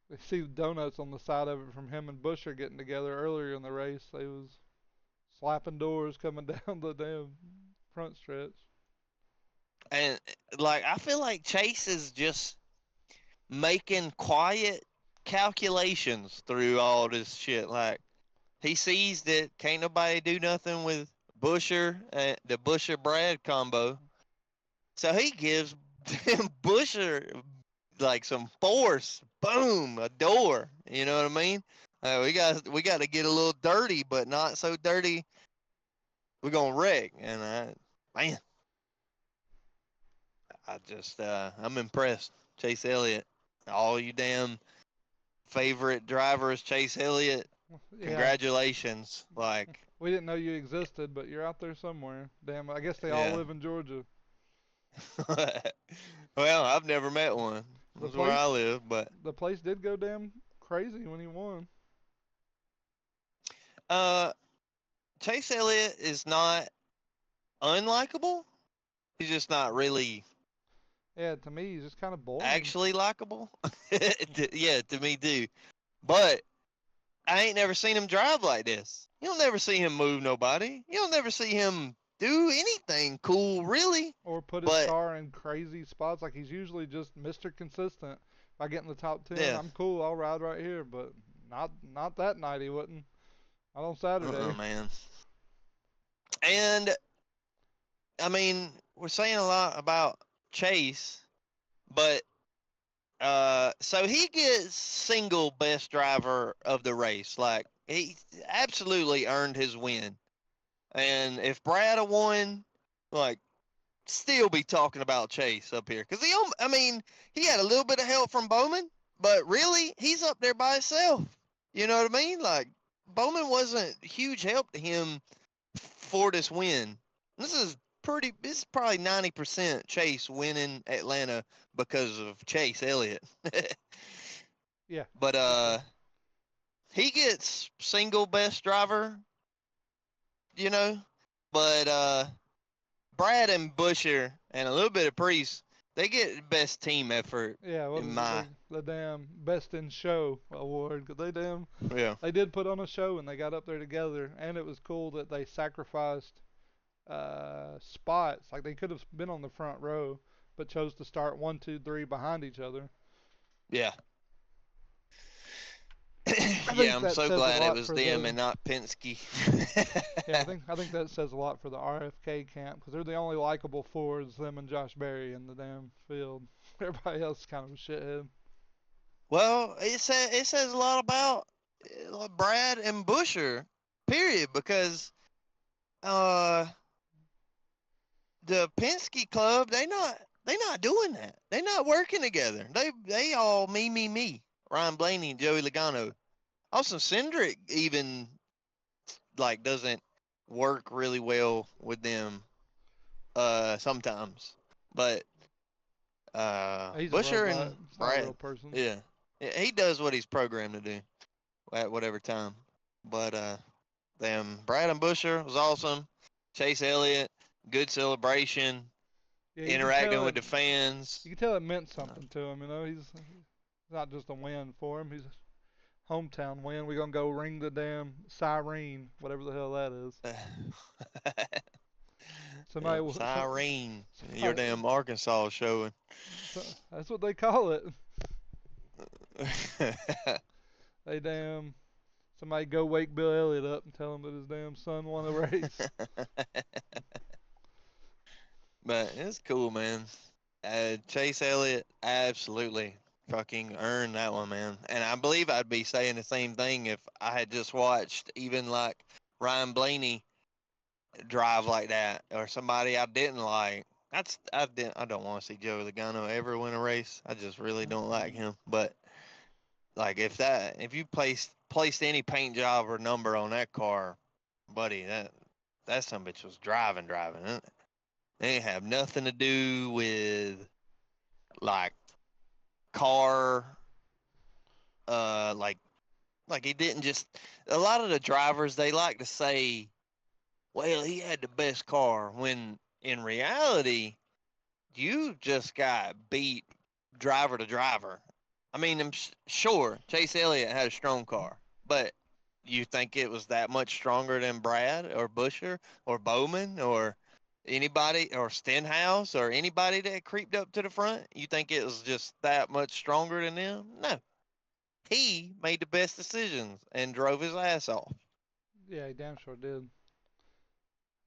they see the donuts on the side of it from him and Busher getting together earlier in the race. They was slapping doors coming down the damn front stretch. And like I feel like Chase is just making quiet calculations through all this shit. Like he sees that can't nobody do nothing with Busher, the Busher Brad combo. So he gives Busher like some force. Boom, a door. You know what I mean? We got to get a little dirty, but not so dirty. We're gonna wreck. And man, I'm impressed. Chase Elliott, all you damn favorite drivers, Chase Elliott. Yeah, Congratulations. Like, we didn't know you existed, but you're out there somewhere. Damn, I guess they all yeah. live in Georgia. Well, I've never met one. The That's where place, I live, but the place did go damn crazy when he won. uh, Chase Elliott is not unlikable. He's just not really Yeah, to me, he's just kind of boring. actually likable. Yeah, to me too. But I ain't never seen him drive like this. You'll never see him move nobody. You'll never see him do anything cool, really. Or put his But car in crazy spots. Like he's usually just Mr. Consistent. If I get in the top 10, yeah, I'm cool. I'll ride right here. But not that night he wouldn't. Not on Saturday. man. And I mean, we're saying a lot about Chase, but so he gets single best driver of the race. Like he absolutely earned his win. And if Brad had won, like still be talking about Chase up here because I mean, he had a little bit of help from Bowman, but really he's up there by himself. You know what I mean? Like Bowman wasn't huge help to him for this win. This is probably 90% Chase winning Atlanta because of Chase Elliott. Yeah, But for sure. he gets single best driver, you know. But Brad and Busher and a little bit of Priest, they get best team effort Yeah, what in is it? my The damn Best in Show award. 'Cause yeah. they did put on a show when they got up there together. And it was cool that they sacrificed spots. Like they could have been on the front row, but chose to start 1, 2, 3 behind each other. Yeah. I Yeah, think I'm that so says a glad it lot was for them the. and not Penske. Yeah, I think that says a lot for the RFK camp because they're the only likable Fords, them and Josh Berry in the damn field. Everybody else is kind of a shithead. Well, it says a lot about Brad and Busher, period, because uh the Penske Club they not doing that. They not working together. They all me. Ryan Blaney and Joey Logano. Austin Cindric even like doesn't work really well with them sometimes, but He's a Busher robot. and It's not a Brad, real person. yeah, he does what he's programmed to do at whatever time. But them Brad and Busher was awesome. Chase Elliott, good celebration, Yeah, interacting with the fans. you can tell it meant something to him. You know, he's not just a win for him. He's a hometown win. We're gonna go ring the damn siren, whatever the hell that is. Somebody, Yep, siren. Your somebody, damn Arkansas showing. that's what they call it. They damn somebody go wake Bill Elliott up and tell him that his damn son won a race. But it's cool, man. Chase Elliott absolutely fucking earned that one, man. And I believe I'd be saying the same thing if I had just watched even like Ryan Blaney drive like that or somebody I didn't like. I don't want to see Joey Logano ever win a race. I just really don't like him. But like if you placed any paint job or number on that car, buddy, that some bitch was driving. It ain't have nothing to do with like car like he didn't just a lot of the drivers they like to say, well, he had the best car when in reality you just got beat driver to driver. I mean, I'm sure Chase Elliott had a strong car, but you think it was that much stronger than Brad or Busher or Bowman or anybody or Stenhouse or anybody that creeped up to the front? You think it was just that much stronger than them? No. He made the best decisions and drove his ass off. Yeah, he damn sure did,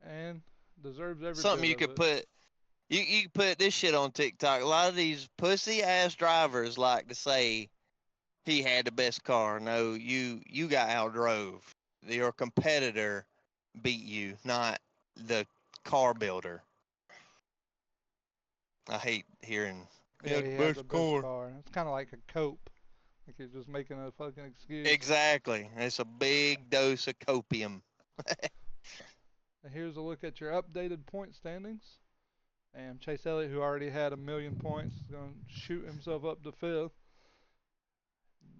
and deserves every Something bit you of could it. put you could put this shit on TikTok. A lot of these pussy ass drivers like to say he had the best car. No, you got outdrove. Your competitor beat you, not the car builder. I hate hearing he Yeah, had the he had the best best car. car. It's kind of like a cope. Like he's just making a fucking excuse. Exactly. It's a big dose of copium. And here's a look at your updated point standings. And Chase Elliott, who already had 1,000,000 points, is going to shoot himself up to fifth.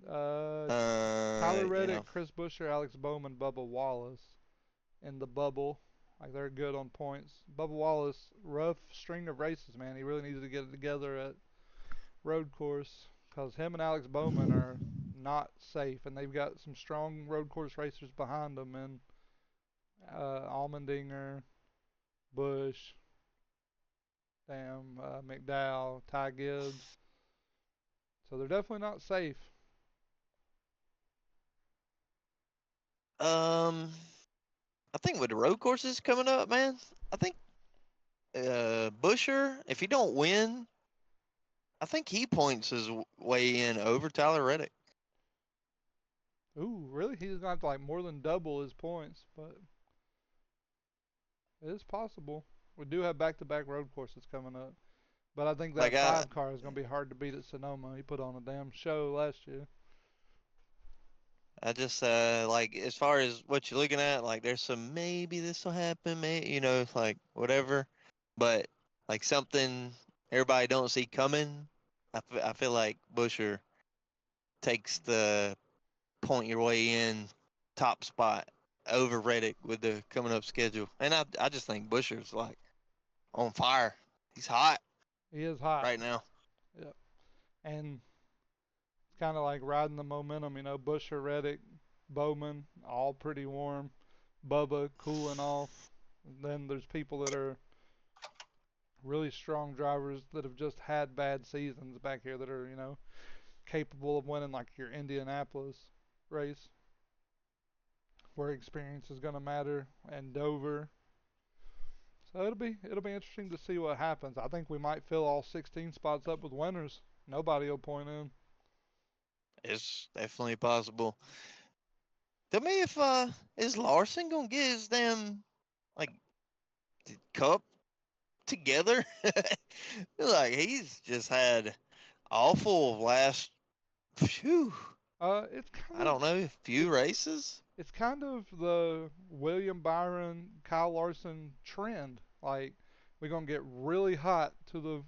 Uh, Tyler Yeah. Reddick, Chris Buescher, Alex Bowman, Bubba Wallace in the bubble. Like they're good on points. Bubba Wallace, rough string of races, man. He really needs to get it together at road course because him and Alex Bowman are not safe, and they've got some strong road course racers behind them, and Allmendinger, Bush, McDowell, Ty Gibbs. So they're definitely not safe. Um, I think with the road courses coming up, man, I think Busher, if he don't win, I think he points his way in over Tyler Reddick. Ooh, really? He's going to have to like more than double his points, but it is possible. We do have back-to-back road courses coming up. But I think Like that five car is going to be hard to beat at Sonoma. He put on a damn show last year. I just like as far as what you're looking at, like there's some maybe this will happen, like whatever, but like something everybody don't see coming. I feel like Busher takes the point your way in top spot over Reddick with the coming up schedule, and I just think Busher's like on fire. He's hot He is hot. right now. Yep. And it's kind of like riding the momentum, you know, Busher, Reddick, Bowman, all pretty warm. Bubba cooling off. And then there's people that are really strong drivers that have just had bad seasons back here that are, you know, capable of winning like your Indianapolis race where experience is going to matter and Dover. So it'll be interesting to see what happens. I think we might fill all 16 spots up with winners. Nobody will point in. It's definitely possible. Tell me if is Larson gonna get his damn like cup together? Like he's just had awful last phew. It's kind I of don't know, few it's races. it's kind of the William Byron, Kyle Larson trend. Like we're gonna get really hot to the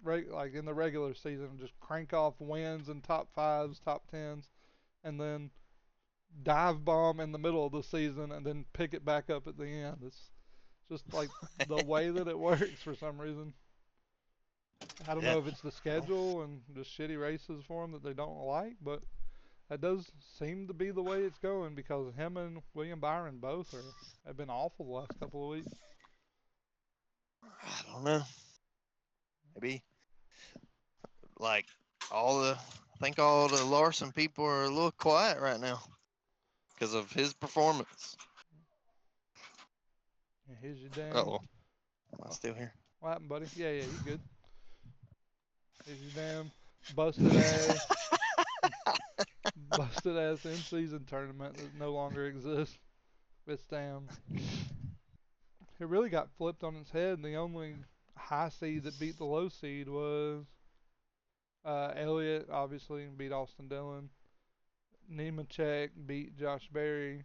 like in the regular season, and just crank off wins and top fives, top tens, and then dive bomb in the middle of the season, and then pick it back up at the end. Just like the way that it works for some reason. I don't Yeah. know if it's the schedule and just shitty races for him that they don't like, but that does seem to be the way it's going because him and William Byron both have been awful the last couple of weeks. I don't know. Maybe like I think all the Larson people are a little quiet right now because of his performance. Yeah, here's your damn. Oh, am I still here? What happened, buddy? Yeah, you good. Here's your damn busted ass, busted ass in season tournament that no longer exists. It's damn. It really got flipped on its head, and the only high seed that beat the low seed was Elliott, obviously, beat Austin Dillon. Nemechek beat Josh Berry.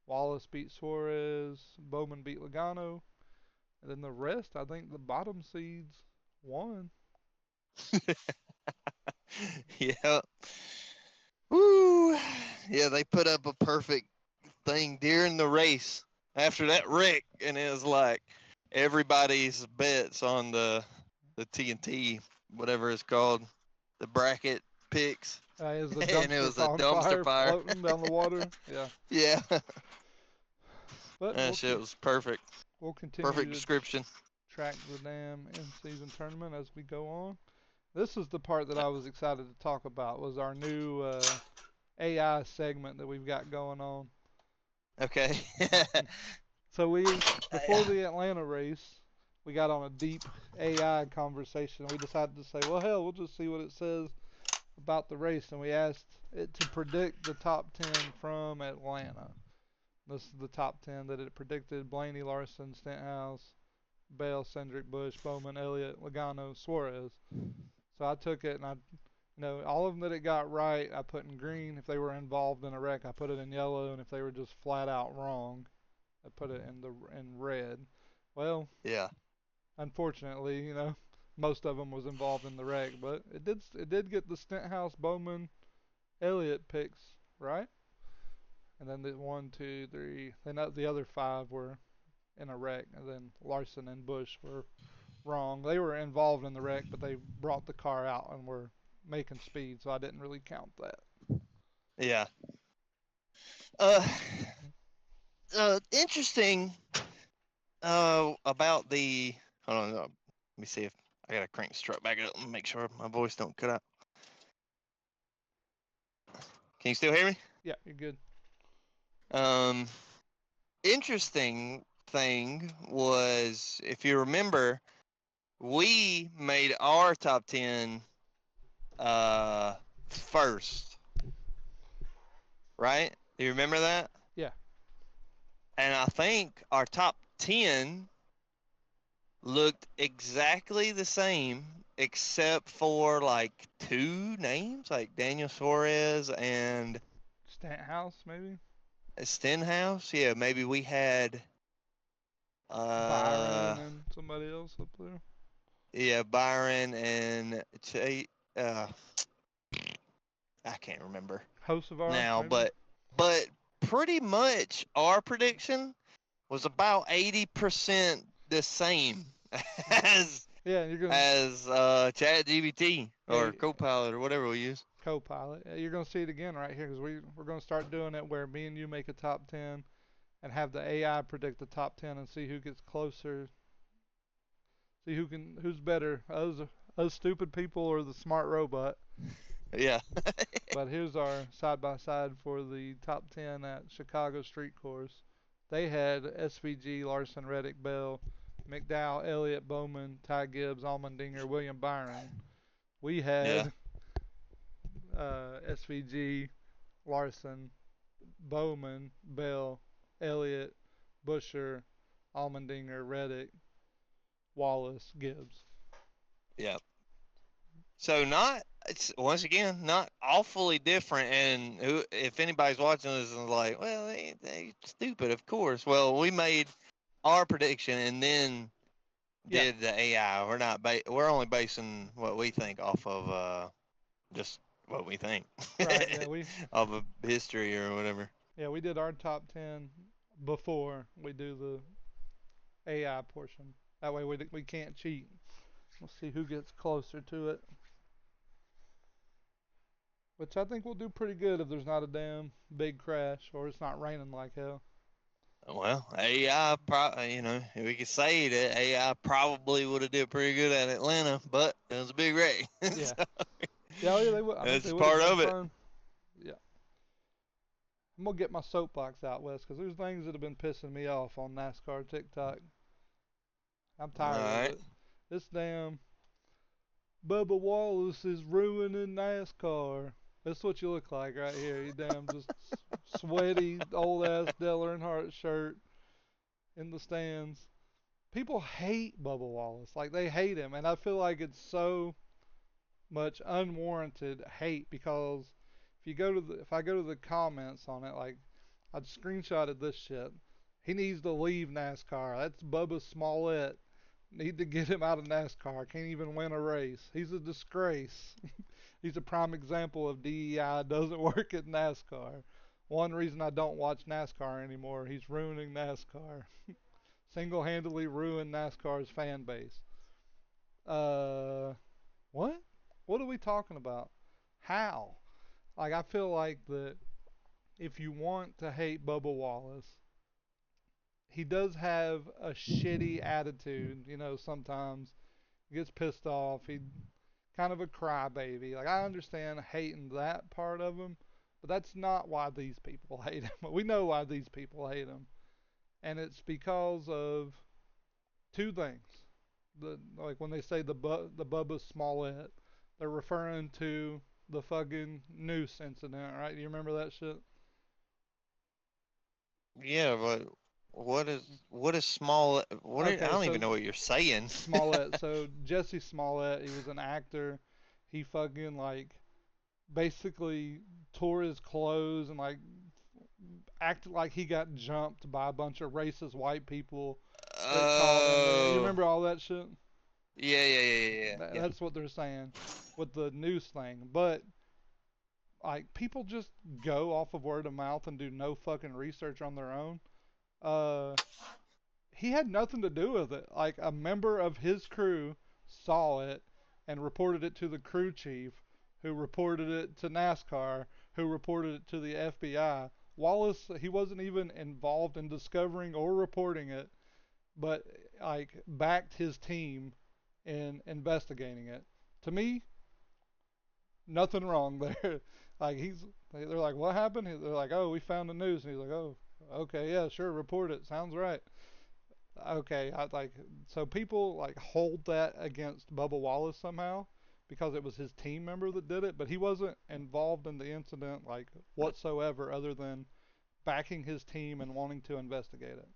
Wallace beat Suarez. Bowman beat Logano. And then the rest, I think the bottom seeds won. Yeah. Woo. Yeah, they put up a perfect thing during the race after that wreck, and it was like everybody's bets on the TNT, whatever it's called, the bracket picks, Is the and it dumpster was a on dumpster fire fire. floating down the water? Yeah. Yeah, But that shit was perfect. we'll continue Perfect to description. track the damn in-season tournament as we go on. This is the part that I was excited to talk about was our new AI segment that we've got going on. Okay. So before the Atlanta race, we got on a deep AI conversation. We decided to say, well, hell, we'll just see what it says about the race, and we asked it to predict the top 10 from Atlanta. This is the top 10 that it predicted: Blaney, Larson, Stenhouse, Bell, Cendric, Bush, Bowman, Elliott, Logano, Suarez. So I took it and all of them that it got right, I put in green. If they were involved in a wreck, I put it in yellow, and if they were just flat out wrong, I put it in red. Well, Yeah. unfortunately, most of them was involved in the wreck, but it did get the Stenhouse, Bowman, Elliott picks right, and then the 1, 2, 3, then the other 5 were in a wreck, and then Larson and Bush were wrong. They were involved in the wreck, but they brought the car out and were making speed, so I didn't really count that. Yeah. Interesting. About the. Hold on. Let me see if I gotta crank this truck back up and make sure my voice don't cut out. Can you still hear me? Yeah, you're good. Um, interesting thing was, if you remember, we made our top 10 first, right? Do you remember that? Yeah. And I think our top 10 looked exactly the same except for like 2 names, like Daniel Suarez and Stenhouse, maybe? Stenhouse. Yeah, maybe we had Byron and somebody else up there. yeah, Byron and I can't remember Hocevar, now, maybe? but pretty much our prediction was about 80% the same as Yeah, you're gonna. as ChatGPT or Yeah, Copilot or whatever we use. Copilot. You're gonna see it again right here because we're gonna start doing it where me and you make a top 10 and have the AI predict the top 10 and see who gets closer. See who's better, us stupid people or the smart robot. Yeah. But here's our side by side for the top 10 at Chicago Street Course. They had SVG, Larson, Reddick, Bell, McDowell, Elliott, Bowman, Ty Gibbs, Allmendinger, William Byron. We Yeah. had SVG, Larson, Bowman, Bell, Elliott, Busher, Allmendinger, Reddick, Wallace, Gibbs. Yeah. So it's once again not awfully different. And if anybody's watching this and is like, well, they stupid, of course. Well, we made our prediction and then Yeah, did the AI. We're only basing what we think off of just what we think right. Yeah, we off of history or whatever. yeah we did our top 10 before we do AI portion. That way we can't cheat. We'll see who gets closer to it. Which I think we'll do pretty good if there's not a damn big crash or it's not raining like hell. Well, AI, we could say that AI probably would have did pretty good at Atlanta, but it was a big wreck. Yeah. So, Yeah, they would. I think that's they would have part done of it. fine. Yeah. I'm gonna get my soapbox out, West, because there's things that have been pissing me off on NASCAR TikTok. I'm All tired of right. it. This damn Bubba Wallace is ruining NASCAR. That's what you look like right here. You damn just sweaty old ass Dale Earnhardt shirt in the stands. People hate Bubba Wallace. Like they hate him, and I feel like it's so much unwarranted hate because if I go to the comments on it, like I screenshotted this shit. He needs to leave NASCAR. That's Bubba Smollett. Need to get him out of NASCAR. Can't even win a race. He's a disgrace. He's a prime example of DEI doesn't work at NASCAR. One reason I don't watch NASCAR anymore. He's ruining NASCAR. Single-handedly ruined NASCAR's fan base. Uh, what? What are we talking about? How? Like I feel like that if you want to hate Bubba Wallace, he does have a shitty attitude. You know, sometimes he gets pissed off. He kind of a crybaby. Like I understand hating that part of him, but that's not why these people hate him. We know why these people hate him, and it's because of two things. Like when they say the Bubba Smollett, they're referring to the fucking noose incident, right? Do you remember that shit? Yeah, but what is small? I Okay, don't so even know what you're saying. Smollett. So Jesse Smollett, he was an actor. He fucking like basically tore his clothes and like acted like he got jumped by a bunch of racist white people that called him. You Oh, remember all that shit? yeah. That's what they're saying with the news thing. But like people just go off of word of mouth and do no fucking research on their own. Uh, he had nothing to do with it. Like a member of his crew saw it and reported it to the crew chief, who reported it to NASCAR, who reported it to the FBI. Wallace, he wasn't even involved in discovering or reporting it, but like backed his team in investigating it. To me, nothing wrong there. Like they're like, what happened? They're like, oh, we found the news, and he's like, oh, okay, yeah, sure, report it. Sounds right. Okay, I like so people like hold that against Bubba Wallace somehow because it was his team member that did it, but he wasn't involved in the incident like whatsoever other than backing his team and wanting to investigate it.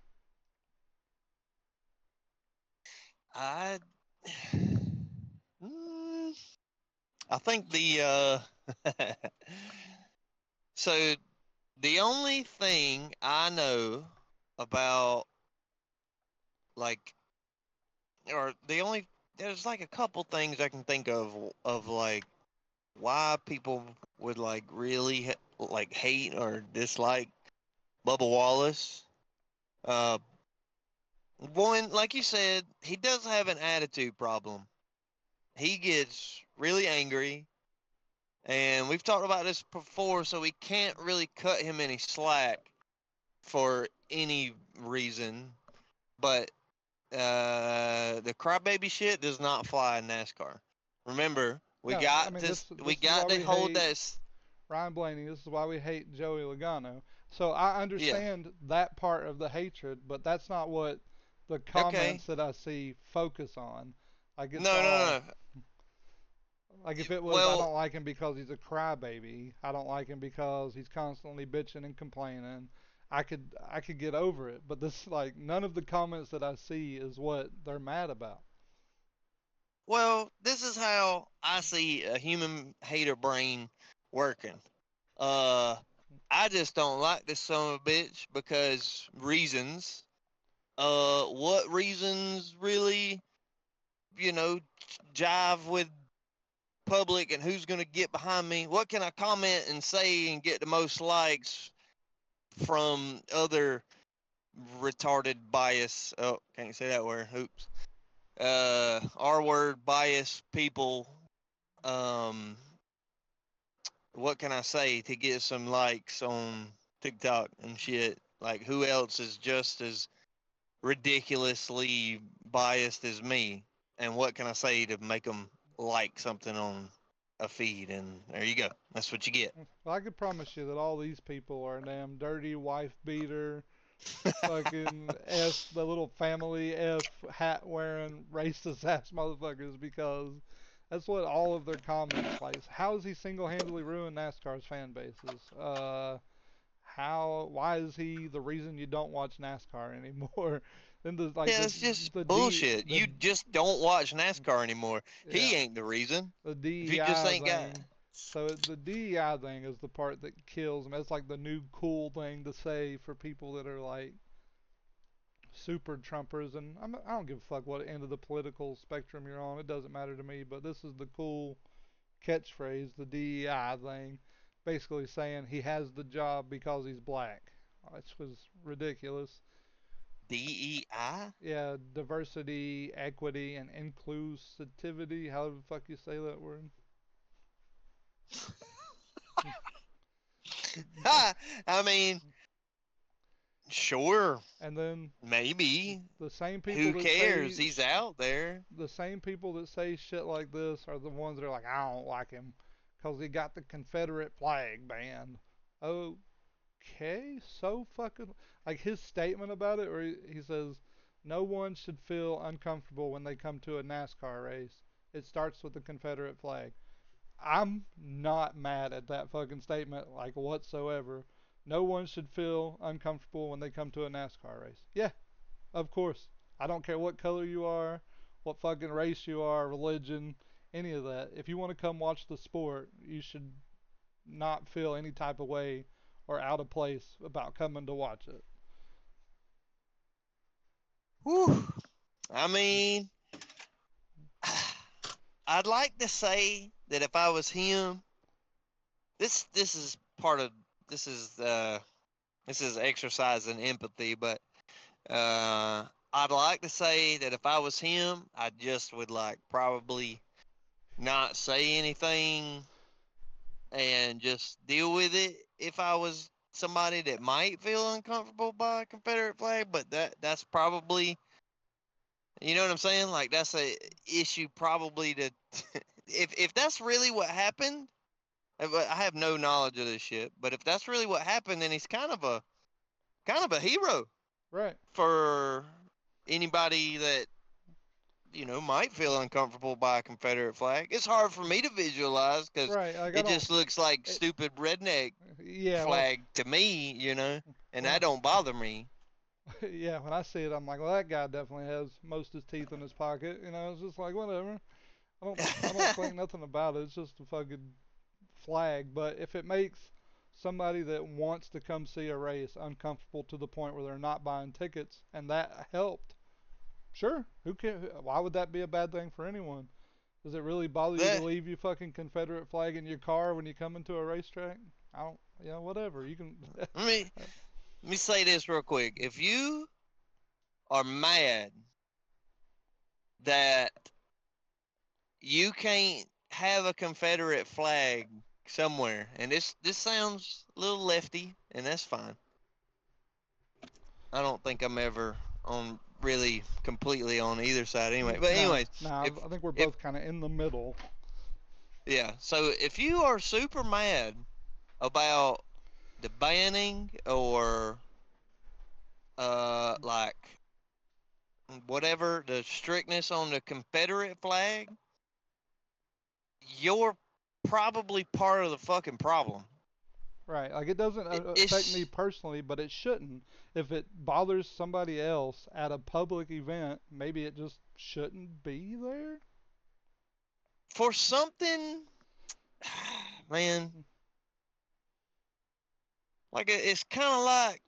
I Mm, I think so the only thing I know about like or the only there's like a couple things I can think of like why people would like really like hate or dislike Bubba Wallace. Uh, One, like you said, he does have an attitude problem. He gets really angry, and we've talked about this before, so we can't really cut him any slack for any reason. But the crybaby shit does not fly in NASCAR. Remember, No, I mean we this is why got to we hold hate that. Ryan Blaney. This is why we hate Joey Logano. So I Yeah. understand that part of the hatred, but that's not what the Okay. comments that I see focus on. Like it's No, all no, no. like if it was I Well, don't like him because he's a crybaby. I don't like him because he's constantly bitching and complaining. I could get over it, but this like none of the comments that I see is what they're mad about. this is how I see a human hater brain working. Uh, I just don't like this son of a bitch because reasons. What reasons really, you know, jive with public and who's going to get behind me? What can I comment and say and get the most likes from other retarded bias. Oh, can't say that word. Oops. R word bias people. Um, what can I say to get some likes on TikTok and shit? Like, who else is just as ridiculously biased as me? And what can I say to make them like something on a feed? And there you go. That's what you get. Well, I could promise you that all these people are damn dirty wife beater, fucking the little family hat wearing racist ass motherfuckers because that's what all of their comments like. How has he single handedly ruined NASCAR's fan bases? Why is he the reason you don't watch NASCAR anymore? Then the like Yeah, it's just the D bullshit. the You just don't watch NASCAR anymore. yeah He ain't the reason. the If you just DEI ain't got. thing. So the DEI thing is the part that kills me. It's like the new cool thing to say for people that are like super Trumpers, and I don't give a fuck what end of the political spectrum you're on. It doesn't matter to me. But this is the cool catchphrase, the DEI thing, basically saying he has the job because he's black, which was ridiculous. DEI? Yeah, diversity, equity, and inclusivity. How the fuck you say that word? Ha! I mean, sure, And then maybe. the same people Who that cares? say He's out there. the same people that say shit like this are the ones that are like, I don't like him because he got the Confederate flag banned. Okay, so fucking like his statement about it, where he says, no one should feel uncomfortable when they come to a NASCAR race. It starts with the Confederate flag. I'm not mad at that fucking statement, like whatsoever. No one should feel uncomfortable when they come to a NASCAR race. Yeah, of course. I don't care what color you are, what fucking race you are, religion, any of that. If you want to come watch the sport, you should not feel any type of way or out of place about coming to watch it. Whew. I mean, I'd like to say that if I was him, this is part of this is uh this is exercise in empathy, but I'd like to say that if I was him, I just would like probably not say anything and just deal with it if I was somebody that might feel uncomfortable by a Confederate flag, but that's probably, you know what I'm saying? Like, that's a issue probably to if that's really what happened. But I have no knowledge of this shit, but if that's really what happened, then he's kind of a hero Right. for anybody that might feel uncomfortable by a Confederate flag. It's hard for me to visualize because Right. Like I it don't. just looks like It, stupid redneck yeah. Well. flag to me, and When I, that don't bother me. yeah. When I see it, I'm like, well, that guy definitely has most of his teeth in his pocket. It's just like whatever. I don't think nothing about it. It's just a fucking flag. But if it makes somebody that wants to come see a race uncomfortable to the point where they're not buying tickets, and that helped, sure. Who can? Why would that be a bad thing for anyone? Does it really bother you to That, leave your fucking Confederate flag in your car when you come into a racetrack? I don't. Yeah, whatever. You can. let me let me say this real quick. If you are mad that you can't have a Confederate flag somewhere, and this sounds a little lefty, and that's fine. I don't think I'm ever on really completely on either side anyway. But No, anyways, no. if I think we're if both kind of in the middle. yeah, so if you are super mad about the banning or like whatever the strictness on the Confederate flag, you're probably part of the fucking problem. Right. Like it doesn't affect me It's personally, but it shouldn't. If it bothers somebody else at a public event, maybe it just shouldn't be there. for something, man. Like it's kind of like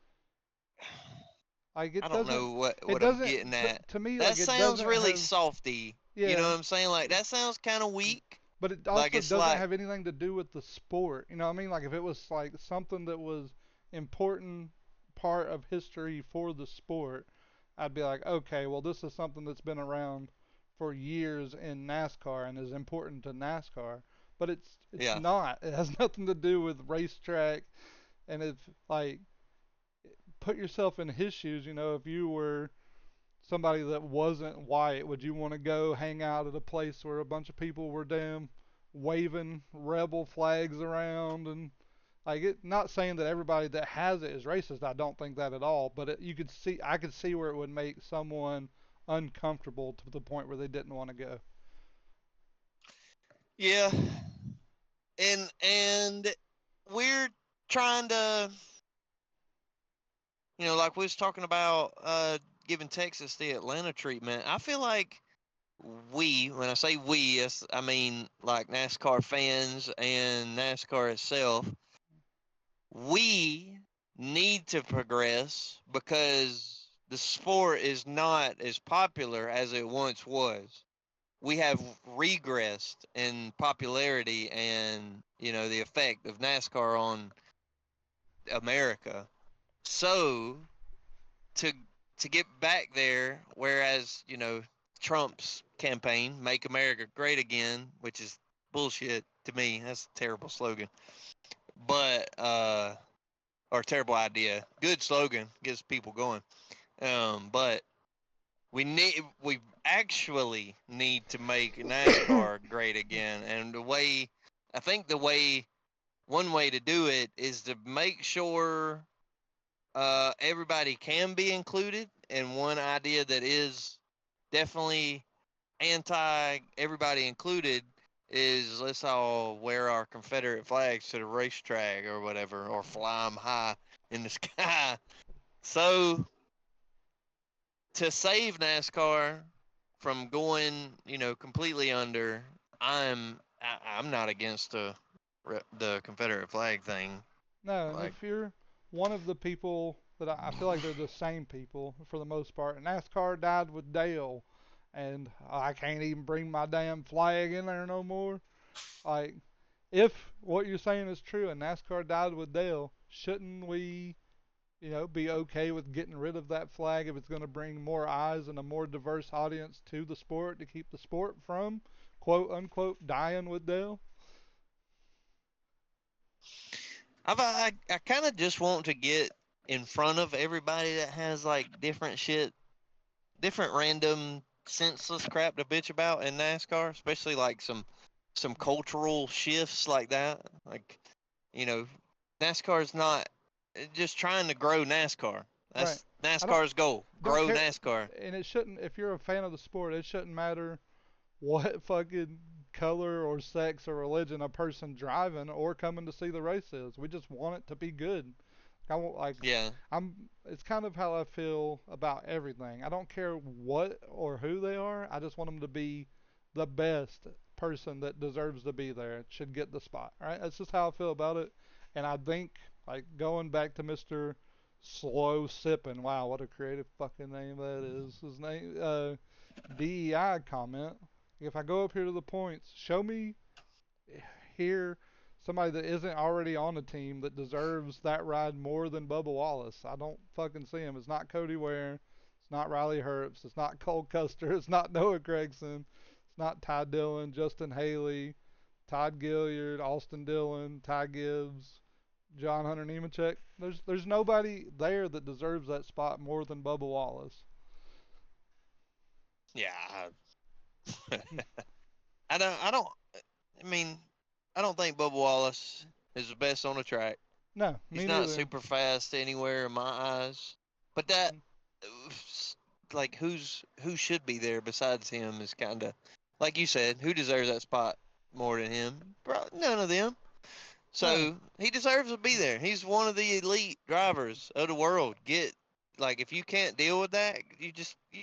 Like I it don't doesn't. know what It what I'm getting doesn't. at. To me, That like it sounds doesn't really have. softy. You know Yeah. what I'm saying? Like that sounds kind of weak. But it Like also it's doesn't like have anything to do with the sport. You know what I mean? Like if it was like something that was important part of history for the sport, I'd be like, okay, well, this is something that's been around for years in NASCAR and is important to NASCAR. But it's Yeah. not. It has nothing to do with racetrack. And if like put yourself in his shoes, if you were somebody that wasn't white, would you want to go hang out at a place where a bunch of people were damn waving rebel flags around and like it? Not saying that everybody that has it is racist. I don't think that at all. But I could see where it would make someone uncomfortable to the point where they didn't want to go. Yeah. And we're trying to, like we was talking about giving Texas the Atlanta treatment. I feel like when I say we, I mean like NASCAR fans and NASCAR itself, we need to progress because the sport is not as popular as it once was. We have regressed in popularity and the effect of NASCAR on America. So to to get back there, whereas Trump's campaign, "Make America Great Again," which is bullshit to me. That's a terrible slogan, but or terrible idea. Good slogan, gets people going. But we actually need to make NASCAR great again, and I think one way to do it is to make sure everybody can be included. And one idea that is definitely anti everybody included is let's all wear our Confederate flags to the racetrack or whatever, or fly them high in the sky. So to save NASCAR from going, completely under, I'm not against the Confederate flag thing. No, and Like, if you're one of the people that I feel like they're the same people for the most part. And NASCAR died with Dale, and I can't even bring my damn flag in there no more. Like, if what you're saying is true and NASCAR died with Dale, shouldn't we, be okay with getting rid of that flag if it's going to bring more eyes and a more diverse audience to the sport to keep the sport from quote unquote dying with Dale? I kind of just want to get in front of everybody that has like different shit, different random senseless crap to bitch about in NASCAR, especially like some cultural shifts like that. Like, you know, NASCAR's not just trying to grow NASCAR. Right. That's I don't NASCAR's goal. don't Grow care, NASCAR. and it shouldn't. If you're a fan of the sport, it shouldn't matter what fucking color or sex or religion a person driving or coming to see the race is. We just want it to be good. I want like Yeah. I'm. It's kind of how I feel about everything. I don't care what or who they are. I just want them to be the best person that deserves to be there. Should get the spot. Right. That's just how I feel about it. And I think like going back to Mr. Slow Sippin'. Wow, what a creative fucking name that is. His name DEI comment. If I go up here to the points, show me here somebody that isn't already on a team that deserves that ride more than Bubba Wallace. I don't fucking see him. It's not Cody Ware. It's not Riley Herbst. It's not Cole Custer. It's not Noah Gregson. It's not Ty Dillon, Justin Haley, Todd Gilliard, Austin Dillon, Ty Gibbs, John Hunter Nemechek. There's nobody there that deserves that spot more than Bubba Wallace. Yeah. I don't I mean, I don't think Bubba Wallace is the best on the track. No, He's me not neither. super fast anywhere in my eyes. But that, like, who should be there besides him is kind of, like you said, who deserves that spot more than him? Bro, none of them. No, So he deserves to be there. He's one of the elite drivers of the world. If you can't deal with that, you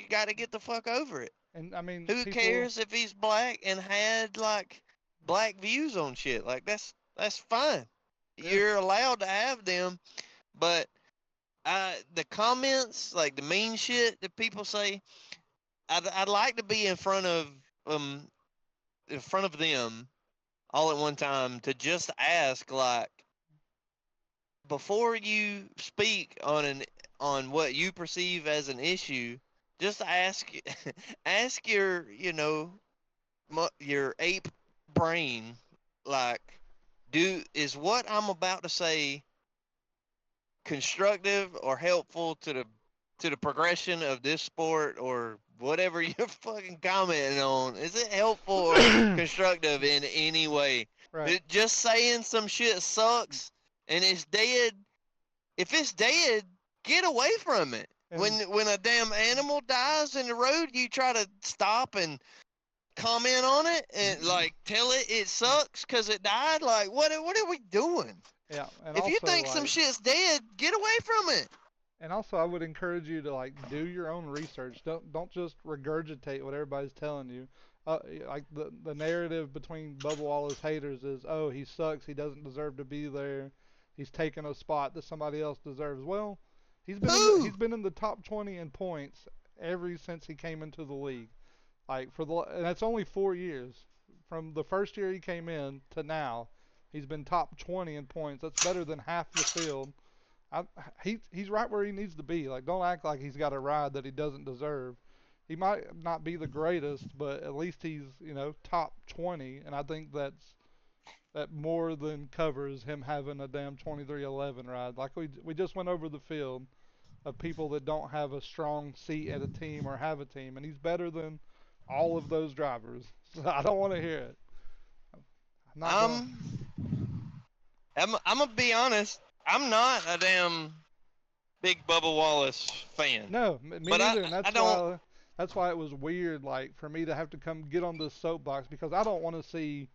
got to get the fuck over it. and I mean Who people. cares if he's black and had like black views on shit? Like that's fine. Yeah, You're allowed to have them, but the comments, like the mean shit that people say, I'd like to be um in front of them all at one time to just ask like, before you speak on what you perceive as an issue, just ask ask your your ape brain, like, is what I'm about to say constructive or helpful to the progression of this sport, or whatever you're fucking commenting on? Is it helpful or constructive in any way? Right. Just saying some shit sucks and it's dead. If it's dead, get away from it. And When a damn animal dies in the road, you try to stop and comment on it and like tell it sucks because it died. Like, what are we doing? yeah, and If you also think some like, shit's dead, get away from it. and also I would encourage you to like do your own research. Don't just regurgitate what everybody's telling you. Like the narrative between Bubba Wallace haters is, oh, he sucks, he doesn't deserve to be there, he's taking a spot that somebody else deserves. Well, Who? he's been in the top 20 in points ever since he came into the league. Like and that's only 4 years. From the first year he came in to now, he's been top 20 in points. That's better than half the field. I, he's right where he needs to be. Like, don't act like he's got a ride that he doesn't deserve. He might not be the greatest, but at least he's top 20, and I think that more than covers him having a damn 2311 ride. Like we just went over the field of people that don't have a strong seat at a team or have a team, and he's better than all of those drivers. So I don't want to hear it. I'm not going. I'm I'm gonna be honest. I'm not a damn big Bubba Wallace fan, No, me but neither, and I don't. that's why it was weird, like for me to have to come get on this soapbox because I don't want to see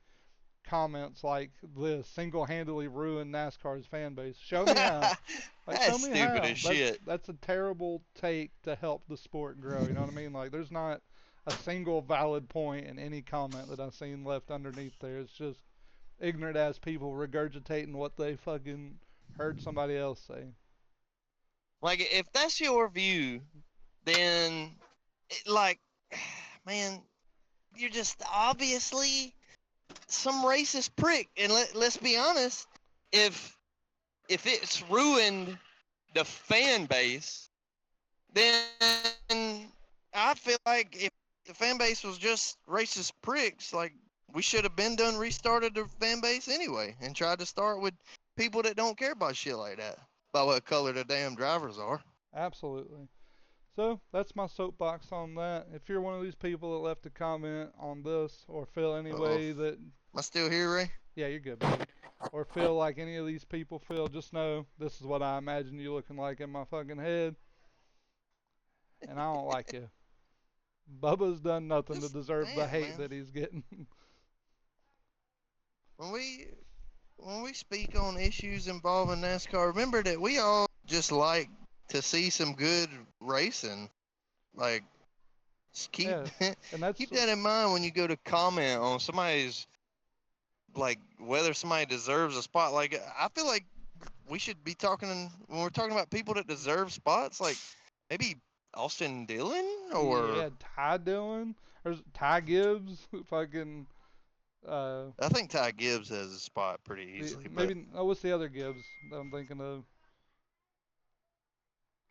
comments like this single-handedly ruin NASCAR's fan base. Show me how. Like, show That's me stupid how. as shit. That's a terrible take to help the sport grow. You know what I mean? Like, there's not a single valid point in any comment that I've seen left underneath there. It's just ignorant ass people regurgitating what they fucking heard somebody else say. Like, if that's your view, then like, man, you're just obviously some racist prick. And let's be honest, if it's ruined the fan base, then I feel like if the fan base was just racist pricks, like, we should have been done restarted the fan base anyway and tried to start with people that don't care about shit like that, by what color the damn drivers are. Absolutely. So that's my soapbox on that. If you're one of these people that left a comment on this or feel any Uh-oh. way that, Am I still here, Ray? yeah, you're good, buddy. Or feel like any of these people feel, just know this is what I imagine you looking like in my fucking head, and I don't like you. Bubba's done nothing to Just deserve the damn, hate man. that he's getting. When we speak on issues involving NASCAR, remember that we all just like to see some good racing. Like, just keep Yeah, and that's keep that in mind when you go to comment on somebody's, like, whether somebody deserves a spot. Like, I feel like we should be talking when we're talking about people that deserve spots, like maybe Austin Dillon or yeah, Ty Dillon. There's Ty Gibbs, fucking I think Ty Gibbs has a spot pretty easily. But maybe what's the other Gibbs that I'm thinking of?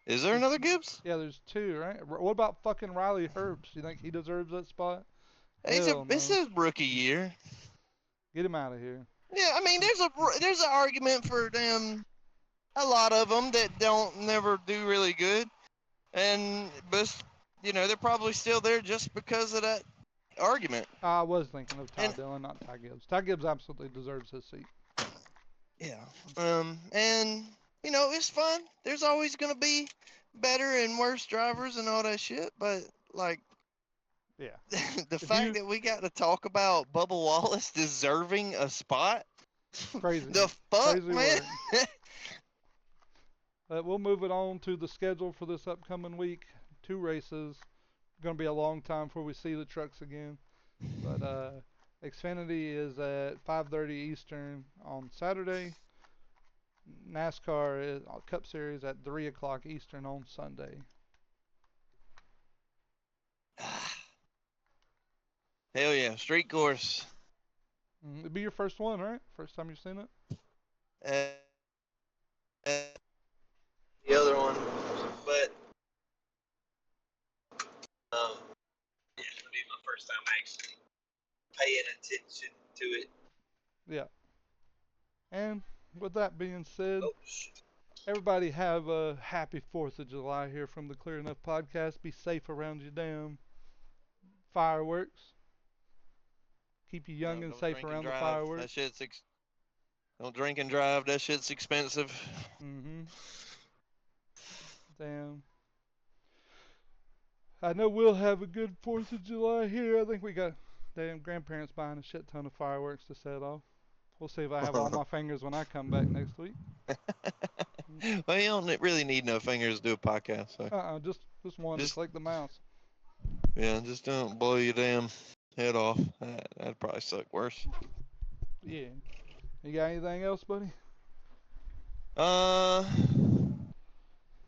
is there another Gibbs? Yeah, there's two, right? What about fucking Riley Herbst? You think he deserves that spot? He's a Hell it's no. his rookie year. Get him out of here. Yeah, I mean, there's an argument for them. A lot of them that don't never do really good, and but they're probably still there just because of that argument. I was thinking of Ty And Dillon, not Ty Gibbs. Ty Gibbs absolutely deserves his seat. yeah, and it's fun. There's always gonna be better and worse drivers and all that shit, but like, Yeah. the If fact you that we got to talk about Bubba Wallace deserving a spot, crazy, the fuck, crazy man. work. We'll move it on to the schedule for this upcoming week. 2 races. Going to be a long time before we see the trucks again. But Xfinity is at 5:30 Eastern on Saturday. NASCAR is Cup Series at 3 o'clock Eastern on Sunday. Hell yeah, street course. It'll be your first one, right? First time you've seen it? Uh, the other one, but yeah, it'll be my first time actually paying attention to it. Yeah. And with that being said, Oh shit. everybody have a happy 4th of July here from the Clear Enough podcast. Be safe around your damn fireworks. Keep you young No, and don't safe drink and around the drive. That fireworks. shit's don't drink and drive. That shit's expensive. Mm-hmm. Damn. I know we'll have a good 4th of July here. I think we got damn grandparents buying a shit ton of fireworks to set off. We'll see if I have all my fingers when I come back next week. Well, you don't really need no fingers to do a podcast, so Just one to just click the mouse. yeah, just don't blow your damn head off. That'd probably suck worse. Yeah. You got anything else, buddy? Uh,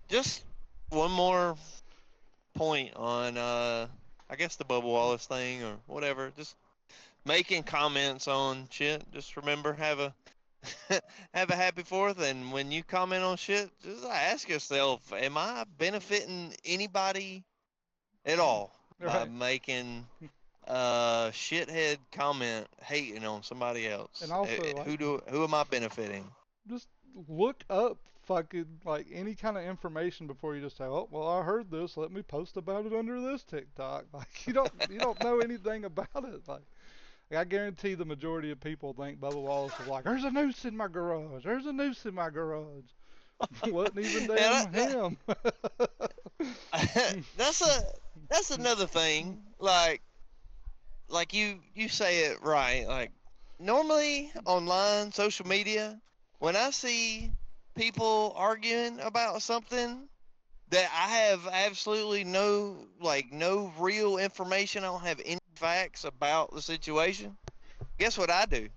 just one more point on I guess the Bubba Wallace thing or whatever. Just making comments on shit. Just remember, have a have a happy 4th, and when you comment on shit, just ask yourself, am I benefiting anybody at all by Right. making shithead comment hating on somebody And else? also, like, Who am I benefiting? just look up fucking like any kind of information before you just say, "Oh, well, I heard this. Let me post about it under this TikTok." Like, you don't know anything about it. Like, I guarantee the majority of people think Bubba Wallace was like, "There's a noose in my garage. There's a noose in my garage." Wasn't even damn And him. that's another thing. Like you say it right. Like normally online social media, when I see people arguing about something that I have absolutely no real information, I don't have any facts about the situation. Guess what I do?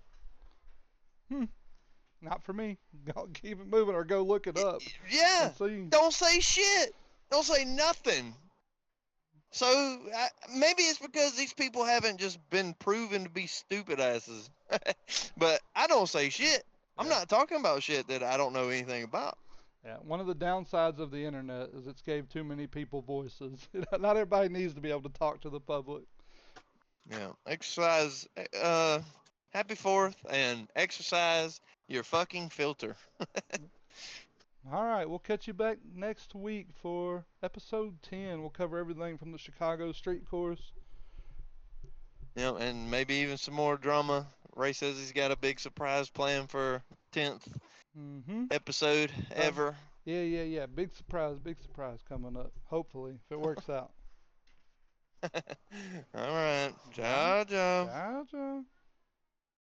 Not for me. Go keep it moving or go look it up Yeah, and see. don't say shit. Don't say nothing. So maybe it's because these people haven't just been proven to be stupid asses. But I don't say shit. I'm Yeah. not talking about shit that I don't know anything about. Yeah, one of the downsides of the internet is it's gave too many people voices. Not everybody needs to be able to talk to the public. Yeah, exercise. Happy 4th and exercise your fucking filter. All right, we'll catch you back next week for episode 10. We'll cover everything from the Chicago street course. And maybe even some more drama. Ray says he's got a big surprise plan for 10th Mm-hmm. episode So, ever. yeah. Big surprise coming up. Hopefully, if it works out. All right. All right. Ciao, ciao. Ciao, ciao.